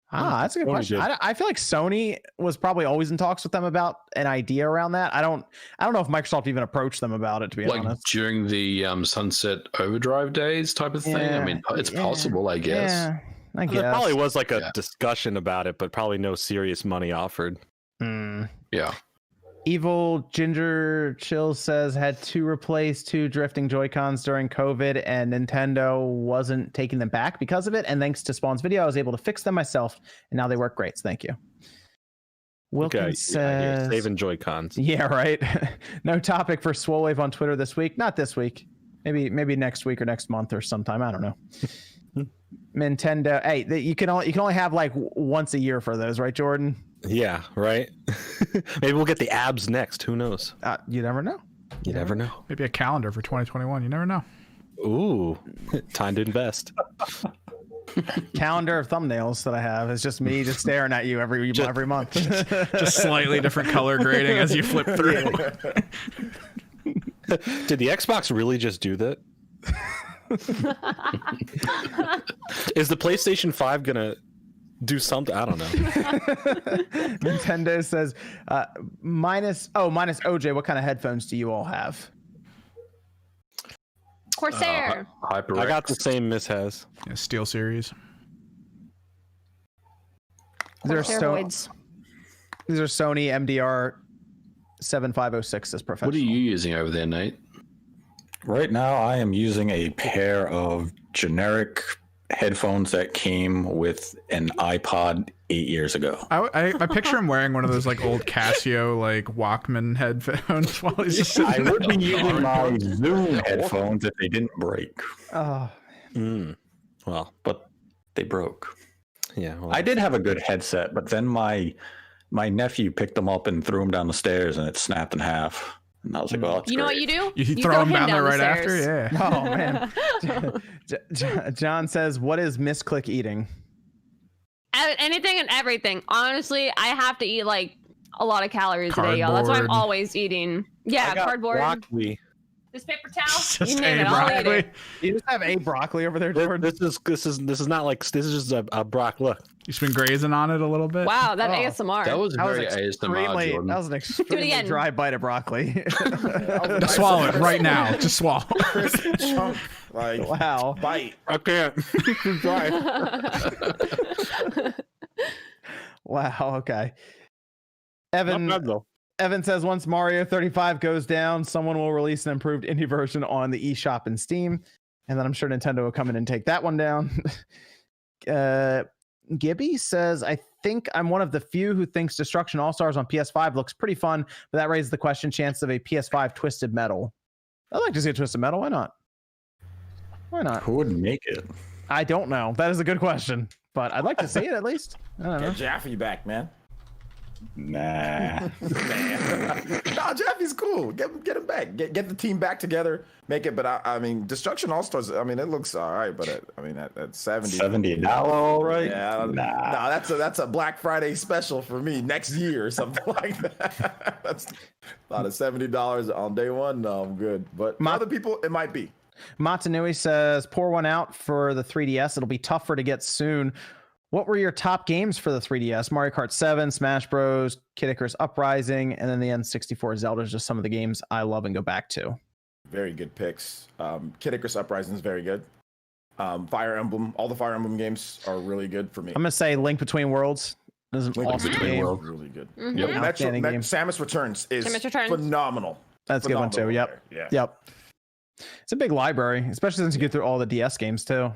That's a good question. I feel like Sony was probably always in talks with them about an idea around that. I don't know if Microsoft even approached them about it, to be honest.
During the Sunset Overdrive days type of thing. I mean, it's possible, I guess.
Yeah, I guess.
There probably was like a discussion about it, but probably no serious money offered.
Yeah.
Evil Ginger Chill says had to replace 2 drifting Joy-Cons during COVID, and Nintendo wasn't taking them back because of it. And thanks to Spawn's video, I was able to fix them myself, and now they work great. So thank you. Wilkins says,
saving Joy-Cons.
Yeah, right. No topic for Swole Wave on Twitter this week. Not this week. Maybe next week or next month or sometime. I don't know. Nintendo. Hey, you can only have like once a year for those, right, Jordan?
Yeah, right. Maybe we'll get the abs next. Who knows?
You never know.
You never know.
Maybe a calendar for 2021. You never know.
Ooh, time to invest.
Calendar of thumbnails that I have is just me just staring at you every month.
Just slightly different color grading as you flip through.
Did the Xbox really just do that? Is the PlayStation 5 gonna do something? I don't know.
Nintendo says minus OJ, what kind of headphones do you all have?
Corsair.
HyperX.
I got the same Miss has.
Yeah, Steel Series.
These are Sony MDR 7506 as professional.
What are you using over there, Nate?
Right now, I am using a pair of generic headphones that came with an iPod 8 years ago.
I picture him wearing one of those like old Casio like Walkman headphones while he's just
I would be using my Zoom headphones if they didn't break.
Oh,
Well,
But they broke.
yeah. Well,
I did have a good headset, but then my nephew picked them up and threw them down the stairs, and it snapped in half. And I was like, "Well, that's
You know
great."
what you do?
You throw him down there right after,
stairs.
yeah.
oh man. John says, "What is misclick eating?"
Anything and everything. Honestly, I have to eat like a lot of calories a day, y'all. That's why I'm
Cardboard.
always eating. Yeah,
I got
cardboard.
broccoli.
This paper towel.
Just
You name
a
it, I'll eat
broccoli.
it.
You just have a broccoli over there, Jordan.
This is not like this is just a brock. Look,
You've been grazing on it a little bit.
Wow, that
Oh,
ASMR.
That was
That was
very ASMR,
extremely.
Jordan.
That was an extremely
again.
dry bite of broccoli.
Just swallow it right now. Just swallow.
Crisp chunk, like
Wow.
bite.
I can't. Dry.
Wow. Okay.
Not
Evan.
bad though.
Evan says once Mario 35 goes down, someone will release an improved indie version on the eShop and Steam, and then I'm sure Nintendo will come in and take that one down. Gibby says, I think I'm one of the few who thinks Destruction All-Stars on PS5 looks pretty fun, but that raises the question chance of a PS5 Twisted Metal. I'd like to see a Twisted Metal. Why not? Why not?
Who would make it?
I don't know. That is a good question, but I'd like to see it at least. I don't know.
Get Jaffe back, man.
Nah.
No, Jaffe's cool. Get him back. Get the team back together. Make it. But I mean, Destruction All Stars. I mean, it looks all right. But at 70.
$70, all right?
Yeah,
Nah.
no, that's a Black Friday special for me next year or something like that. That's about $70 on day one. No, I'm good. But for other people, it might be.
Matanui says, pour one out for the 3DS. It'll be tougher to get soon. What were your top games for the 3DS? Mario Kart 7, Smash Bros, Kid Icarus Uprising, and then the N64 Zelda is just some of the games I love and go back to.
Very good picks. Kid Icarus Uprising is very good. Fire Emblem, all the Fire Emblem games are really good for me.
I'm going to say Link Between Worlds is an
Link
awesome
Between
game.
Worlds, really good.
Mhm.
Yep.
Outstanding game.
Samus Returns is
Samus Returns.
phenomenal.
That's a good one too.
Phenomenal
Yep.
there. Yeah.
Yep. It's a big library, especially since you get through all the DS games too.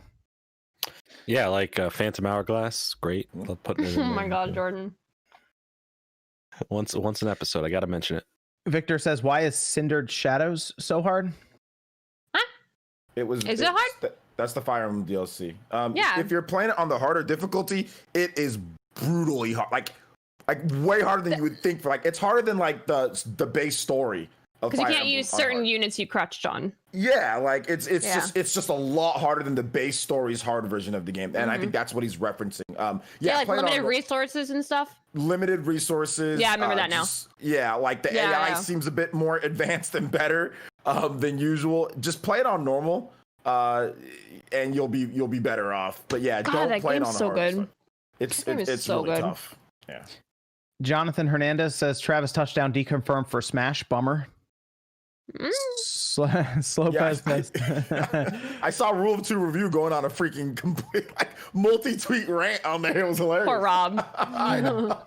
Yeah, like Phantom Hourglass. Great. Love putting it in
Oh my
there.
god, Jordan.
Once an episode, I got to mention it.
Victor says, why is Cindered Shadows so hard?
Is it hard?
That's the Fire Emblem DLC.
Yeah.
If you're playing it on the harder difficulty, it is brutally hard. Like way harder than you would think. For it's harder than the base story.
Because you can't use certain units you crouched on.
Yeah, it's
Yeah.
just a lot harder than the base story's hard version of the game, and I think that's what he's referencing.
Yeah, like
play it on
limited
the-
resources and stuff.
limited resources.
Yeah, I remember that now.
The
Yeah,
AI
yeah.
seems a bit more advanced and better than usual. Just play it on normal, and you'll be better off. But yeah,
God,
don't
that
play it
game's
on
so
hard.
good.
It's
That game is
it's
so
really
good.
tough. Yeah.
Jonathan Hernandez says, Travis touchdown deconfirmed for Smash. Bummer.
Mm.
Slow
Yeah,
says,
I saw Rule of Two review going on a freaking complete multi-tweet rant on there. It was hilarious.
Poor Rob.
I know.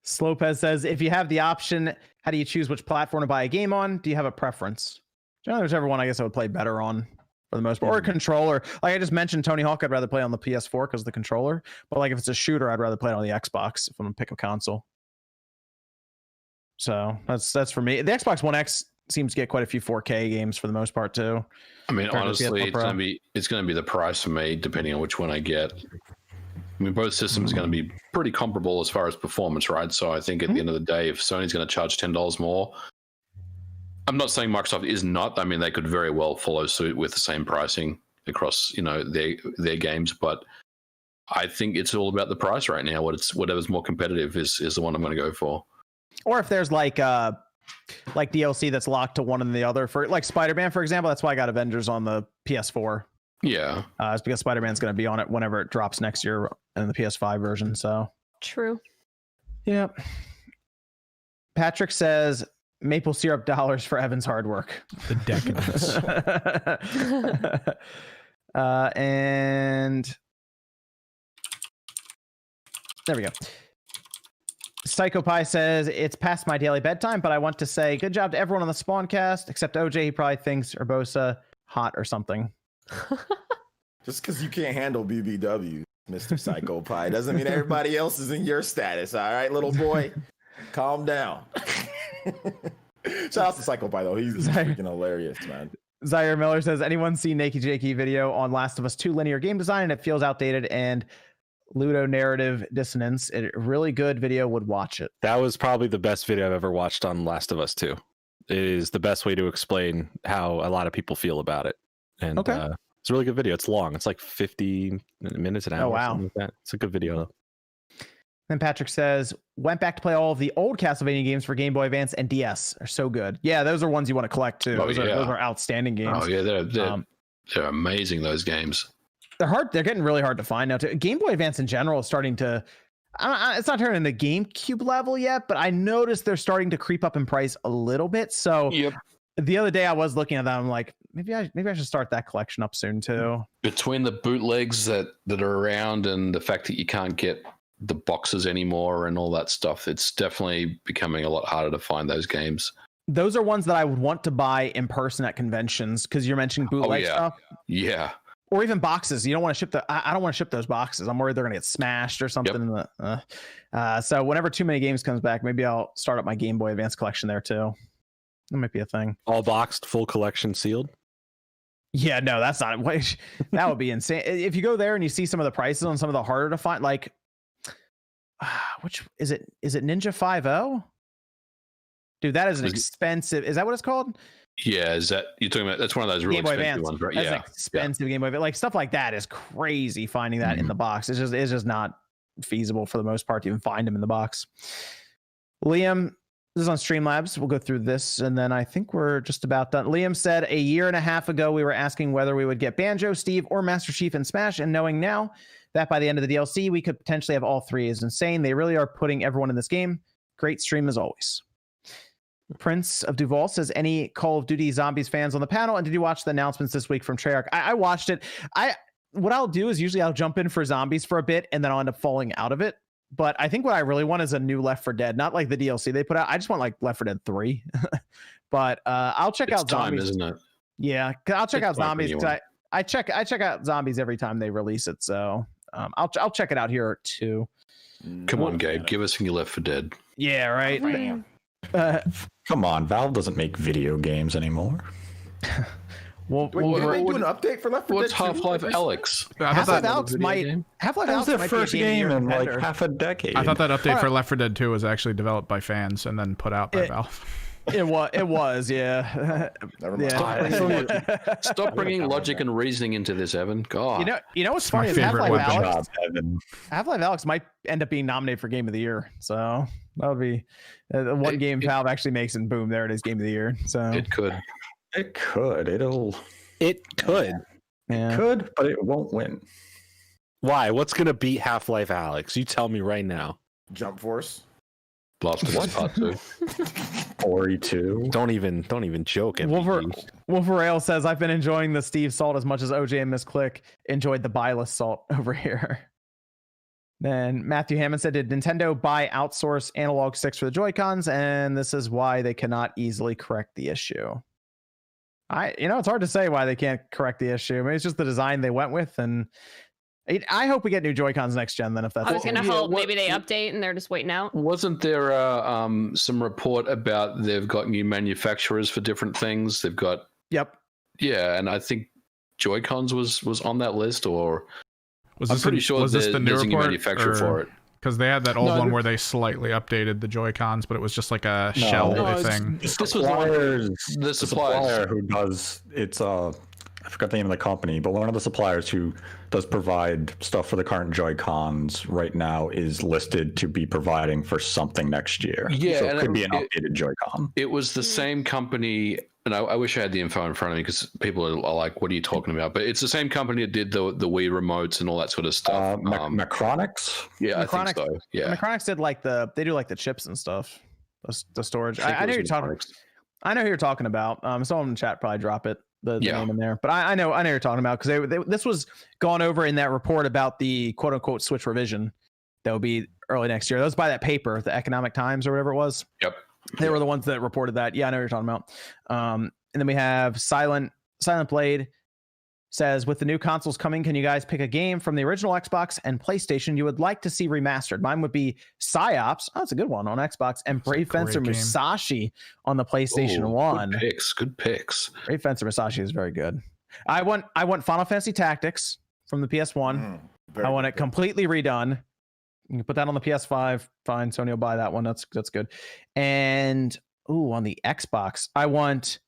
Slopez says, if you have the option, how do you choose which platform to buy a game on? Do you have a preference? Generally, whichever one I guess I would play better on for the most part. Or a controller. Like I just mentioned, Tony Hawk, I'd rather play on the PS4 because of the controller. But if it's a shooter, I'd rather play it on the Xbox if I'm going to pick a console. So that's for me. The Xbox One X seems to get quite a few 4K games for the most part too.
I mean,
Compared to
honestly,
PS4 Pro.
it's gonna be the price for me, depending on which one I get. I mean, both systems are going to be pretty comparable as far as performance, right? So I think at the end of the day, if Sony's going to charge $10 more, I'm not saying Microsoft is not. I mean, they could very well follow suit with the same pricing across, their games. But I think it's all about the price right now. Whatever's more competitive is the one I'm going to go for.
Or if there's like DLC that's locked to one and the other, for like Spider-Man, for example. That's why I got Avengers on the PS4.
Yeah.
It's because Spider-Man's going to be on it whenever it drops next year in the PS5 version. So,
True.
yep. Patrick says maple syrup dollars for Evan's hard work.
The decadence.
And there we go. Psycho Pie says it's past my daily bedtime, but I want to say good job to everyone on the Spawncast, except OJ. He probably thinks Urbosa hot or something.
Just because you can't handle BBW, Mr. Psycho Pie, doesn't mean everybody else is in your status. All right, little boy, calm down. Shout out to Psycho Pie though. He's freaking hilarious, man.
Zaire Miller says, anyone seen Nakey Jakey video on Last of Us 2 linear game design? And it feels outdated and ludo narrative dissonance. A really good video, would watch it.
That was probably the best video I've ever watched on Last of Us 2. It is the best way to explain how a lot of people feel about it. And it's a really good video. It's long. It's like 50 minutes an hour.
Oh, wow.
Like that. It's a good video though.
Then Patrick says, went back to play all of the old Castlevania games for Game Boy Advance and DS. Are so good. Yeah, those are ones you want to collect too. Those are outstanding games.
Oh yeah, they're amazing, those games.
They're hard. They're getting really hard to find now too. Game Boy Advance in general is starting to, it's not turning the GameCube level yet, but I noticed they're starting to creep up in price a little bit. So the other day I was looking at them, I'm like, maybe I should start that collection up soon too.
Between the bootlegs that are around and the fact that you can't get the boxes anymore and all that stuff, it's definitely becoming a lot harder to find those games.
Those are ones that I would want to buy in person at conventions, because you're mentioning bootleg stuff.
Yeah.
Or even boxes. You don't want to ship I don't want to ship those boxes. I'm worried they're going to get smashed or something. Yep. So whenever Too Many Games comes back, maybe I'll start up my Game Boy Advance collection there too. That might be a thing.
All boxed, full collection sealed?
Yeah, no, that's not. That would be insane. If you go there and you see some of the prices on some of the harder to find, like, which is it? Is it Ninja 5.0? Dude, that is an expensive. Is that what it's called?
Yeah, is that you're talking about? That's one of those really expensive ones, right?
That's an expensive Game Boy, like stuff like that is crazy. Finding that in the box, it's just not feasible for the most part to even find them in the box. Liam, this is on Streamlabs. We'll go through this, and then I think we're just about done. Liam said, a year and a half ago, we were asking whether we would get Banjo, Steve, or Master Chief in Smash, and knowing now that by the end of the DLC, we could potentially have all three is insane. They really are putting everyone in this game. Great stream as always. Prince of Duval says, any Call of Duty Zombies fans on the panel? And did you watch the announcements this week from Treyarch? I watched it. What I'll do is usually I'll jump in for Zombies for a bit, and then I'll end up falling out of it. But I think what I really want is a new Left 4 Dead, not like the DLC they put out. I just want like Left 4 Dead 3. But I'll check out Zombies.
Isn't it?
Yeah, I'll check out Zombies. I check out Zombies every time they release it. So I'll check it out here too.
Come on, Gabe, give us your Left 4 Dead.
Yeah, right.
Come on, Valve doesn't make video games anymore.
We'll do an update for Left 4 Dead.
What's Half-Life Alyx?
Half-Life Alyx might.
That was their first game in like half a decade.
I thought that update for Left 4 Dead 2 was actually developed by fans and then put out by Valve.
It was, yeah.
Never mind.
Yeah.
Stop bringing logic and reasoning into this, Evan. God.
You know what's funny is
favorite
Half-Life Alyx might end up being nominated for Game of the Year. So that would be one game Valve actually makes, and boom, there it is, Game of the Year. So
it could.
It could. It
could.
Yeah.
It could, but it won't win.
Why? What's gonna beat Half-Life Alyx? You tell me right now.
Jump Force.
Last of Us Part 2.
Ori 2.
Don't even joke.
Wolverale says, I've been enjoying the Steve Salt as much as OJ and Miss Click enjoyed the Byless Salt over here. Then Matthew Hammond said, did Nintendo buy outsource analog sticks for the Joy-Cons? And this is why they cannot easily correct the issue. It's hard to say why they can't correct the issue. I mean, it's just the design they went with, and I hope we get new Joy-Cons next gen then, if that's
I was gonna hope maybe they update and they're just waiting out.
Wasn't there some report about they've got new manufacturers for different things? They've got yeah, and I think Joy-Cons was on that list, or I'm pretty sure there's a new manufacturer for it.
Because they had that old one where they slightly updated the Joy-Cons, but it was just like a shell thing.
This was the supplier
who does I forgot the name of the company, but one of the suppliers who does provide stuff for the current Joy-Cons right now is listed to be providing for something next year.
Yeah,
so it could be an updated Joy-Con.
It was the same company, and I wish I had the info in front of me because people are like, what are you talking about? But it's the same company that did the Wii remotes and all that sort of stuff.
Macronix?
Yeah, I think so. Yeah.
Macronix did they do like the chips and stuff, the storage. I know you're talking. I know who you're talking about. Someone in the chat probably drop it. The name in there, but I know you're talking about, because this was gone over in that report about the quote unquote Switch revision that will be early next year. That was by that paper, the Economic Times or whatever it was.
Yep.
They were the ones that reported that. Yeah, I know what you're talking about. And then we have Silent Blade. says, with the new consoles coming, can you guys pick a game from the original Xbox and PlayStation you would like to see remastered? Mine would be Psyops. Oh, that's a good one on Xbox. And Brave Fencer Musashi on the PlayStation 1.
Good picks.
Brave Fencer Musashi is very good. I want Final Fantasy Tactics from the PS1. I want it completely redone. You can put that on the PS5. Fine, Sony will buy that one. That's good. And on the Xbox, I want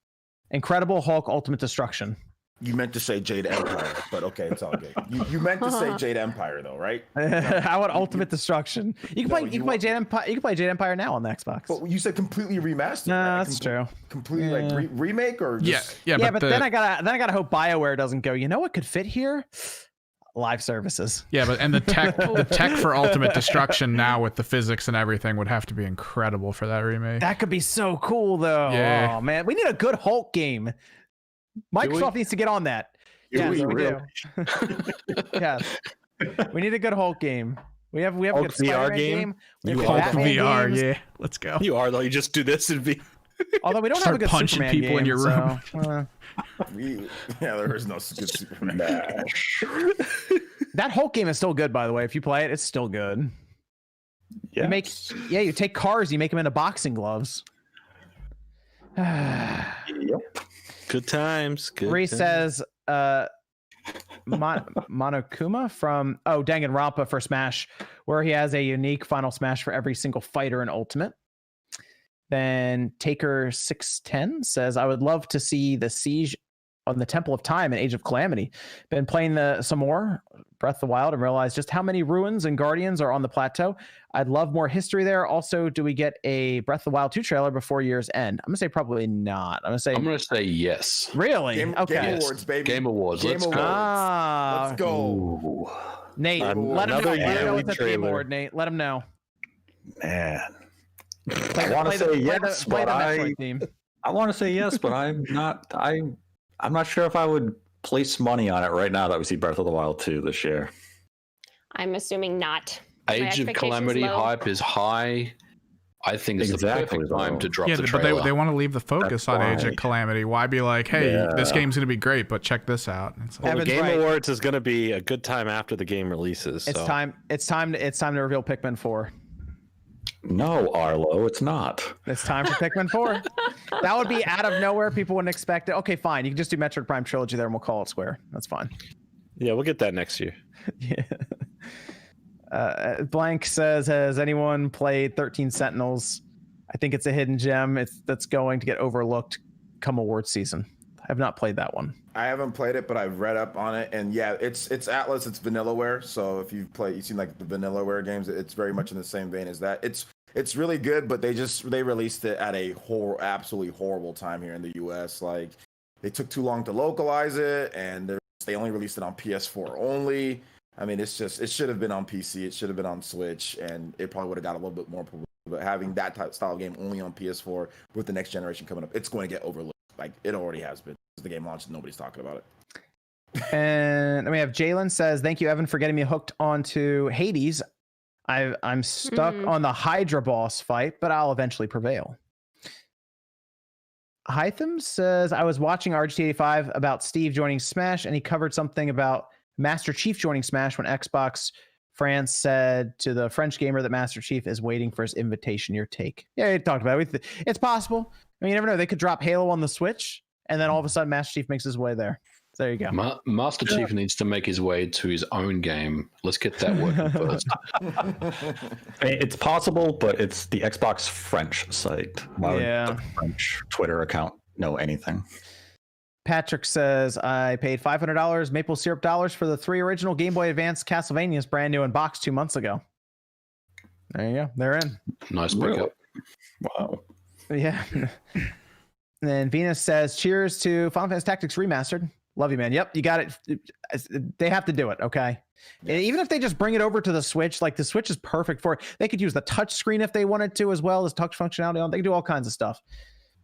Incredible Hulk Ultimate Destruction.
You meant to say Jade Empire, but okay, it's all good. You meant to say Jade Empire, though, right?
I want Ultimate Destruction. You can play Jade Empire. You can play Jade Empire now on the Xbox.
But you said completely remastered.
No,
right?
that's true.
Completely like remake or just...
yeah. But then I gotta hope BioWare doesn't go. You know what could fit here? Live services.
Yeah, but and the tech for Ultimate Destruction now with the physics and everything would have to be incredible for that remake.
That could be so cool, though.
Yeah.
Oh man, we need a good Hulk game. Microsoft needs to get on that. Yes, we do. Yes, we need a good Hulk game. We have a good VR game.
Hulk VR, games. Yeah, let's go.
You are though. You just do this and be.
Although we don't
Start
have a good
punching
Superman
people
game,
in your room.
So,
there is no good Superman.
That Hulk game is still good, by the way. If you play it, it's still good.
Yeah.
You take cars, you make them into boxing gloves.
Yep.
Good times.
Ree says Monokuma from Danganronpa for Smash, where he has a unique final smash for every single fighter in Ultimate. Then Taker610 says, I would love to see the siege on the Temple of Time in Age of Calamity. Been playing some more Breath of the Wild and realized just how many ruins and guardians are on the plateau. I'd love more history there. Also, do we get a Breath of the Wild 2 trailer before year's end? I'm gonna say probably not. I'm gonna say
yes.
Really?
Game Awards, baby.
Game Awards. Let's go.
Let's go.
Nate, let him know it's a Game Award, Nate. Let him know.
Man. I want to say yes, but I want to say yes, but I'm not sure if I would place money on it right now that we see Breath of the Wild 2 this year.
I'm assuming not.
Age of Calamity hype is high. I think it's the perfect time to drop the trailer.
But they want to leave the focus on Age of Calamity. Why be like, hey, this game's going to be great, but check this out.
The Game Awards is going to be a good time after the game releases.
It's time to reveal Pikmin 4.
No, Arlo, it's not.
It's time for Pikmin 4. That would be out of nowhere. People wouldn't expect it. Okay, fine. You can just do Metroid Prime Trilogy there and we'll call it square. That's fine.
Yeah, we'll get that next year.
Yeah. Blank says, has anyone played 13 Sentinels? I think it's a hidden gem that's going to get overlooked come award season. I have not played that one.
I haven't played it, but I've read up on it, and yeah, it's Atlas, it's Vanillaware. So if you've seen like the Vanillaware games, it's very much in the same vein as that. It's really good, but they released it at a absolutely horrible time here in the US. Like they took too long to localize it, and they only released it on PS4 only. I mean, it should have been on PC, it should have been on Switch, and it probably would have got a little bit more. But having that type style game only on PS4 with the next generation coming up, it's going to get overlooked. Like it already has been. The game launched, nobody's talking about it.
And then we have Jalen says, thank you, Evan, for getting me hooked onto Hades. I'm stuck on the Hydra boss fight, but I'll eventually prevail. Hytham says, I was watching RGT85 about Steve joining Smash, and he covered something about Master Chief joining Smash when Xbox France said to the French gamer that Master Chief is waiting for his invitation. Your take? Yeah, he talked about it. It's possible. I mean, you never know. They could drop Halo on the Switch, and then all of a sudden Master Chief makes his way there. So there you go.
Master Chief needs to make his way to his own game. Let's get that working first.
It's possible, but it's the Xbox French site. Why would the French Twitter account know anything?
Patrick says, I paid $500 maple syrup dollars for the 3 original Game Boy Advance Castlevanias brand new in box 2 months ago. There you go. They're in.
Nice breakup.
Wow.
Yeah. And then Venus says, cheers to Final Fantasy Tactics Remastered. Love you, man. Yep, you got it. They have to do it, okay? Yes. Even if they just bring it over to the Switch, like the Switch is perfect for it. They could use the touch screen if they wanted to, as well as touch functionality. They can do all kinds of stuff.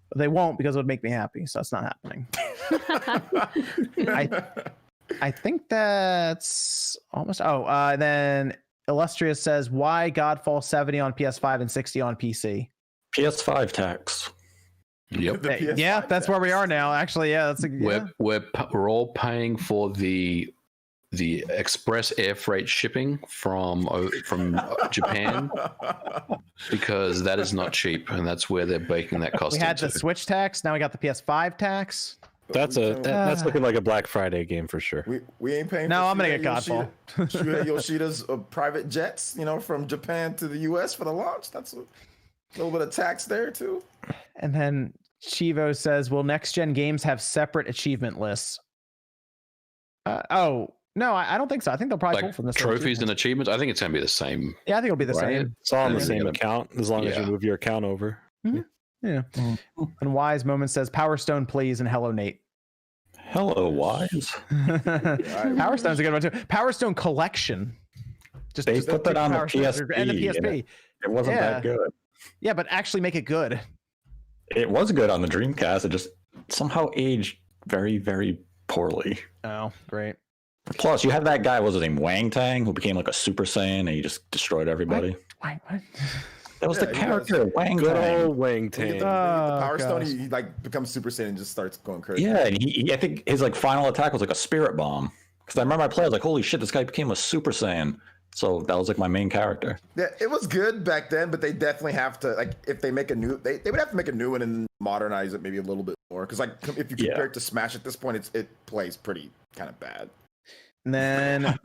But they won't because it would make me happy, so it's not happening. I think that's almost... then Illustrious says, why Godfall 70 on PS5 and 60 on PC?
PS5 tax.
Yep.
The PS5
Yeah, that's where we are now. Actually, yeah, that's
We're all paying for the express air freight shipping from Japan because that is not cheap, and that's where they're baking that cost.
We had
into.
the Switch tax. Now we got the PS5 tax.
That's looking like a Black Friday game for sure.
We ain't paying.
No,
for
I'm gonna
Shuhei
get Godfall.
Shuhei Yoshida's private jets, from Japan to the U.S. for the launch. That's a little bit of tax there too.
And then Chivo says, "Will next gen games have separate achievement lists?" No, I don't think so. I think they'll probably pull from the
trophies and achievements. I think it's gonna be the same.
Yeah, I think it'll be the
Right?
same.
It's all on the
Yeah.
same account as long as you move your account over.
Yeah. And Wise Moment says, "Power Stone, please," and hello, Nate.
Hello, Wise.
Power Stone's a good one too. Power Stone Collection.
They put that on the
Power Stone
PSP.
and the PSP.
It wasn't that good.
Yeah, but actually make it good.
It was good on the Dreamcast. It just somehow aged very, very poorly.
Oh, great.
Plus, you had that guy, what was his name, Wang Tang, who became like a Super Saiyan and he just destroyed everybody.
What?
That was the character, Wang
Good
Tang.
old Wang
When you
Tang.
get the Power Stone, he like becomes Super Saiyan and just starts going crazy.
Yeah, and he I think his like final attack was like a spirit bomb. Because I remember I played, I was like, holy shit, this guy became a Super Saiyan. So that was like my main character.
Yeah, it was good back then, but they definitely have to, like, if they make a new, they would have to make a new one and modernize it maybe a little bit more. Because like if you compare it to Smash at this point, it plays pretty kind of bad.
And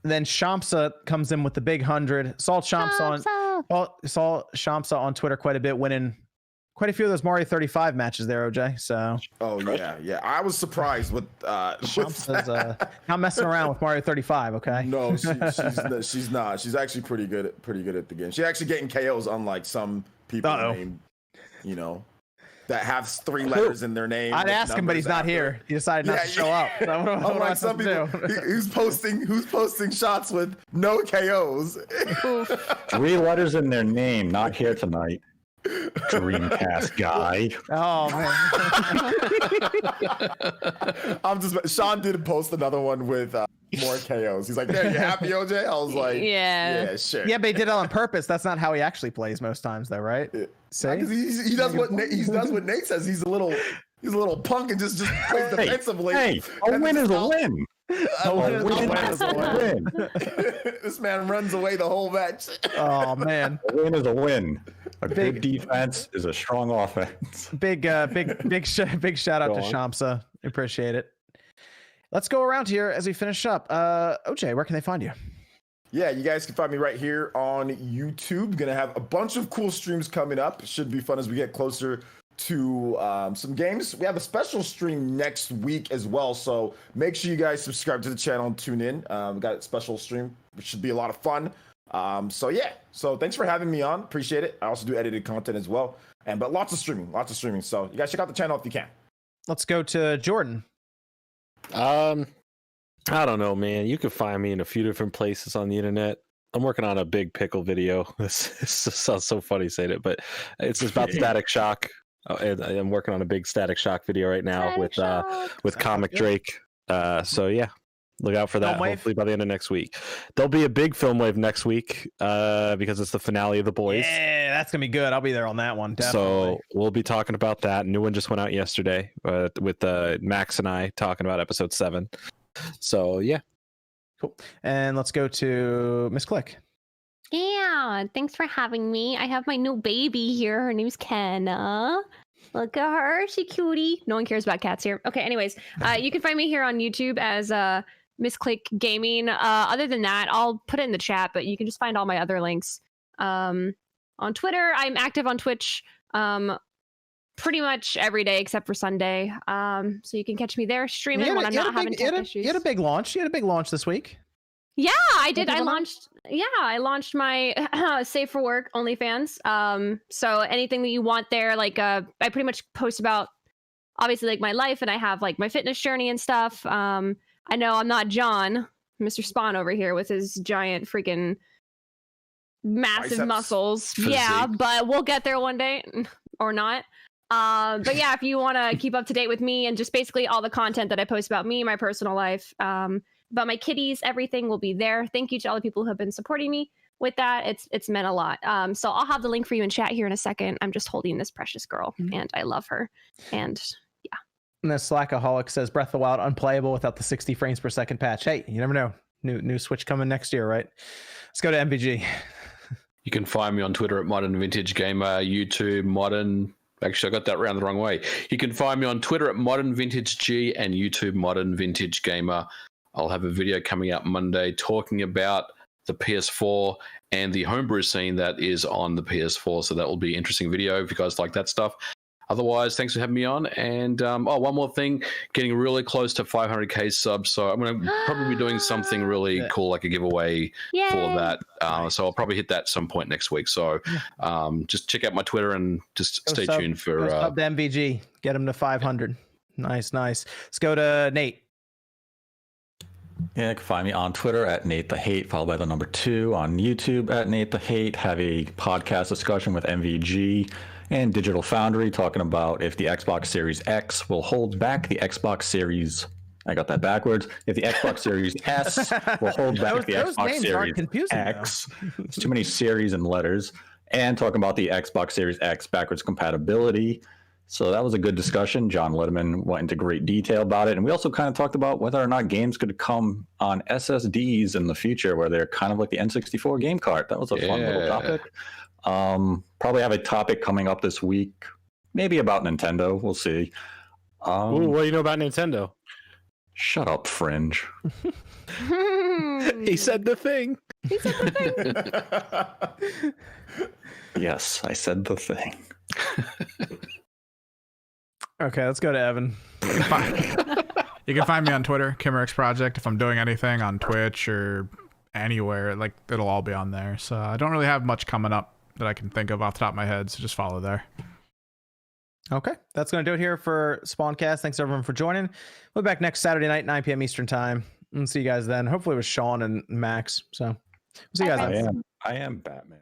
then Shamsa comes in with the big 100. Saw Shamsa on Twitter quite a bit, winning quite a few of those Mario 35 matches there, OJ. So
yeah. I was surprised with
Shamsa's not messing around with Mario 35. Okay.
No, she's not. She's actually pretty good at the game. She's actually getting KOs, unlike some people named, that have 3 letters in their name.
I'd ask him, but he's not here. He decided not to show up. So
unlike some people, who's posting shots with no KOs.
3 letters in their name, not here tonight. Dreamcast guy.
Oh man.
Sean did post another one with more KOs. He's like, "There, you happy, OJ?" I was like, "Yeah, sure."
Yeah, but he did it on purpose. That's not how he actually plays most times, though, right?
See, he does what Nate says. He's a little punk and just plays defensively.
Hey, a win is a win.
A win is a win.
This man runs away the whole match.
Oh man,
a win is a win. A good defense is a strong offense.
Big shout out to Shamsa. Appreciate it. Let's go around here as we finish up. OJ, where can they find you?
Yeah, you guys can find me right here on YouTube. Gonna have a bunch of cool streams coming up. It should be fun as we get closer to some games. We have a special stream next week as well, so make sure you guys subscribe to the channel and tune in. We got a special stream, which should be a lot of fun. So thanks for having me on. Appreciate it. I also do edited content as well, but lots of streaming. So you guys check out the channel if you can.
Let's go to Jordan.
I don't know, man. You can find me in a few different places on the internet. I'm working on a big pickle video. This sounds so funny saying it, but it's about Static Shock. I'm working on a big Static Shock video right now with Comic Drake. So yeah, look out for that. Hopefully by the end of next week. There'll be a big film wave next week because it's the finale of The Boys.
Yeah, that's gonna be good. I'll be there on that one. Definitely.
So we'll be talking about that. New one just went out yesterday with Max and I talking about episode 7. So yeah,
cool. And let's go to Miss Click.
Yeah, thanks for having me. I have my new baby here. Her name's Kenna. Look at her. She cutie. No one cares about cats here. Okay, anyways, you can find me here on YouTube as Miss Click Gaming. Other than that, I'll put it in the chat, but you can just find all my other links. On Twitter, I'm active on Twitch pretty much every day except for Sunday. So you can catch me there streaming when I'm not having tech issues.
You had a big launch. You had a big launch this week.
Yeah, I did. I launched my Safe for Work OnlyFans. So anything that you want there, like I pretty much post about obviously like my life, and I have like my fitness journey and stuff. I know I'm not John, Mr. Spawn over here with his giant freaking massive
biceps.
Muscles.
Physique.
Yeah, but we'll get there one day or not. But yeah, if you want to keep up to date with me and just basically all the content that I post about me, my personal life, about my kitties, everything will be there. Thank you to all the people who have been supporting me with that. It's meant a lot. So I'll have the link for you in chat here in a second. I'm just holding this precious girl, and I love her. And yeah.
And the Slackaholic says Breath of the Wild unplayable without the 60 frames per second patch. Hey, you never know. New Switch coming next year, right? Let's go to MVG.
You can find me on Twitter at Modern Vintage Gamer, YouTube Modern. Actually, I got that round the wrong way. You can find me on Twitter at Modern Vintage G and YouTube Modern Vintage Gamer. I'll have a video coming out Monday talking about the PS4 and the homebrew scene that is on the PS4. So that will be an interesting video if you guys like that stuff. Otherwise, thanks for having me on. And one more thing, getting really close to 500k subs. So I'm going to probably be doing something really cool, like a giveaway for that. So I'll probably hit that some point next week. So just check out my Twitter and just stay tuned for
sub to MVG. Get him to 500. Nice. Let's go to Nate.
Yeah, you can find me on Twitter at Nate the Hate, followed by the number 2, on YouTube at Nate the Hate. Have a podcast discussion with MVG and Digital Foundry talking about if the Xbox Series X will hold back the Xbox Series. I got that backwards. If the Xbox Series S will hold back the Xbox Series X. It's too many series and letters. And talking about the Xbox Series X backwards compatibility. So that was a good discussion. John Letterman went into great detail about it. And we also kind of talked about whether or not games could come on SSDs in the future, where they're kind of like the N64 game cart. That was a fun little topic. Probably have a topic coming up this week, maybe about Nintendo. We'll see.
Ooh, what do you know about Nintendo?
Shut up, Fringe.
He said the thing.
Yes, I said the thing.
Okay, let's go to Evan.
You can find me on Twitter, Kimmerix Project. If I'm doing anything on Twitch or anywhere, like, it'll all be on there. So I don't really have much coming up that I can think of off the top of my head. So just follow there.
Okay, that's going to do it here for Spawncast. Thanks everyone for joining. We'll be back next Saturday night, 9 p.m. Eastern time. And see you guys then. Hopefully with Sean and Max. So we'll see you guys then.
I am Batman.